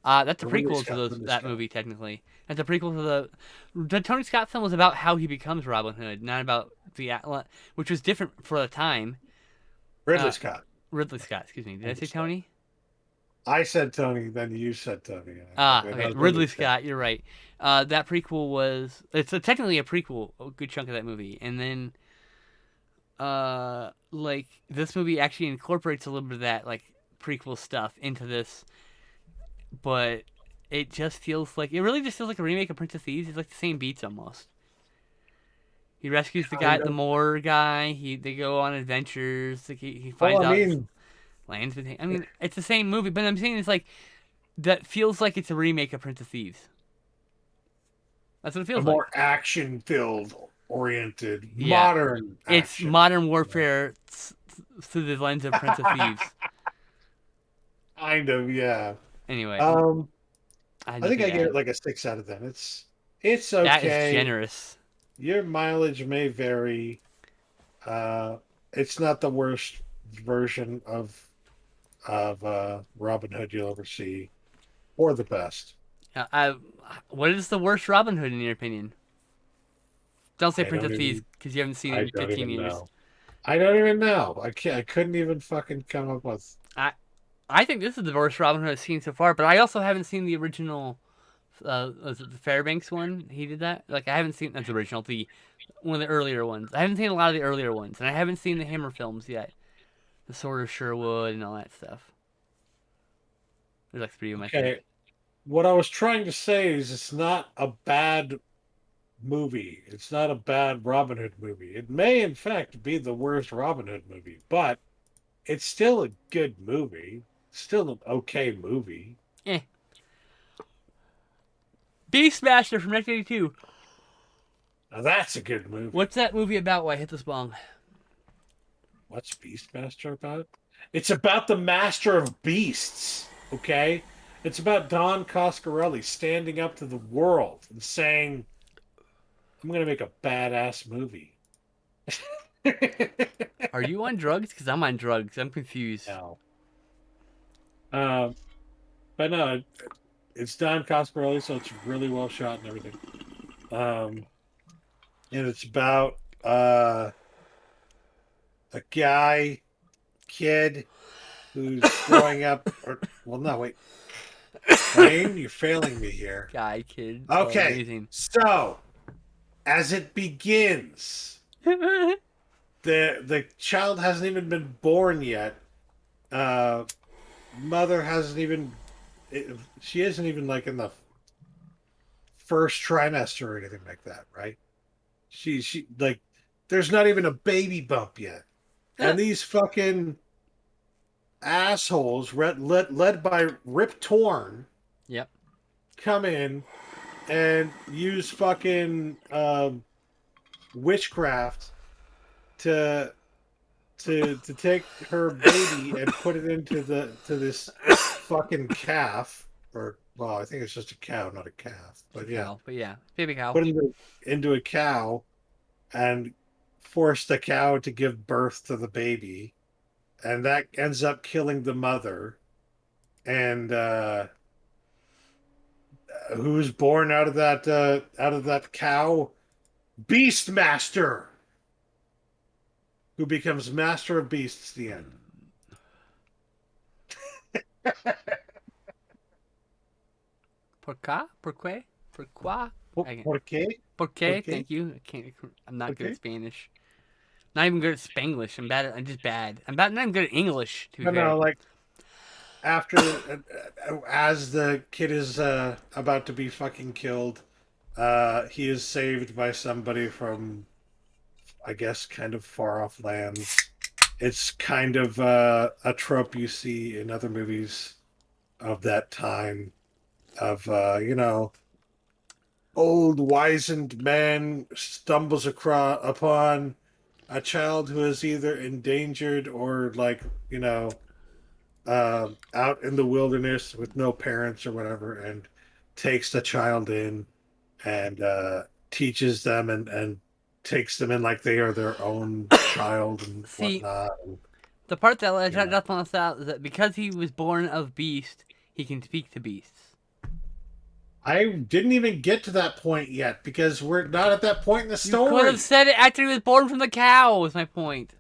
That's a prequel to that movie, technically. That's a prequel to the Tony Scott film was about how he becomes Robin Hood, not about which was different for the time. Ridley Scott, excuse me. Did I say Tony? I said Tony, then you said Tony. Okay. Ridley Scott, you're right. That prequel it's technically a prequel, a good chunk of that movie. And then, like, this movie actually incorporates a little bit of that, like, prequel stuff into this. But it really just feels like a remake of Prince of Thieves. It's like the same beats almost. He rescues the Moor guy. They go on adventures. He finds out. Lands with. I mean, it's the same movie, but I'm saying it's like that feels like it's a remake of Prince of Thieves. That's what it A feels like. more action-filled, oriented, Yeah, modern it's action. modern warfare through the lens of Prince of Thieves. Kind of, yeah. Anyway, I think I give it like a 6 out of 10. It's that is okay. generous. Your mileage may vary. It's not the worst version of Robin Hood you'll ever see, or the best. What is the worst Robin Hood in your opinion? Don't say I Prince don't of Thieves even. because you haven't seen it I in don't 15 even years. know. I don't even know. I can't. I couldn't even fucking come up with. I think this is the worst Robin Hood I've seen so far, but I also haven't seen the original. Was it the Fairbanks one? He did that. Like I haven't seen that's original. The one of the earlier ones. I haven't seen a lot of the earlier ones, and I haven't seen the Hammer films yet. The Sword of Sherwood and all that stuff. There's like 3 of them, I think. Okay, what I was trying to say is it's not a bad movie. It's not a bad Robin Hood movie. It may, in fact, be the worst Robin Hood movie, but it's still a good movie. Still an okay movie. Eh. Beastmaster from 1982. Now that's a good movie. What's that movie about? Why I hit this bong? What's Beastmaster about? It's about the master of beasts, okay? It's about Don Coscarelli standing up to the world and saying, I'm going to make a badass movie. Are you on drugs? Because I'm on drugs. I'm confused. No. But no, it's Don Coscarelli, so it's really well shot and everything. And it's about a kid who's growing up. Well, no, wait. Wayne, you're failing me here. Guy, kid. Okay, Amazing. so as it begins, the child hasn't even been born yet. Mother hasn't even. She isn't even like in the first trimester or anything like that, right? She like there's not even a baby bump yet, and these fucking assholes led by Rip Torn, Yep. come in and use fucking witchcraft to take her baby and put it into this fucking calf, or well, I think it's just a cow, not a calf, but yeah, Cow. But yeah, baby cow. put it into a cow and force the cow to give birth to the baby, and that ends up killing the mother, and who's born out of that cow? Beastmaster, who becomes master of beasts at the end. Pourquoi? Pourquoi? Pourquoi? Por qué? Porque? Thank you. I'm not good at Spanish. Not even good at Spanglish. I'm bad. I'm just bad. Not even good at English. To be fair. No, like after as the kid is about to be fucking killed, he is saved by somebody from, I guess, kind of far off lands. It's kind of a trope you see in other movies of that time, of old wizened man stumbles upon a child who is either endangered or out in the wilderness with no parents or whatever, and takes the child in and teaches them and takes them in like they are their own child and whatnot. The part that I just want to out is that because he was born of beast, he can speak to beasts. I didn't even get to that point yet because we're not at that point in the story. You could have said it after he was born from the cow, was my point.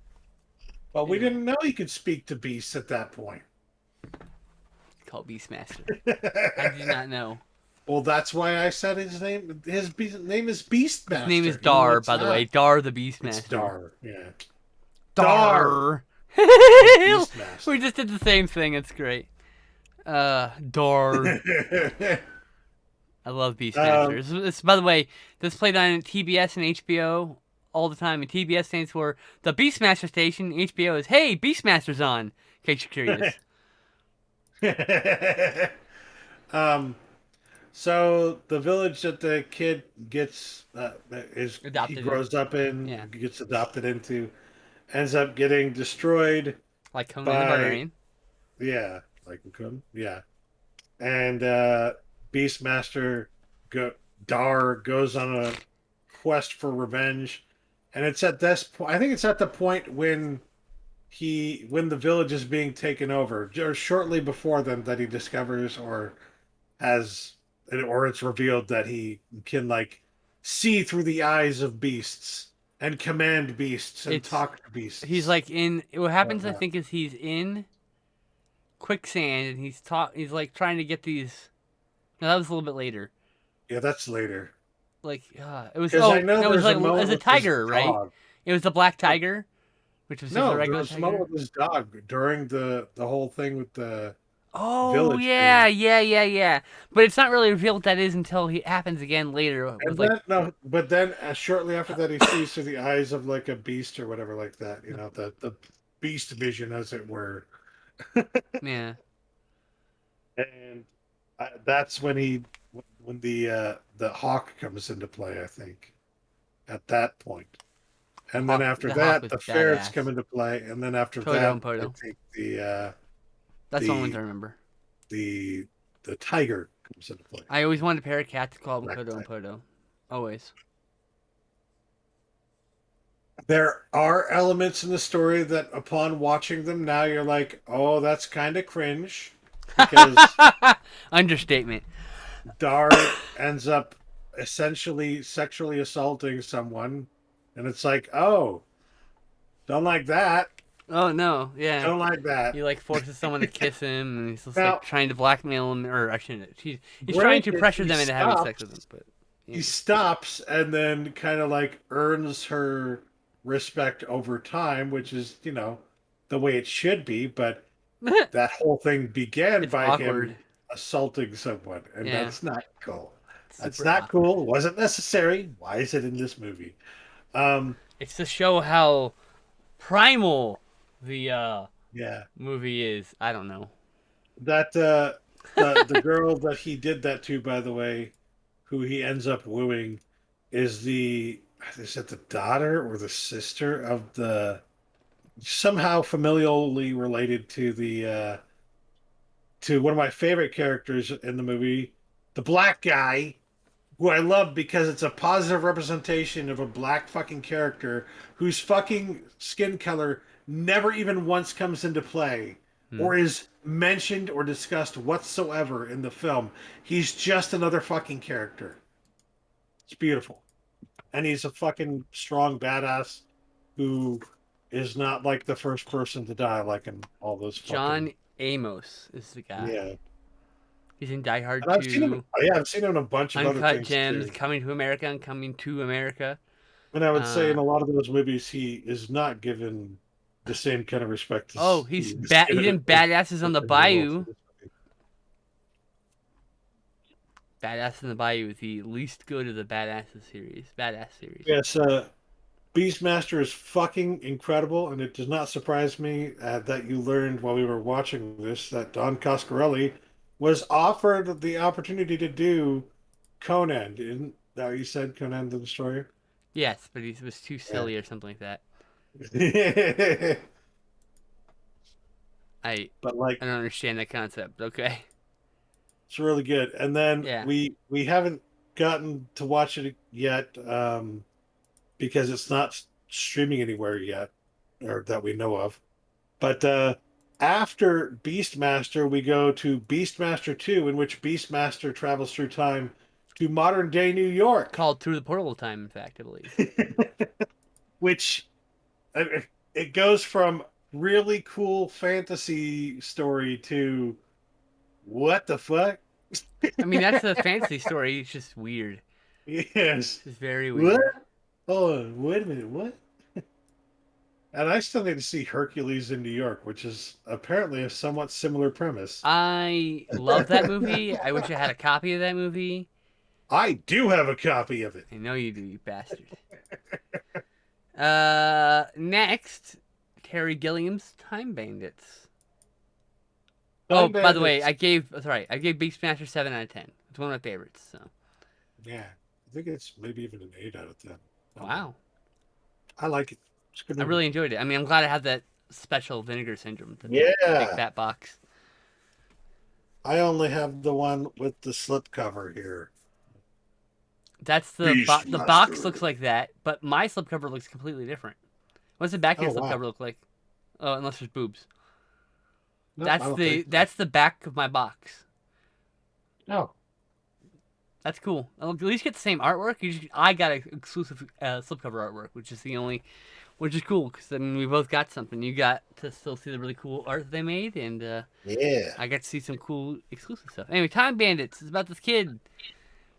Well, we didn't know he could speak to beasts at that point. It's called Beastmaster. I did not know. Well, that's why I said his name. His name is Beastmaster. His name is Dar, by the way. Dar the Beastmaster. It's Dar, yeah. Dar! We just did the same thing. It's great. Dar. I love Beastmaster. It's, by the way, this played on TBS and HBO all the time. And TBS stands for the Beastmaster station. HBO is, hey, Beastmaster's on. case you're curious. um, so the village that the kid gets he Adopted in. grows up Yeah. in, gets adopted into, ends up getting destroyed Like Conan the by Barbarian. yeah, like yeah, and Beastmaster go Dar goes on a quest for revenge, and it's at this point. I think it's at the point when the village is being taken over, or shortly before then, that he discovers or it's revealed that he can like see through the eyes of beasts and command beasts and It's talk to he's beasts. like in. What happens, I Whatnot. think, is he's in quicksand and he's like trying to get these. No, that was a little bit later. Yeah, that's later. Like it was. Because I Oh know no, it was there's a like as moment a with his tiger, right? dog. It was the black tiger, which was just a No, there regular was a moment tiger. with his dog during the whole thing with the Oh village yeah, being. yeah, yeah, yeah. But it's not really revealed what that is until it happens again later with And like then no, but then shortly after that, he sees through the eyes of like a beast or whatever, like that. You know, the beast vision, as it were. yeah. And that's when the hawk comes into play. I think at that point, and then after The hawk that, was the ferrets badass. come into play, and then after Toto that, and I Poto. think That's the only ones I the remember. the the tiger comes into play. I always wanted a pair of cats to call them Black Toto and tiger. Poto. Always. There are elements in the story that, upon watching them now, you're like, oh, that's kind of cringe, because Understatement. Dar ends up essentially sexually assaulting someone, and it's like, oh, don't like that. Oh no, yeah. Don't like that. He like forces someone to kiss him, and he's just like Now, trying to blackmail him, or I shouldn't. He's trying to granted, pressure them into having sex with him, but he yeah. stops and then kind of like earns her respect over time, which is, the way it should be. But that whole thing began It's by awkward. him assaulting someone, and Yeah, that's not cool. That's super not awkward. cool. It wasn't necessary. Why is it in this movie? Um, It's to show how primal the yeah, movie is. I don't know. that the girl that he did that to, by the way, who he ends up wooing, is it the daughter or the sister of the somehow familially related to one of my favorite characters in the movie, the black guy, who I love because it's a positive representation of a black fucking character whose fucking skin color never even once comes into play Hmm. or is mentioned or discussed whatsoever in the film. He's just another fucking character. It's beautiful. And he's a fucking strong badass who is not like the first person to die, like in all those fucking. John Amos is the guy. Yeah. He's in Die Hard And I've seen him. 2, Yeah, I've seen him in a bunch of other Uncut things Gems, too. Coming to America, and Coming to America. And I would say Uh, in a lot of those movies, he is not given the same kind of respect oh, as he is he's given in Badasses on the in the role for Bayou. this movie. Badass in the Bayou is the least good of the Badasses series. Badass series. Yes, Beastmaster is fucking incredible, and it does not surprise me that you learned while we were watching this that Don Coscarelli was offered the opportunity to do Conan. Isn't that what you said, Conan the Destroyer? Yes, but he was too Yeah. silly or something like that. I But like, I don't understand that concept. Okay. it's really good. And then Yeah. we haven't gotten to watch it yet because it's not streaming anywhere yet, or that we know of. But after Beastmaster, we go to Beastmaster 2, in which Beastmaster travels through time to modern day New York, Called Through the Portal of Time, in fact, I believe. which uh, it goes from really cool fantasy story to what the fuck? I mean, that's a fantasy story. It's just weird. Yes. It's just very What? weird. Oh, wait a minute. What? And I still need to see Hercules in New York, which is apparently a somewhat similar premise. I love that movie. I wish I had a copy of that movie. I do have a copy of it. I know you do, you bastard. Next, Terry Gilliam's Time Bandits. Oh, Time by the way, Bandits. I gave Beastmaster 7 out of 10. It's one of my favorites. So Yeah, I think it's maybe even an 8 out of 10. wow, I like it. It's a good I movie. really enjoyed it. I mean, I'm glad I have that special vinegar syndrome, the big Yeah, fat box. I only have the one with the slipcover here. That's the box looks Beastmaster. like that, but my slipcover looks completely different. What's the back of Oh your wow. slipcover look like? Oh, unless there's boobs. Nope, I don't think so. That's the back of my box. No. That's cool. I'll at least get the same artwork. I got an exclusive slipcover artwork, which is cool because I mean we both got something. You got to still see the really cool art they made, and Yeah. I got to see some cool exclusive stuff. Anyway, Time Bandits is about this kid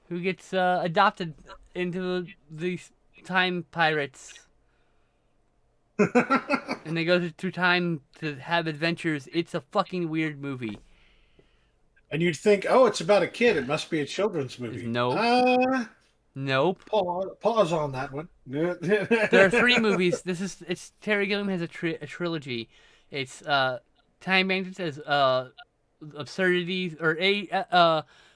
who gets adopted into these time pirates, and they go through time to have adventures. It's a fucking weird movie. And you'd think, oh, it's about a kid. It must be a children's Is movie. nope, nope. Pause on that one. There are three movies. It's Terry Gilliam has a trilogy. It's Time Bandits as absurdities or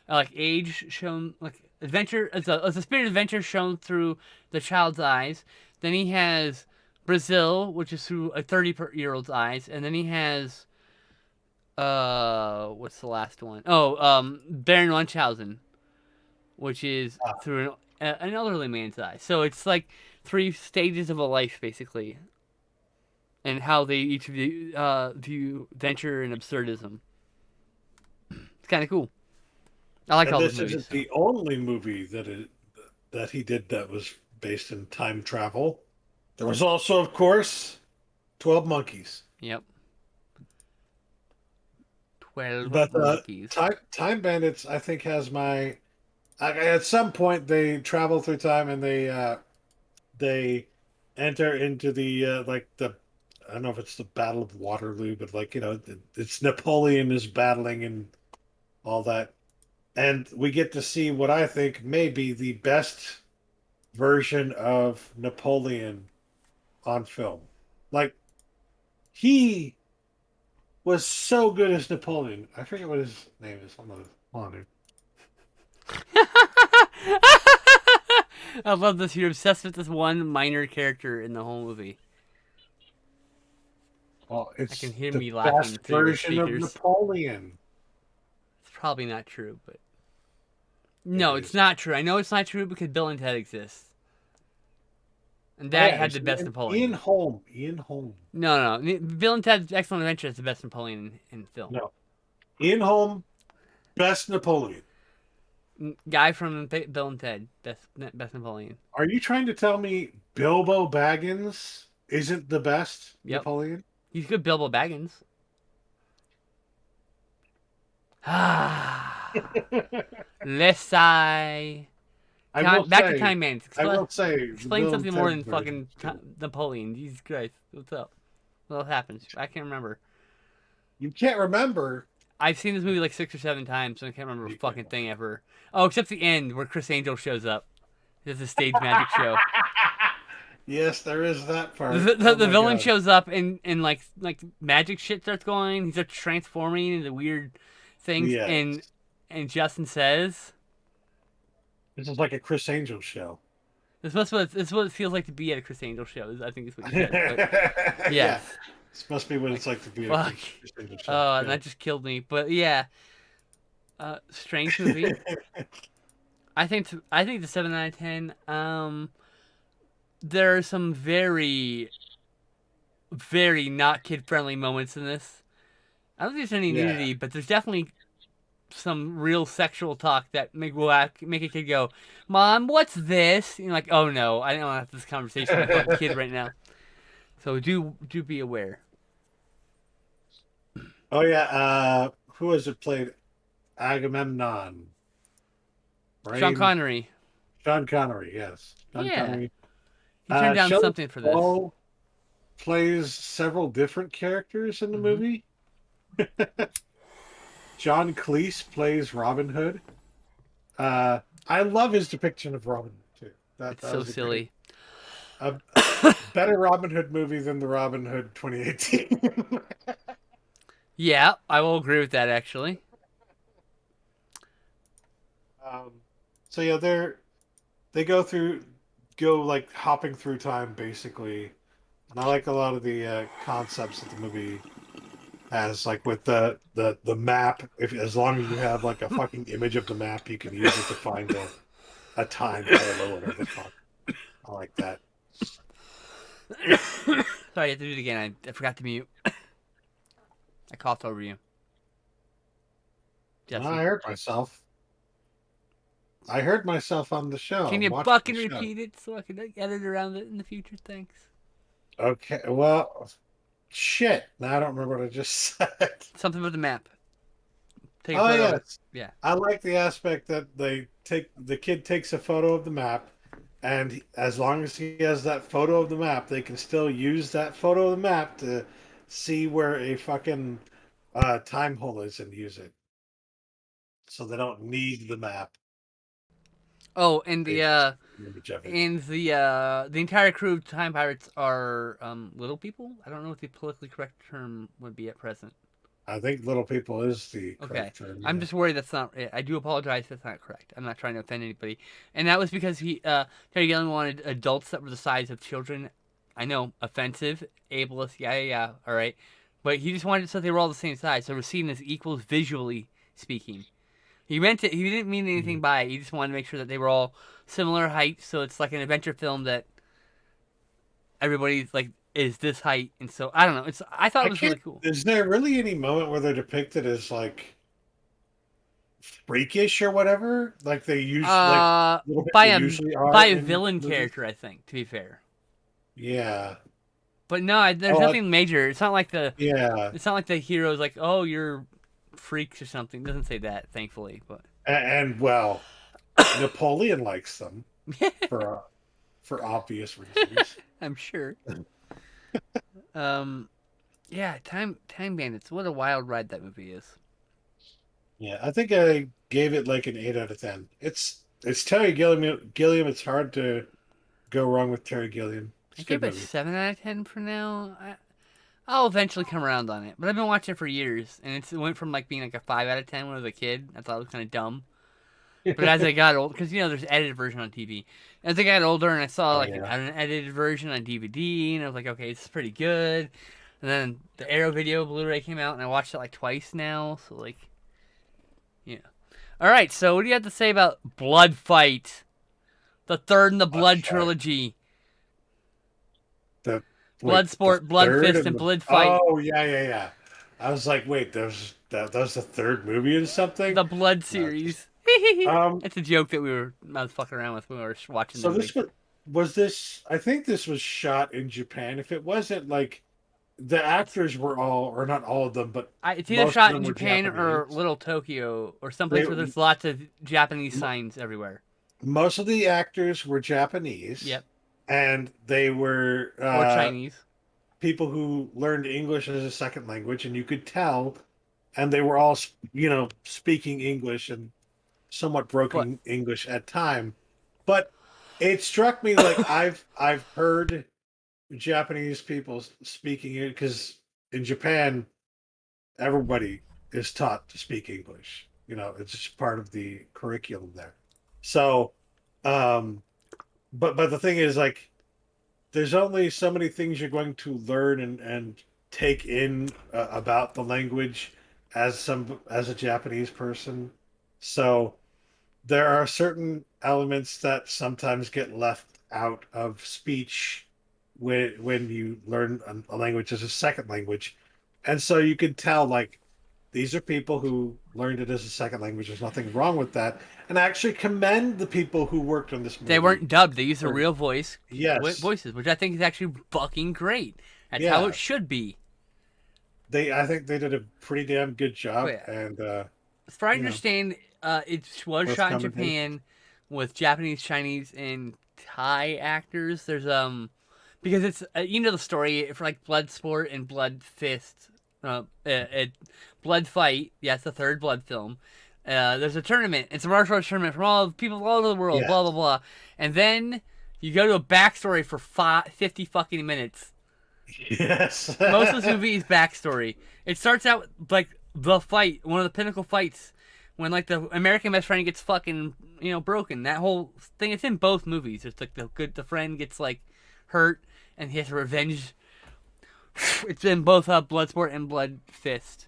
like age shown like adventure as a spirit adventure shown through the child's eyes. Then he has Brazil, which is through a 30-year-old's eyes, and then he has what's the last one? Oh, Baron Munchausen, which is Ah, through an elderly man's eyes. So it's like three stages of a life, basically, and how they each view venture and absurdism. It's kind of cool. I like and all those this movies. isn't So. the only movie that he did that was based in time travel. There was also, of course, 12 Monkeys. Yep. 12 But monkeys. Time Bandits, I think, has at some point they travel through time and they enter into the I don't know if it's the Battle of Waterloo, but it's Napoleon is battling and all that, and we get to see what I think may be the best version of Napoleon on film. Like he was so good as Napoleon. I forget what his name is. Hold on, dude. I love this. You're obsessed with this one minor character in the whole movie. Well, I it's can hear the me laughing best through your version of speakers. Napoleon. It's probably not true, but It no, it's is. not true. I know it's not true because Bill and Ted exists, and Oh that yeah, had it's the best Ian Napoleon. Holm. Ian Holm. No. Bill and Ted's Excellent Adventure is the best Napoleon in film. No, Ian Holm, best Napoleon. Guy from Bill and Ted, best Napoleon. Are you trying to tell me Bilbo Baggins isn't the best Yep, Napoleon? he's good. Bilbo Baggins. Ah, let's sigh. I will Back to say, Time Bandits. I will say, the Explain Bill and something more Ted than version fucking is good. Napoleon. Jesus Christ, what's up? What happens? I can't remember. You can't remember. I've seen this movie like 6 or 7 times, so I can't remember a You fucking can't. thing ever. Oh, except the end where Chris Angel shows up. It's a stage magic show. Yes, there is that The, part. the, Oh the my villain god. shows up and like magic shit starts going. He starts transforming into weird things, and Yes. Justin says, This is like a Chris Angel show. This is what it feels like to be at a Chris Angel show. I think is what he says. But Yeah. yes, This must be what like it's like to be a fuck. Chris Angel show. Oh, and Yeah. that just killed me. But yeah, strange movie. I think the 7 out of 10. There are some very very not kid friendly moments in this. I don't think there's any Yeah. nudity, but there's definitely some real sexual talk that make a kid go, "Mom, what's this?" And you're like, "Oh no, I don't want to have this conversation with my fucking kid right now." So do be aware. Oh yeah. Who was it played? Agamemnon. Sean Brain. Connery, Sean Connery. Yes. Sean yeah, Connery. he turned down Shelley something for this. Duvall plays several different characters in the Hmm. movie. John Cleese plays Robin Hood. I love his depiction of Robin Hood too. It's That so was silly. a better Robin Hood movie than the Robin Hood 2018. Yeah, I will agree with that actually. Um, so yeah, they go like hopping through time basically, and I like a lot of the concepts that the movie has, like with the map. If as long as you have like a fucking image of the map, you can use it to find a time portal or whatever the fuck. I like that. Sorry, I have to do it again. I forgot to mute. I coughed over you, I Jesse. heard myself. I heard myself on the show. Can I'm you watching the fucking show. repeat it so I can edit around it in the future? Thanks. Okay, well, shit. Now I don't remember what I just said. Something with the map. Take a Oh photo. yes, Yeah. I like the aspect that the kid takes a photo of the map, and as long as he has that photo of the map, they can still use that photo of the map to see where a fucking time hole is and use it. So they don't need the map. Oh, and They just take an image of it. the entire crew of Time Pirates are little people. I don't know what the politically correct term would be at present. I think little people is the Okay. correct term. I'm Yeah. just worried that's not it. I do apologize if that's not correct. I'm not trying to offend anybody. And that was because Terry Gilliam wanted adults that were the size of children. I know, offensive, ableist, yeah, all right. But he just wanted it so they were all the same size, so we're seen as equals visually speaking. He meant it. He didn't mean anything Mhm. by it. He just wanted to make sure that they were all similar height, so it's like an adventure film that everybody's like is this height, and so I don't know. I thought it I was really can't. cool. Is there really any moment where they're depicted as like freakish or whatever? Like they use like little By people usually by are a in villain movies. character, I think. To be fair, Yeah. but no, there's Oh, nothing major. It's not like yeah. the hero's like, oh, you're freaks or something. It doesn't say that, thankfully. But And well, Napoleon likes them for uh, for obvious reasons. I'm sure. Um, yeah, Time Bandits. What a wild ride that movie is. Yeah, I think I gave it like an 8 out of 10. It's Terry Gilliam. Gilliam. It's hard to go wrong with Terry Gilliam. It's I a good gave it movie. 7 out of 10 for now. I'll eventually come around on it, but I've been watching it for years, and it went from like being like a 5 out of 10 when I was a kid. I thought it was kind of dumb, but as I got old, because there's an edited version on TV. As I got older, and I saw Oh like yeah. an edited version on DVD, and I was like, okay, this is pretty good. And then the Arrow Video Blu-ray came out, and I watched it like twice now. So like, yeah. All right, so what do you have to say about Blood Fight, the third in the Blood Right. trilogy? The wait, the Bloodsport, Blood third Fist, and and the Blood Fight. oh yeah. I was like, wait, that was the third movie or something? The Blood No, it's just series. um. It's a joke that I was fucking around with when we were watching the So movie. this was this. I think this was shot in Japan. If it wasn't, like the actors were all, or not all of them, but It's either most of shot in them were Japan or Japanese. Little Tokyo or They someplace where there's lots of Japanese signs everywhere. most of the actors were Japanese, Yep. and they were Or Chinese. people who learned English as a second language, and you could tell, and they were all, speaking English and somewhat But broken English at time. But it struck me like I've heard Japanese people speaking it because in Japan everybody is taught to speak English. It's just part of the curriculum there. So, um, but the thing is, like, there's only so many things you're going to learn and take in about the language as a Japanese person. So there are certain elements that sometimes get left out of speech when you learn a language as a second language, and so you can tell like these are people who learned it as a second language. There's nothing wrong with that, and I actually commend the people who worked on this they movie. weren't dubbed. They used a For real yes, voices, which I think is actually fucking great. That's how it yeah, should be. I think they did a pretty damn good But job, yeah, and as far as I you know, understand, it was worth shot in commendation. Japan with Japanese, Chinese, and Thai actors. There's because it's the story for like Bloodsport and Blood Fist, Blood Fight. Yeah, it's the third Blood film. There's a tournament. It's a martial arts tournament from all people all over the world. Blah blah Yes, blah, and then you go to a backstory for 50 fucking minutes Yes. Most of this movie is backstory. It starts out like the fight, one of the pinnacle fights, when like the American best friend gets fucking broken. That whole thing, it's in both movies. It's like the friend gets like hurt and he has to revenge. It's in both Bloodsport and Blood Fist,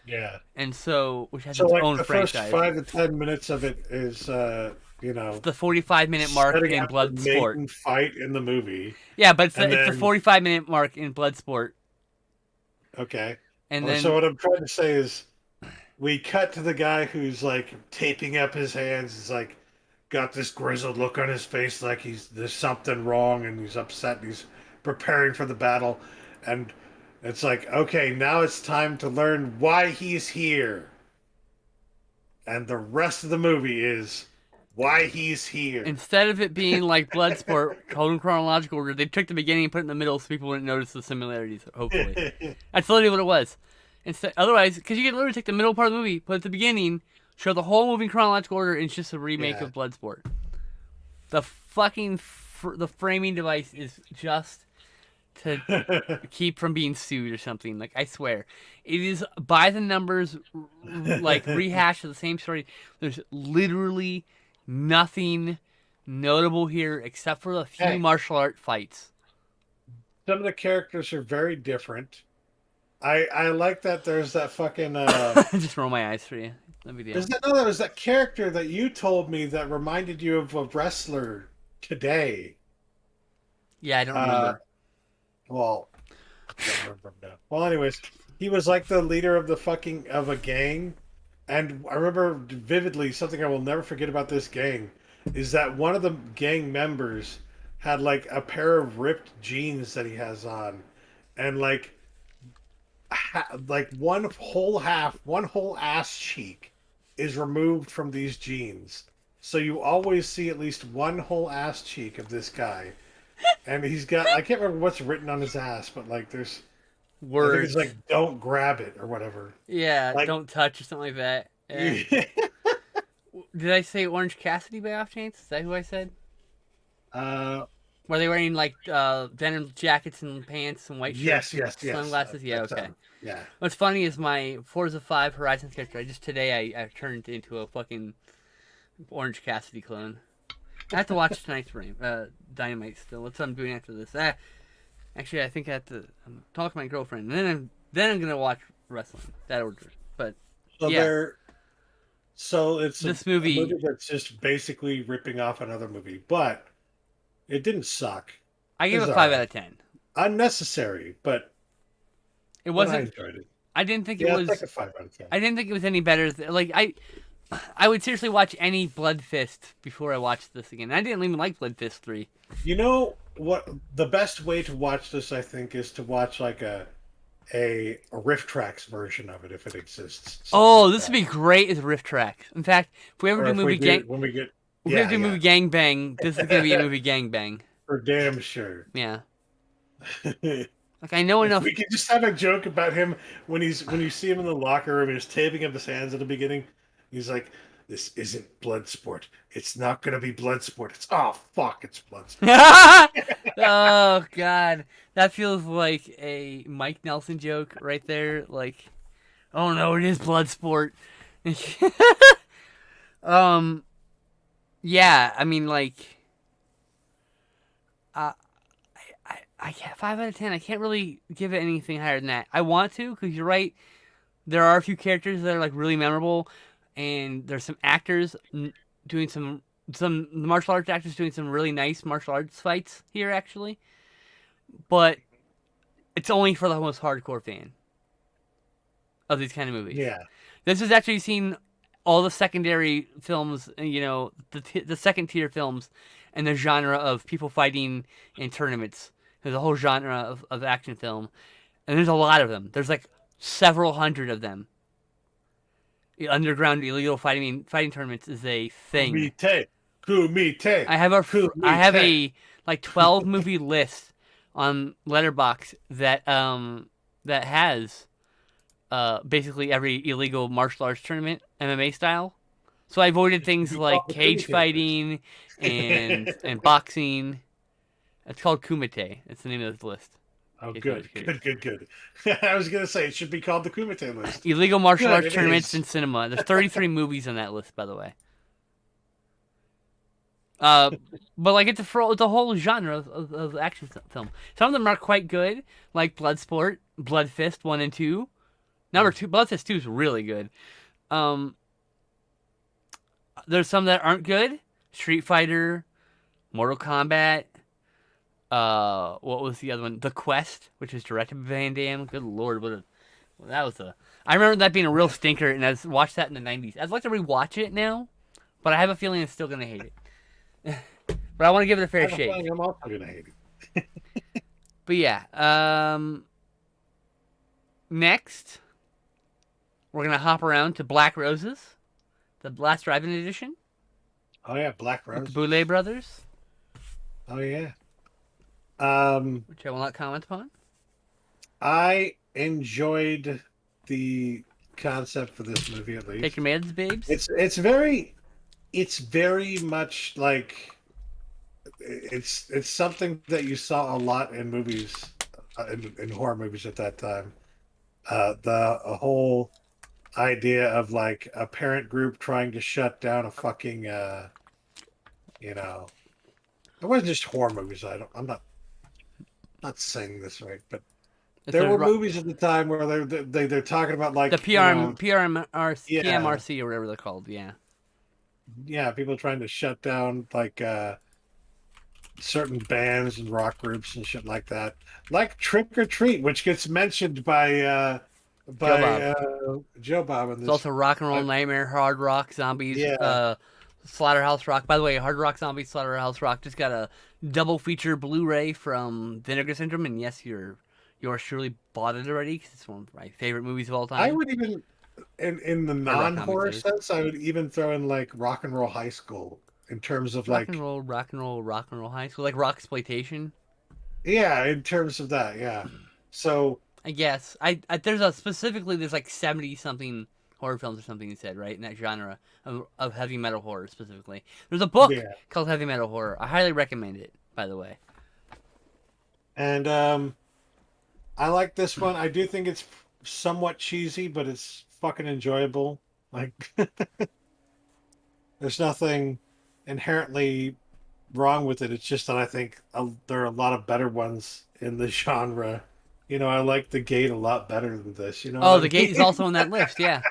Yeah. and so which has So its like own the first franchise. 5 to 10 minutes of it is The 45-minute mark setting in up the Bloodsport. main fight in the movie. Yeah, but And it's the then 45-minute mark in Bloodsport, okay. and So then what I'm trying to say is we cut to the guy who's like taping up his hands. He's like got this grizzled look on his face, like there's something wrong, and he's upset. And he's preparing for the battle, and it's like, okay, now it's time to learn why he's here, and the rest of the movie is why he's here. instead of it being like Bloodsport, told in chronological order, they took the beginning and put it in the middle so people wouldn't notice the similarities. Hopefully, that's literally what it was. Instead, otherwise, because you can literally take the middle part of the movie, put it at the beginning, show the whole movie in chronological order, and it's just a remake Yeah. of Bloodsport. The fucking the framing device is just to keep from being sued or something. Like, I swear, it is by the numbers, like rehash of the same story. There's literally nothing notable here except for a few Hey. martial art fights. Some of the characters are very different. I like that there's that fucking Just roll my eyes for you. No big deal. there was that character that you told me that reminded you of a wrestler today. Yeah, I don't remember. Well, I don't remember now. Well, anyways, he was like the leader of a gang, and I remember vividly something I will never forget about this gang is that one of the gang members had like a pair of ripped jeans that he has on, and like like one whole ass cheek is removed from these jeans. So you always see at least one whole ass cheek of this guy. And he's got, I can't remember what's written on his ass, but like there's I think it's Words. like don't grab it or whatever. Yeah, Like- don't touch or something like that. Yeah. Did I say Orange Cassidy by off chance? Is that who I said? uh Were they wearing like denim jackets and pants and white shirts? yes. Sunglasses? Yeah, That's, okay. yeah. What's funny is my Forza 5 Horizon character, today I turned into a fucking Orange Cassidy clone. I have to watch tonight's Dynamite still. That's what I'm doing after this. Actually, I think I have to talk to my girlfriend, and then I'm gonna watch wrestling. That order. But So yeah. it's This a movie- movie that's just basically ripping off another movie, but it didn't suck. I give it It's a 5 alright. out of 10. Unnecessary, but It I wasn't. enjoyed it. I didn't think Yeah, it it's was. like a 5 out of 10. I didn't think it was any better. Like I would seriously watch any Blood Fist before I watched this again. I didn't even like Blood Fist 3. You know what? The best way to watch this, I think, is to watch like a riff tracks version of it if it exists. Something Oh, like this that. would be great as riff track. In fact, if we ever Or do if movie gang, when we get if we ever do movie gang bang, this is gonna be a movie gang bang. for damn sure. Yeah. If Like I know enough. we could just have a joke about him when you see him in the locker room, he's taping up his hands at the beginning. He's like, "This isn't Bloodsport. It's not gonna be Bloodsport. It's fuck, it's Bloodsport." Oh God, that feels like a Mike Nelson joke right there. Like, oh no, it is Bloodsport. Yeah, I mean, like, I can't 5 out of 10. I can't really give it anything higher than that. I want to, because you're right. There are a few characters that are like really memorable, and there's some actors doing some martial arts actors doing some really nice martial arts fights here, actually. But it's only for the most hardcore fan of these kind of movies. Yeah. This is actually seen all the secondary films, the second tier films, and the genre of people fighting in tournaments. There's a whole genre of action film, and there's a lot of them. There's like several hundred of them. The underground illegal fighting tournaments is a thing. Kumite. I have a like 12 movie list on Letterboxd that has basically every illegal martial arts tournament, MMA style. So I avoided things like cage fighting and boxing. It's called Kumite. It's the name of this list. Oh, In case anyone's good, curious. good. I was gonna say it should be called the Kumite list. Illegal martial Good, arts it tournaments is. in cinema. There's 33 movies on that list, by the way. Uh, but like it's a whole genre of action film. Some of them are quite good, like Bloodsport, Blood Fist 1 and 2. Number 2, Blood Fist 2 is really good. Um, there's some that aren't good. Street Fighter, Mortal Kombat. What was the other one? The Quest, which is directed by Van Damme. Good lord, that was a. I remember that being a real stinker, and I watched that in the '90s. I'd like to rewatch it now, but I have a feeling I'm still gonna hate it. But I want to give it a I fair have a shake. feeling I'm also gonna hate it. But yeah, next we're gonna hop around to Black Roses, the last drive-in edition Oh yeah, Black with the Roses. Boulet brothers, Oh yeah. which I will not comment upon. I enjoyed the concept for this movie at Take your least. meds, babes. It's very much like it's something that you saw a lot in movies, in horror movies at that time. The a whole idea of like a parent group trying to shut down a fucking you know, it wasn't just horror movies. I'm not saying this right, but It's there a, were movies at the time where they're talking about the like yeah, PMRC or whatever they're called. Yeah. yeah, people trying to shut down like certain bands and rock groups and shit like that, like Trick or Treat, which gets mentioned by Joe Bob. Joe Bob in It's this. also Rock and Roll Uh, Nightmare, Hard Rock Zombies, yeah, Slaughterhouse Rock. By the way, Hard Rock Zombies, Slaughterhouse Rock just got a double feature Blu-ray from Vinegar Syndrome, and yes, yours surely bought it already because it's one of my favorite movies of all I time. would even in the Hard Rock Comics non-horror is sense, I would even throw in like Rock and Roll High School in terms of rock and like roll, rock and roll, rock and roll high school, like rock exploitation. yeah, in terms of that, yeah. So I guess there's like 70 something horror films or something you said right in that genre of heavy metal horror specifically. There's a book yeah, called Heavy Metal Horror. I highly recommend it. By the way, and I like this one. I do think it's somewhat cheesy, but it's fucking enjoyable. Like, there's nothing inherently wrong with it. It's just that I think there are a lot of better ones in the genre. I like The Gate a lot better than this. You know what oh, I The Gate mean? is also on that list. Yeah,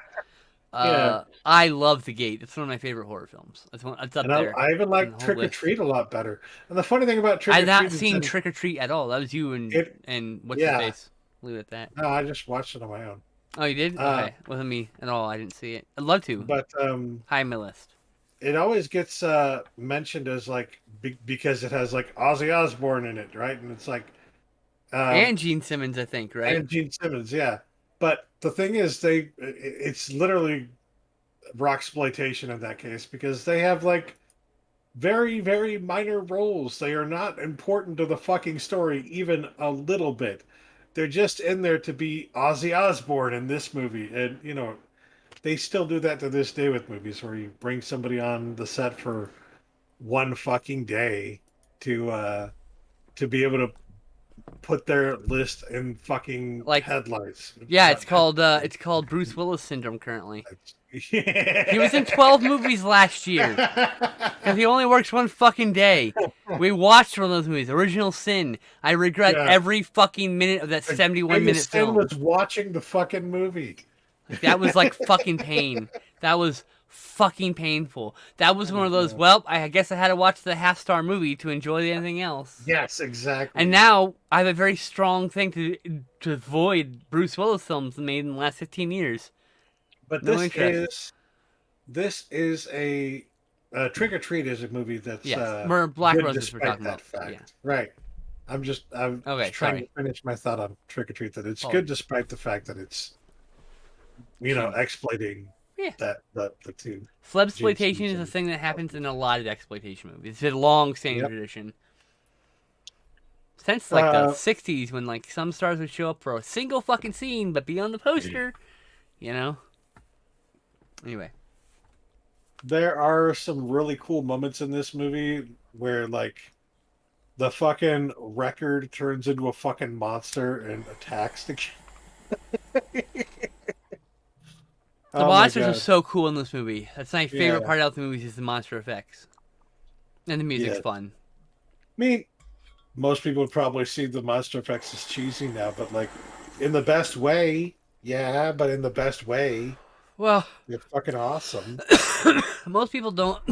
Yeah. I love The Gate. It's one of my favorite horror films. It's up And I, there I even in the like whole Trick or list. Treat a lot better. And the funny thing about Trick I've or not Treat is seen that Trick or Treat at all. That was you and it, what's his yeah. face. Leave it at that. No, I just watched it on my own. Oh, you did? Uh, Okay, wasn't me at all. I didn't see it. I'd love to. but High on my list. it always gets mentioned as like because it has like Ozzy Osbourne in it, right? And it's like um, And Gene Simmons, I think, right? and Gene Simmons, yeah. But the thing is, it's literally rock exploitation in that case because they have like very very minor roles. They are not important to the fucking story even a little bit. They're just in there to be Ozzy Osbourne in this movie, and they still do that to this day with movies where you bring somebody on the set for one fucking day to be able to put their list in fucking Like, headlights. yeah, it's called Bruce Willis syndrome currently. He was in Yeah. 12 movies last year because he only works one fucking day. We watched one of those movies, Original Sin. I regret Yeah. every fucking minute of that The 71-minute biggest sin film. was watching the fucking movie. Like, that was like fucking pain. That was fucking painful. That was one of those, well, I guess I had to watch the half-star movie to enjoy anything else. Yes, exactly. And now I have a very strong thing to avoid Bruce Willis films made in the last 15 years. But No this interest. is a Trick or Treat is a movie that's Yes, we're Black good Roses we're despite talking that about. fact. Yeah. Right. I'm just Okay, trying sorry. to finish my thought on Trick or Treat that it's Oh. good despite the fact that it's exploiting Yeah. the two. Flebsploitation is a Simmons. thing that happens in a lot of exploitation movies. It's a long-standing Yep. tradition. Since like the Uh, 60s when like some stars would show up for a single fucking scene but be on the poster, you know? Anyway. there are some really cool moments in this movie where like the fucking record turns into a fucking monster and attacks the kid. The Oh my monsters are god. so cool in this movie. That's my favorite Yeah. part of the movies is the monster effects. And the music's Yeah. fun. I mean, most people would probably see the monster effects as cheesy now, but like in the best way, yeah, but in the best way, Well, they're fucking awesome. most people don't.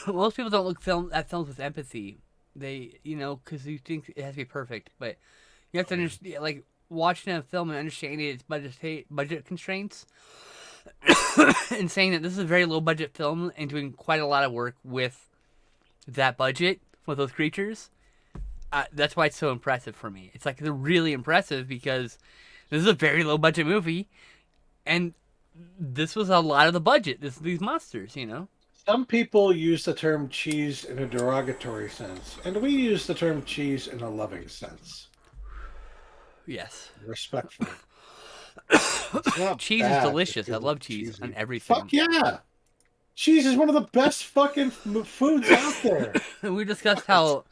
Most people don't look at films with empathy. They, because you think it has to be perfect, but you have to understand, like watching a film and understanding its budget constraints, and saying that this is a very low budget film and doing quite a lot of work with that budget with those creatures. That's why it's so impressive for me. It's like they're really impressive because this is a very low budget movie, and this was a lot of the budget. These monsters, Some people use the term cheese in a derogatory sense, and we use the term cheese in a loving sense. Yes. Respectfully. It's not Cheese is bad delicious. I because love it's cheese cheesy. on everything. Fuck yeah! Cheese is one of the best fucking foods out there. We discussed how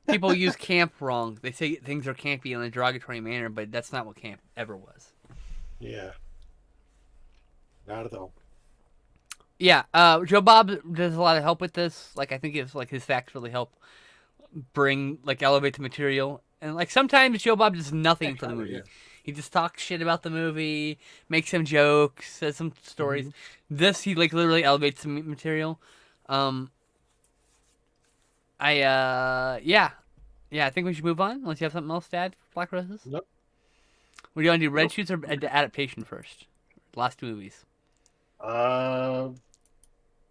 people use camp wrong. They say things are campy in a derogatory manner, but that's not what camp ever was. Yeah. Not at all. Yeah, Joe Bob does a lot of help with this. Like, I think it's like his facts really help elevate the material. And like sometimes Joe Bob does nothing for the movie. Yeah. He just talks shit about the movie, makes some jokes, says some stories. Mm-hmm. This he like literally elevates the material. Yeah, I think we should move on. Unless you have something else to add, Black Roses. Nope. What do you want to do? Red Shoes or Adaptation first? Last two movies.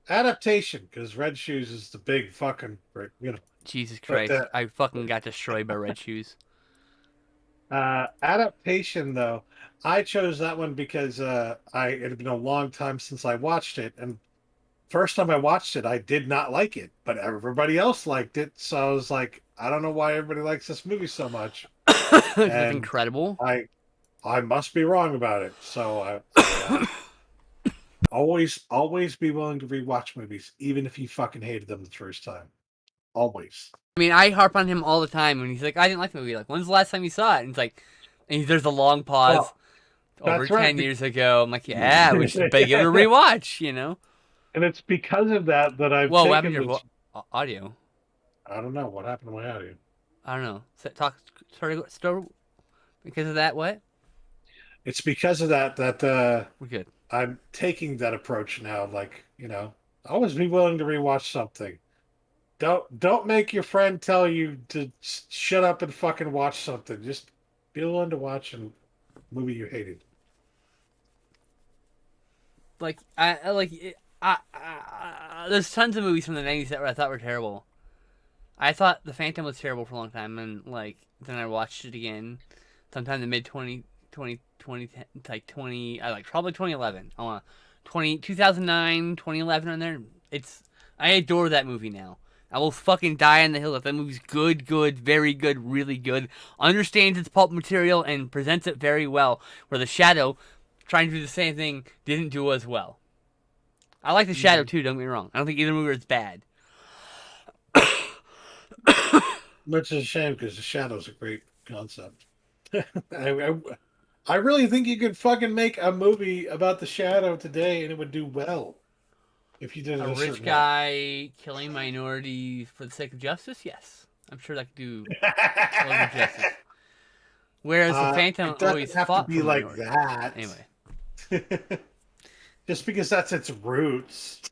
Adaptation, because Red Shoes is the big fucking, Jesus Christ! I fucking got destroyed by Red Shoes. Adaptation, though, I chose that one because it had been a long time since I watched it, and first time I watched it, I did not like it, but everybody else liked it, so I was like, I don't know why everybody likes this movie so much. It's incredible. I must be wrong about it, so I always be willing to rewatch movies, even if you fucking hated them the first time. Always. I mean, I harp on him all the time when he's like, I didn't like the movie. Like, when's the last time you saw it? And he's like, there's a long pause over 10 years ago. I'm like, yeah, we should give it a rewatch, And it's because of that I've Whoa, taken what happened to your audio? I don't know. What happened to my audio? I don't know. Start because of that, what? It's because of that we're good. I'm taking that approach now. Like, always be willing to rewatch something. Don't make your friend tell you to shut up and fucking watch something. Just be willing to watch a movie you hated. Like there's tons of movies from the 90s that I thought were terrible. I thought The Phantom was terrible for a long time, and then I watched it again sometime in the mid 2020 probably 2011. I want 2009, 2011 on there. I adore that movie now. I will fucking die on the hill if that movie's good, very good, really good, understands its pulp material and presents it very well, where The Shadow, trying to do the same thing, didn't do as well. I like The Shadow too, don't get me wrong. I don't think either movie is bad. Which is a shame because The Shadow's a great concept. I really think you could fucking make a movie about The Shadow today and it would do well. If you did a rich guy killing minorities for the sake of justice, yes, I'm sure that could do a lot of justice. Whereas the Phantom always have fought to be for like minorities. that. Anyway, just because that's its roots.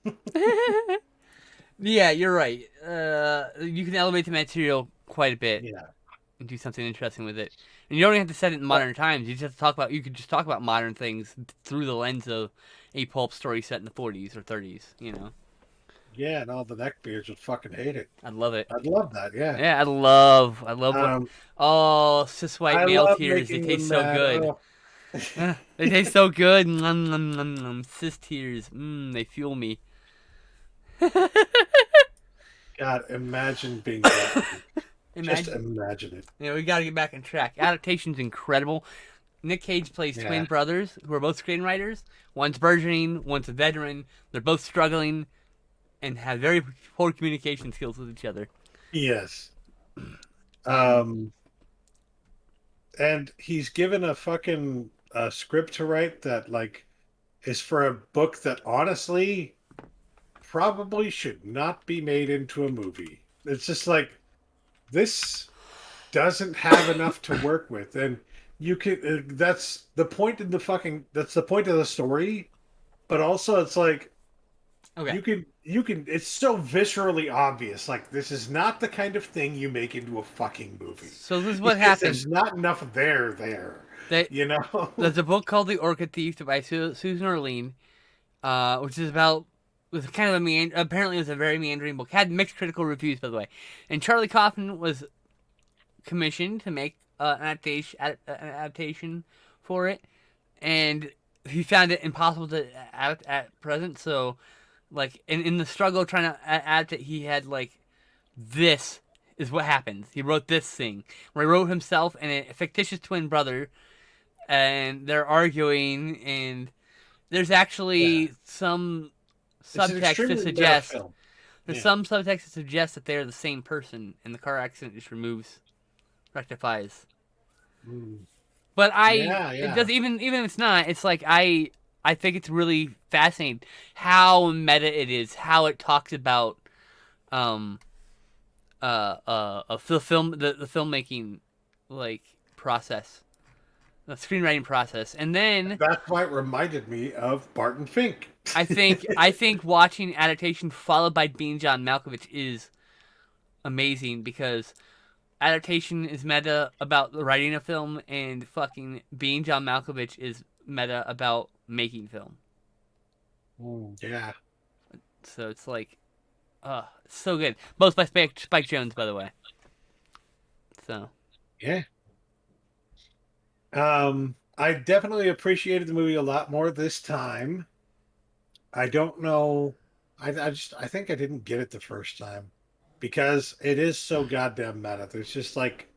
Yeah, you're right. You can elevate the material quite a bit, and do something interesting with it. And you don't even have to set it in modern times. You just have to you could just talk about modern things through the lens of a pulp story set in the 40s or 30s, Yeah, and all the neckbeards would fucking hate it. I'd love it. I'd love that, yeah. Yeah, I'd love cis white male tears. They taste so good. They taste so good. Cis tears. They fuel me. God, imagine being that. Just imagine it. We got to get back on track. Adaptation's incredible. Nick Cage plays twin brothers who are both screenwriters. One's burgeoning, one's a veteran. They're both struggling and have very poor communication skills with each other. Yes. And Um, and he's given a fucking script to write that like is for a book that honestly probably should not be made into a movie. It's just like this doesn't have enough to work with, and you can. That's the point in the fucking. That's the point of the story. But also, it's like okay, you can. It's so viscerally obvious. Like this is not the kind of thing you make into a fucking movie so this is what because happened. there's not enough there. There, They, you know. there's a book called The Orchid Thief by Susan Orlean, which is about was kind of a apparently it was a very meandering book. Had mixed critical reviews, by the way. And Charlie Kaufman was commissioned to make an adaptation for it, and he found it impossible to adapt at present. So, like in the struggle trying to adapt it, he had like this is what happens. He wrote this thing where he wrote himself and a fictitious twin brother, and they're arguing, and there's Yeah, actually some it's an subtext to extremely meta suggest film. there's Yeah. some subtext to suggest that they're the same person, and the car accident just rectifies. Mm. But Yeah, it yeah. does even if it's not, it's like I think it's really fascinating how meta it is, how it talks about um the filmmaking like process, the screenwriting process, and then That's why it reminded me of Barton Fink. I think watching Adaptation followed by Being John Malkovich is amazing because Adaptation is meta about the writing of film, and fucking Being John Malkovich is meta about making film. Yeah. So it's like, it's so good. Both by Spike Jones, by the way. So Yeah. I definitely appreciated the movie a lot more this time. I don't know. I think I didn't get it the first time because it is so goddamn meta. There's just like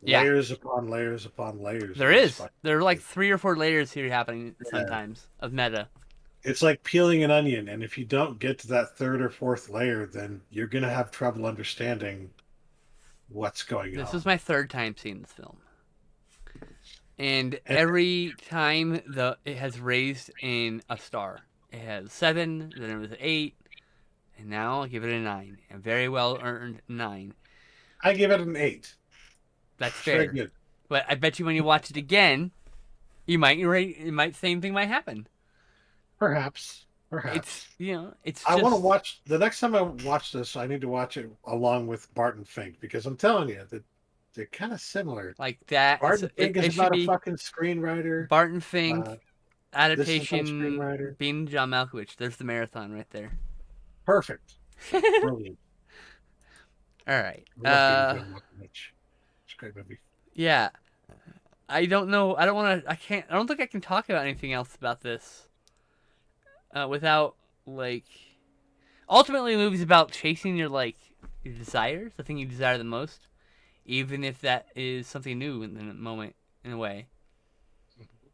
yeah, layers upon layers upon layers there of this is. fucking There are like movie. 3 or 4 layers here happening Yeah. sometimes of meta. It's like peeling an onion, and if you don't get to that third or fourth layer, then you're gonna have trouble understanding what's going This was on. my third time seeing this film, and And every time it has raised in a star. It has 7, then it was an 8, and now I'll give it a 9. A very well earned 9. I give it an 8. That's It's very fair. good. But I bet you when you watch it again, same thing might happen. Perhaps. It's Perhaps. it's I want to just watch the next time I watch this. I need to watch it along with Barton Fink because I'm telling you that they're kind of similar. like that. Barton Fink is It should about a be fucking screenwriter. Barton Uh, Fink this is about a adaptation. screenwriter. Being John Malkovich. There's the marathon right there. Perfect. Brilliant. All right. I love being John Malkovich. It's a great movie. Yeah. I don't know. I don't want to. I can't. I don't think I can talk about anything else about this without like. Ultimately, the movie's about chasing your desires, the thing you desire the most, even if that is something new in the moment, in a way.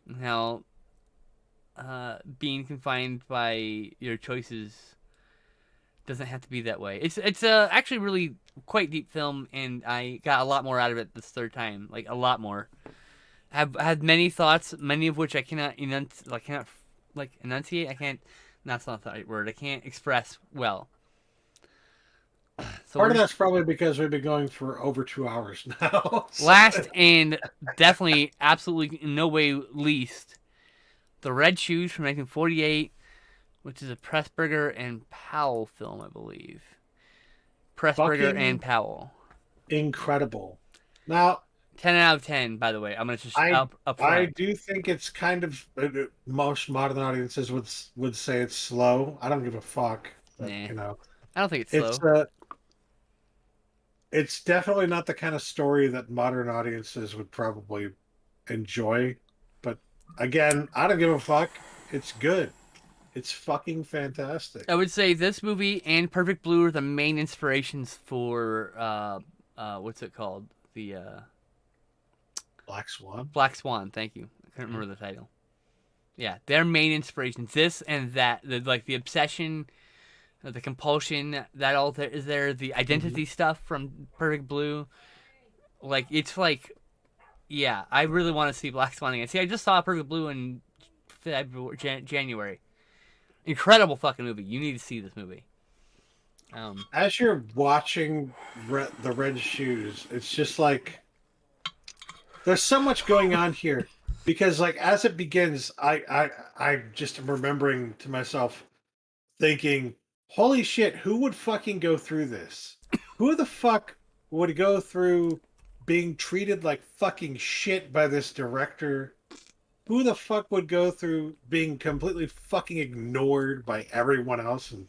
And how being confined by your choices doesn't have to be that way. It's actually really quite deep film, and I got a lot more out of it this third time, like a lot more. Have had many thoughts, many of which I cannot enunciate. I can't. That's not the right word. I can't express well. So Part we're of just that's probably because we've been going for over 2 hours now. So- last and definitely, absolutely, in no way least, The Red Shoes from 1948, which is a Pressburger and Powell film, I believe. Pressburger and Fucking Powell. incredible. Now, 10 out of 10, by the way. I'm gonna just I up I front. do think it's kind of most modern audiences would say it's slow. I don't give a fuck, but Nah, you know, I don't think it's it's slow. uh it's definitely not the kind of story that modern audiences would probably enjoy. But again, I don't give a fuck. It's good. It's fucking fantastic. I would say this movie and Perfect Blue are the main inspirations for what's it called? The Black Swan. Black Swan. Thank you. I couldn't remember the title. Yeah, their main inspirations. This and that. The obsession The compulsion that all there is there, the identity stuff from Perfect Blue. Like, it's like, yeah, I really want to see Black Swan again. See, I just saw Perfect Blue in January. Incredible fucking movie. You need to see this movie. As you're watching the Red Shoes, it's just like there's so much going on here because like as it begins, I just am remembering to myself thinking, holy shit, who would fucking go through this? Who the fuck would go through being treated like fucking shit by this director? Who the fuck would go through being completely fucking ignored by everyone else and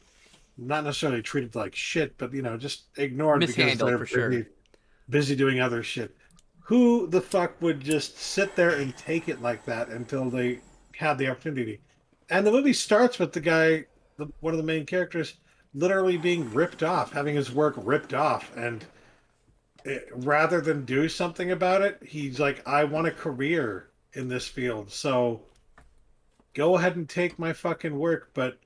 not necessarily treated like shit, but just ignored because Mishandled they're for sure. busy doing other shit? Who the fuck would just sit there and take it like that until they had the opportunity? And the movie starts with the guy, one of the main characters, literally being ripped off, having his work ripped off, and rather than do something about it, he's like, I want a career in this field, so go ahead and take my fucking work, but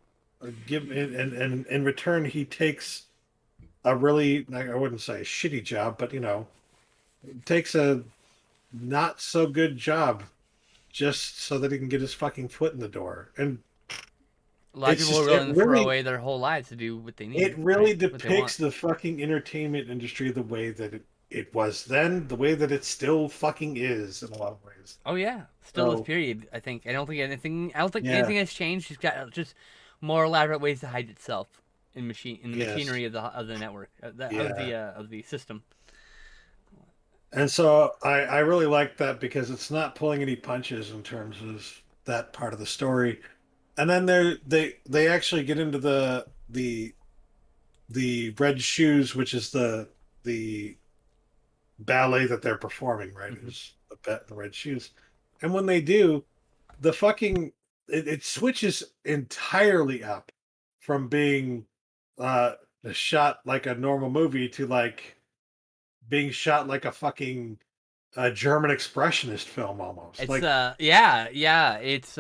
give and in return he takes a really, I wouldn't say a shitty job, but takes a not so good job just so that he can get his fucking foot in the door. And A lot of it's people are just willing to throw away their whole lives to do what they need. it really right? What they want. depicts the fucking entertainment industry the way that it was then, the way that it still fucking is in a lot of ways. Oh yeah, still So this period. I think. I don't think anything. I don't think yeah, anything has changed. It's got just more elaborate ways to hide itself in the yes, machinery of the network yeah. of the system. And so I really like that because it's not pulling any punches in terms of that part of the story. And then they actually get into the Red Shoes, which is the ballet that they're performing, right? Mm-hmm. Is the Red Shoes. And when they do, the fucking it switches entirely up from being uh shot like a normal movie to like being shot like a fucking German expressionist film almost. It's Like yeah. It's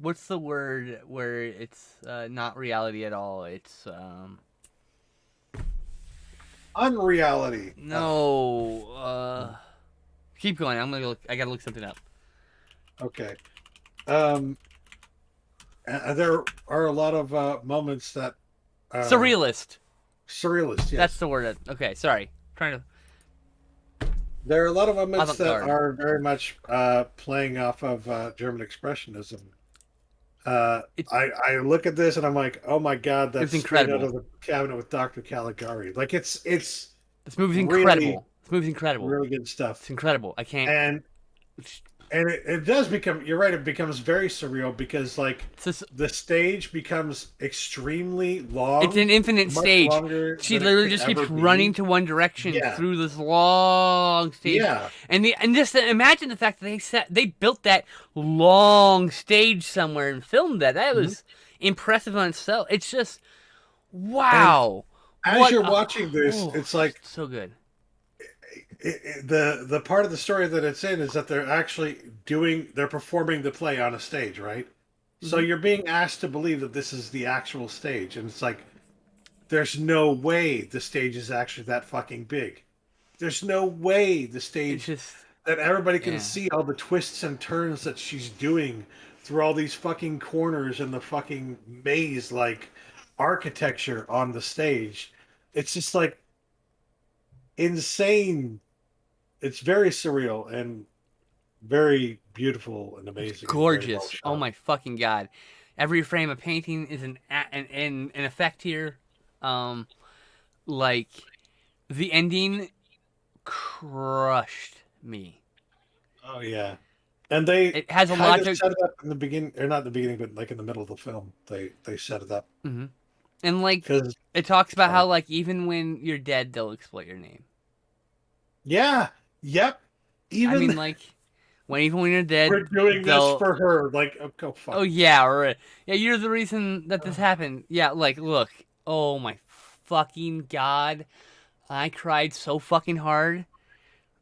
what's the word where it's not reality at all. It's unreality. no. Keep going. I'm gonna look. I gotta look something up. Okay. Um, there are a lot of moments that Surrealist. surrealist. That's Yes, the word. Okay, sorry. Trying to there are a lot of moments that avant-garde. are very much playing off of German expressionism. It's I look at this and I'm like, oh my god, it's that's straight out incredible. of the Cabinet with Dr. Caligari. Like it's This movie's really incredible. This movie's incredible. really good It's stuff. incredible. I can't. And it does become, you're right, it becomes very surreal because like It's just, the stage becomes extremely it's long, an infinite much stage. longer She than it literally could just keeps ever running be. to one direction Yeah, through this long stage, yeah. and just imagine the fact that they built that long stage somewhere and filmed that. That Mhm. was impressive on itself. It's just And wow. as What? you're watching this, Oh, it's like so good. the part of the story that it's in is that they're actually they're performing the play on a stage, right? So Hmm. you're being asked to believe that this is the actual stage, and it's like there's no way the stage is actually that fucking big. There's no way the It's stage just that everybody can yeah. see all the twists and turns that she's doing through all these fucking corners and the fucking maze like architecture on the stage. It's just like insane. It's very surreal and very beautiful and It's amazing and very well gorgeous. Oh shot. my fucking god! Every frame of painting is an effect here. Um, like the ending crushed me. Oh yeah. And they It has a kind lot of to, set it up in the beginning, or not in the beginning, but like in the middle of the film. They set it up hmm and like because it talks about sorry. how like even when you're dead, they'll exploit your name. Yeah. Yep. I Even mean, like even when you're dead, we're doing this they'll. for her. Like, oh, go Oh fuck yeah, or yeah, you're the reason that this yourself. happened. Yeah, like look. Oh my fucking god! I cried so fucking hard.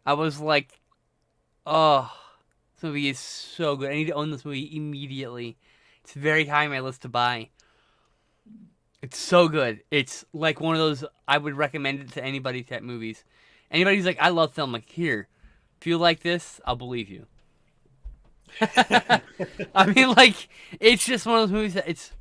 I was like, oh, this movie is so good. I need to own this movie immediately. It's very high on my list to buy. It's so good. It's like one of those I would recommend it to anybody type movies. Anybody who's like, I love film, like here, if you like this, I'll believe you. I mean, like it's just one of those movies that it's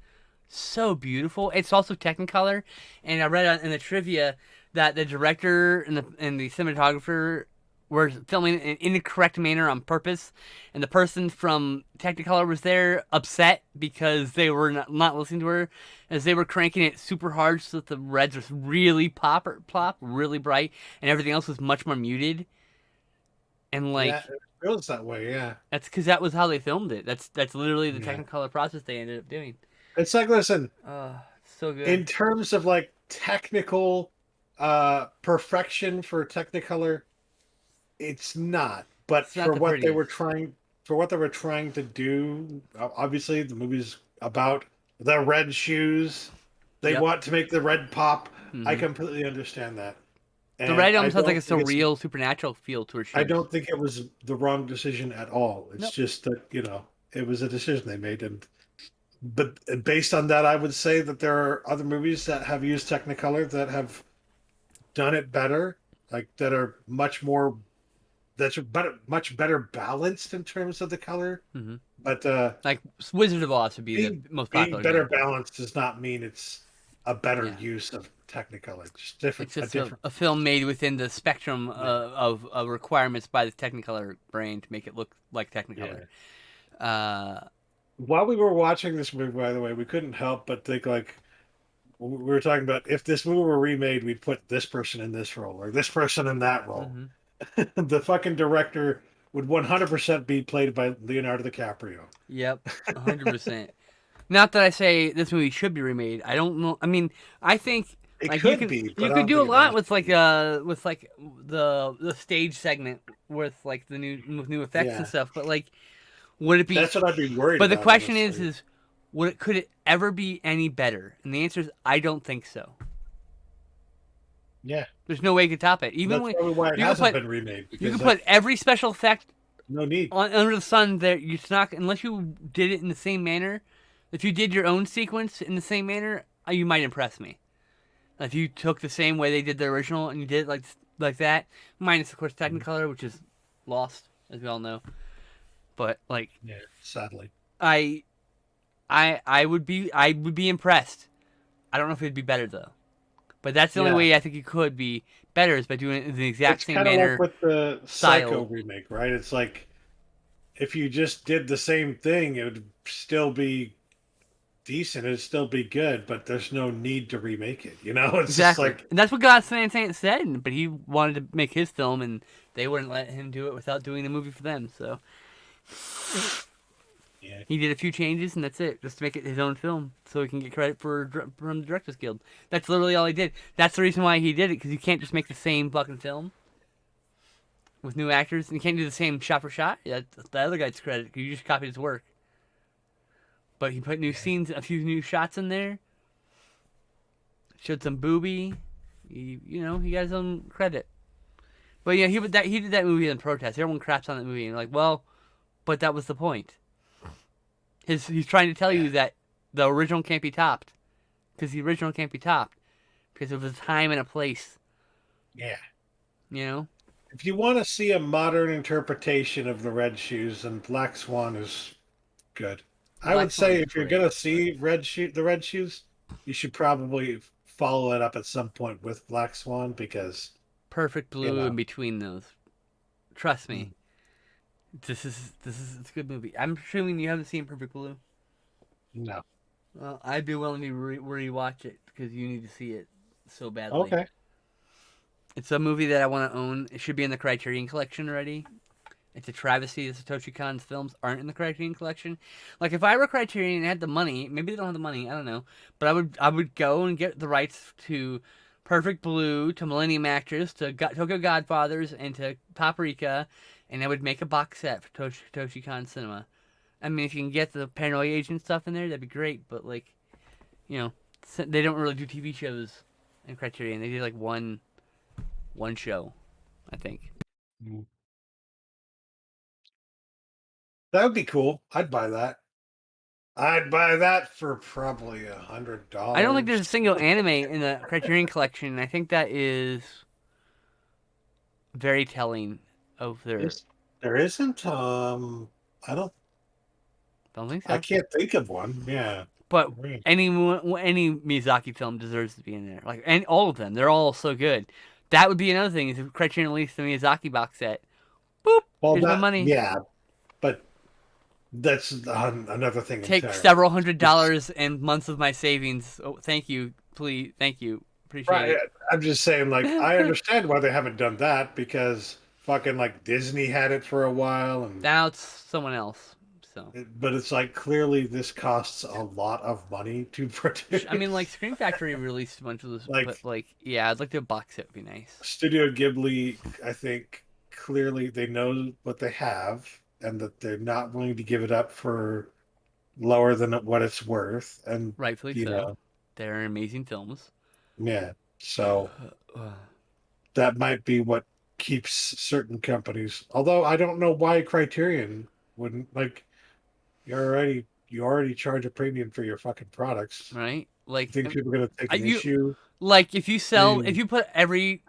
so beautiful. It's also Technicolor, and I read in the trivia that the director and the cinematographer were filming in an incorrect manner on purpose, and the person from Technicolor was there upset because they were not listening to her, as they were cranking it super hard so that the reds was really plop, really bright, and everything else was much more muted. And Yeah, like it feels that way. Yeah. that's because that was how they filmed it. That's literally the Yeah. Technicolor process they ended up doing. It's like, listen, So good. in terms of like technical perfection for Technicolor, it's not. But It's not the prettiest. for what they were trying to do, obviously the movie's about the red shoes. They Yep. want to make the red pop. I Hmm. completely understand that. The And red almost has like a surreal, supernatural feel to her I shoes. don't think it was the wrong decision at all. It's Nope. just that, it was a decision they made. And but based on that, I would say that there are other movies that have used Technicolor that have done it better, like that are much better balanced in terms of the color. Hmm. But Like Wizard of Oz would be the being most being popular better example. balanced does not mean it's a better Yeah. use of Technicolor. Just It's a just different. a film made within the spectrum Yeah, of requirements by the Technicolor brain to make it look like Technicolor. yeah. Uh, While we were watching this movie, by the way, we couldn't help but think like we were talking about if this movie were remade, we'd put this person in this role or this person in that role. mhm. The fucking director would 100% be played by Leonardo DiCaprio. Yep, 100%. Not that I say this movie should be remade. I don't know. I mean, I think It like could be, you but I could don't do a think it lot has with to like be. the stage segment with like the new effects and Yeah, stuff. But like, would it be? that's what I'd be worried But the about, question honestly. is would it could it ever be any better? And the answer is I don't think so. Yeah, There's no way you could top it. Even that's when probably why it you could hasn't put been remade you because could put like every special effect no need. on under the sun there. It's not unless you did it in the same manner. If you did your own sequence in the same manner, you might impress me. If you took the same way they did the original and you did it like that, minus of course Technicolor, which is lost as we all know. But like Yeah, sadly. I I would be impressed. I don't know if it'd be better though. But that's the only Yeah, way I think it could be better is by doing it in the exact it's same kind of like manner, with the Psycho style. remake, right? It's like if you just did the same thing, it would still be decent. It'd still be good, but there's no need to remake it. It's just Exactly, like, and that's what Gaslight said. But he wanted to make his film, and they wouldn't let him do it without doing the movie for them. So yeah, he did a few changes, and that's it, just to make it his own film, so he can get credit from the Directors Guild. That's literally all he did. That's the reason why he did it, because you can't just make the same fucking film with new actors, and you can't do the same shot for shot. Yeah, that's the other guy's credit. You just copied his work, but he put new yeah. scenes, a few new shots in there, showed some booby. He got his own credit. But yeah, he did that movie in protest. Everyone craps on that movie, and like, well, but that was the point. He's trying to tell Yeah. you that the original can't be topped, because the original can't be topped because of a time and a place. Yeah. You know, If you want to see a modern interpretation of the Red Shoes, then Black Swan is good. I Black would Swan say is if you're great. gonna see the Red Shoes, you should probably follow it up at some point with Black Swan because Perfect you blue in know, between those. Trust me, mm, this is it's a good movie. I'm assuming you haven't seen Perfect Blue. no. Well, I'd be willing to rewatch it because you need to see it so badly. Okay. It's a movie that I want to own. It should be in the Criterion Collection already. It's a travesty that Satoshi Kon's films aren't in the Criterion Collection. Like if I were Criterion and had the money, maybe they don't have the money, I don't know, but I would go and get the rights to Perfect Blue, to Millennium Actress, to Tokyo Godfathers, and to Paprika, and I would make a box set for Satoshi Kon Cinema. I mean, if you can get the Paranoia Agent stuff in there, that'd be great. But like, you know, they don't really do TV shows in Criterion. They do like one show, I think. Mm. That would be cool. I'd buy that. I'd buy that for probably I don't think there's a $100. single anime in the Criterion Collection. And I think that is very telling of their. There isn't. Don't think I so. can't think of one. Yeah. But Right. any Miyazaki film deserves to be in there. Like, and all of them, they're all so good. That would be another thing is if Criterion released the Miyazaki box set. Boop, Well, here's my money. yeah, but that's another thing Take entirely. several $100 and months of my savings. Oh, thank you, please, thank you, appreciate Right. it. I'm just saying, like, I understand why they haven't done that because fucking like Disney had it for a while, Now it's someone else. So, but it's like clearly this costs a lot of money to I mean, like produce. Screen Factory released a bunch of this, but Like like, yeah, I'd like to box set would be nice. Studio Ghibli, I think clearly they know what they have and that they're not willing to give it up for lower than what it's worth. And Rightfully you so. know, They're amazing films. yeah. So that might be what keeps certain companies. Although I don't know why Criterion wouldn't like you already charge a premium for your fucking products. Right? You think people are gonna take an You issue? like if They, you put every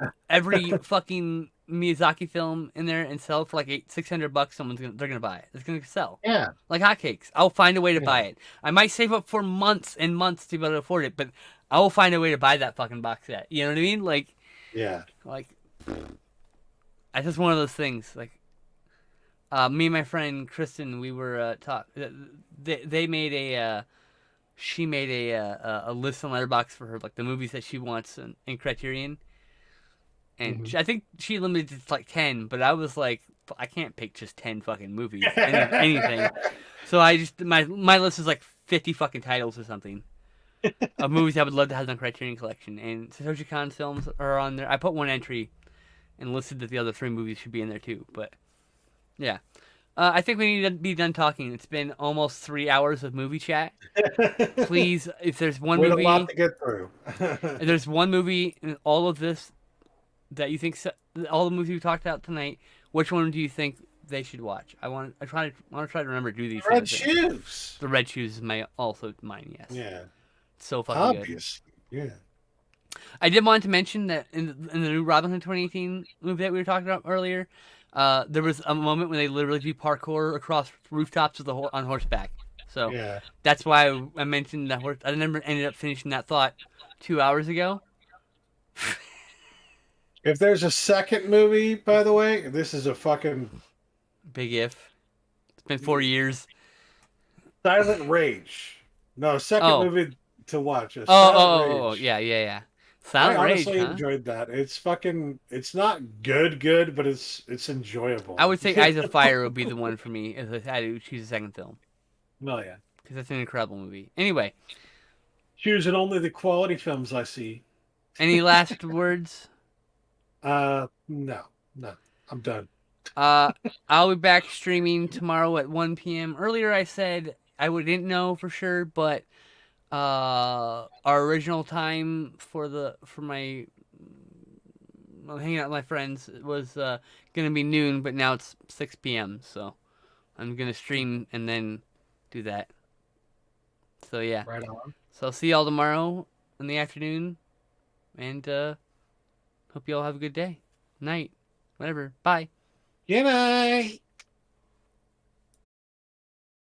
fucking Miyazaki film in there and sell it for like $600, they're gonna buy it. It's gonna sell yeah, like hotcakes. I'll find a way to yeah, buy it. I might save up for months and months to be able to afford it, but I will find a way to buy that fucking box set. You know what I mean? yeah. Like, it's just one of those things. Like, me and my friend Kristen, we were they made she made a list on Letterboxd for her like the movies that she wants in Criterion, and Mhm. I think she limited it to like 10. But I was like, I can't pick just 10 fucking movies, anything. So I just my list is like 50 fucking titles or something of movies I would love to have on Criterion Collection, and Satoshi Kon's films are on there. I put one entry and listed that the other 3 movies should be in there too, but yeah. I think we need to be done talking. It's been almost 3 hours of movie chat. Please, if there's one We had a lot movie, to get through. if there's one movie in all of this that you think all the movies we talked about tonight, which one do you think they should watch? I want to try to remember to do these kind Red of things. shoes. The Red Shoes is also mine. Yes, Yeah, it's so fucking good. obviously. Yeah. I did want to mention that in the new Robin Hood 2018 movie that we were talking about earlier, there was a moment when they literally do parkour across rooftops with on horseback. So Yeah. that's why I mentioned that horse. I never ended up finishing that thought 2 hours ago. If there's a second movie, by the way, this is a fucking Big if. It's been 4 years. Silent Rage. No, second Oh. movie to watch. A Oh, Silent Rage. yeah. I Silent Rage, honestly huh? enjoyed that. It's fucking. It's not good, but it's enjoyable. I would say Eyes of Fire would be the one for me if I had to choose a second film. Well, yeah. Because that's an incredible movie. Anyway, Choosing only the quality films I see. any last words? No, I'm done. I'll be back streaming tomorrow at 1 p.m. Earlier I said didn't know for sure, but our original time for my hanging out with my friends was gonna be noon, but now it's 6 p.m. So I'm gonna stream and then do that. So yeah. Right on. So I'll see y'all tomorrow in the afternoon, and hope you all have a good day, night, whatever. Bye. Good night.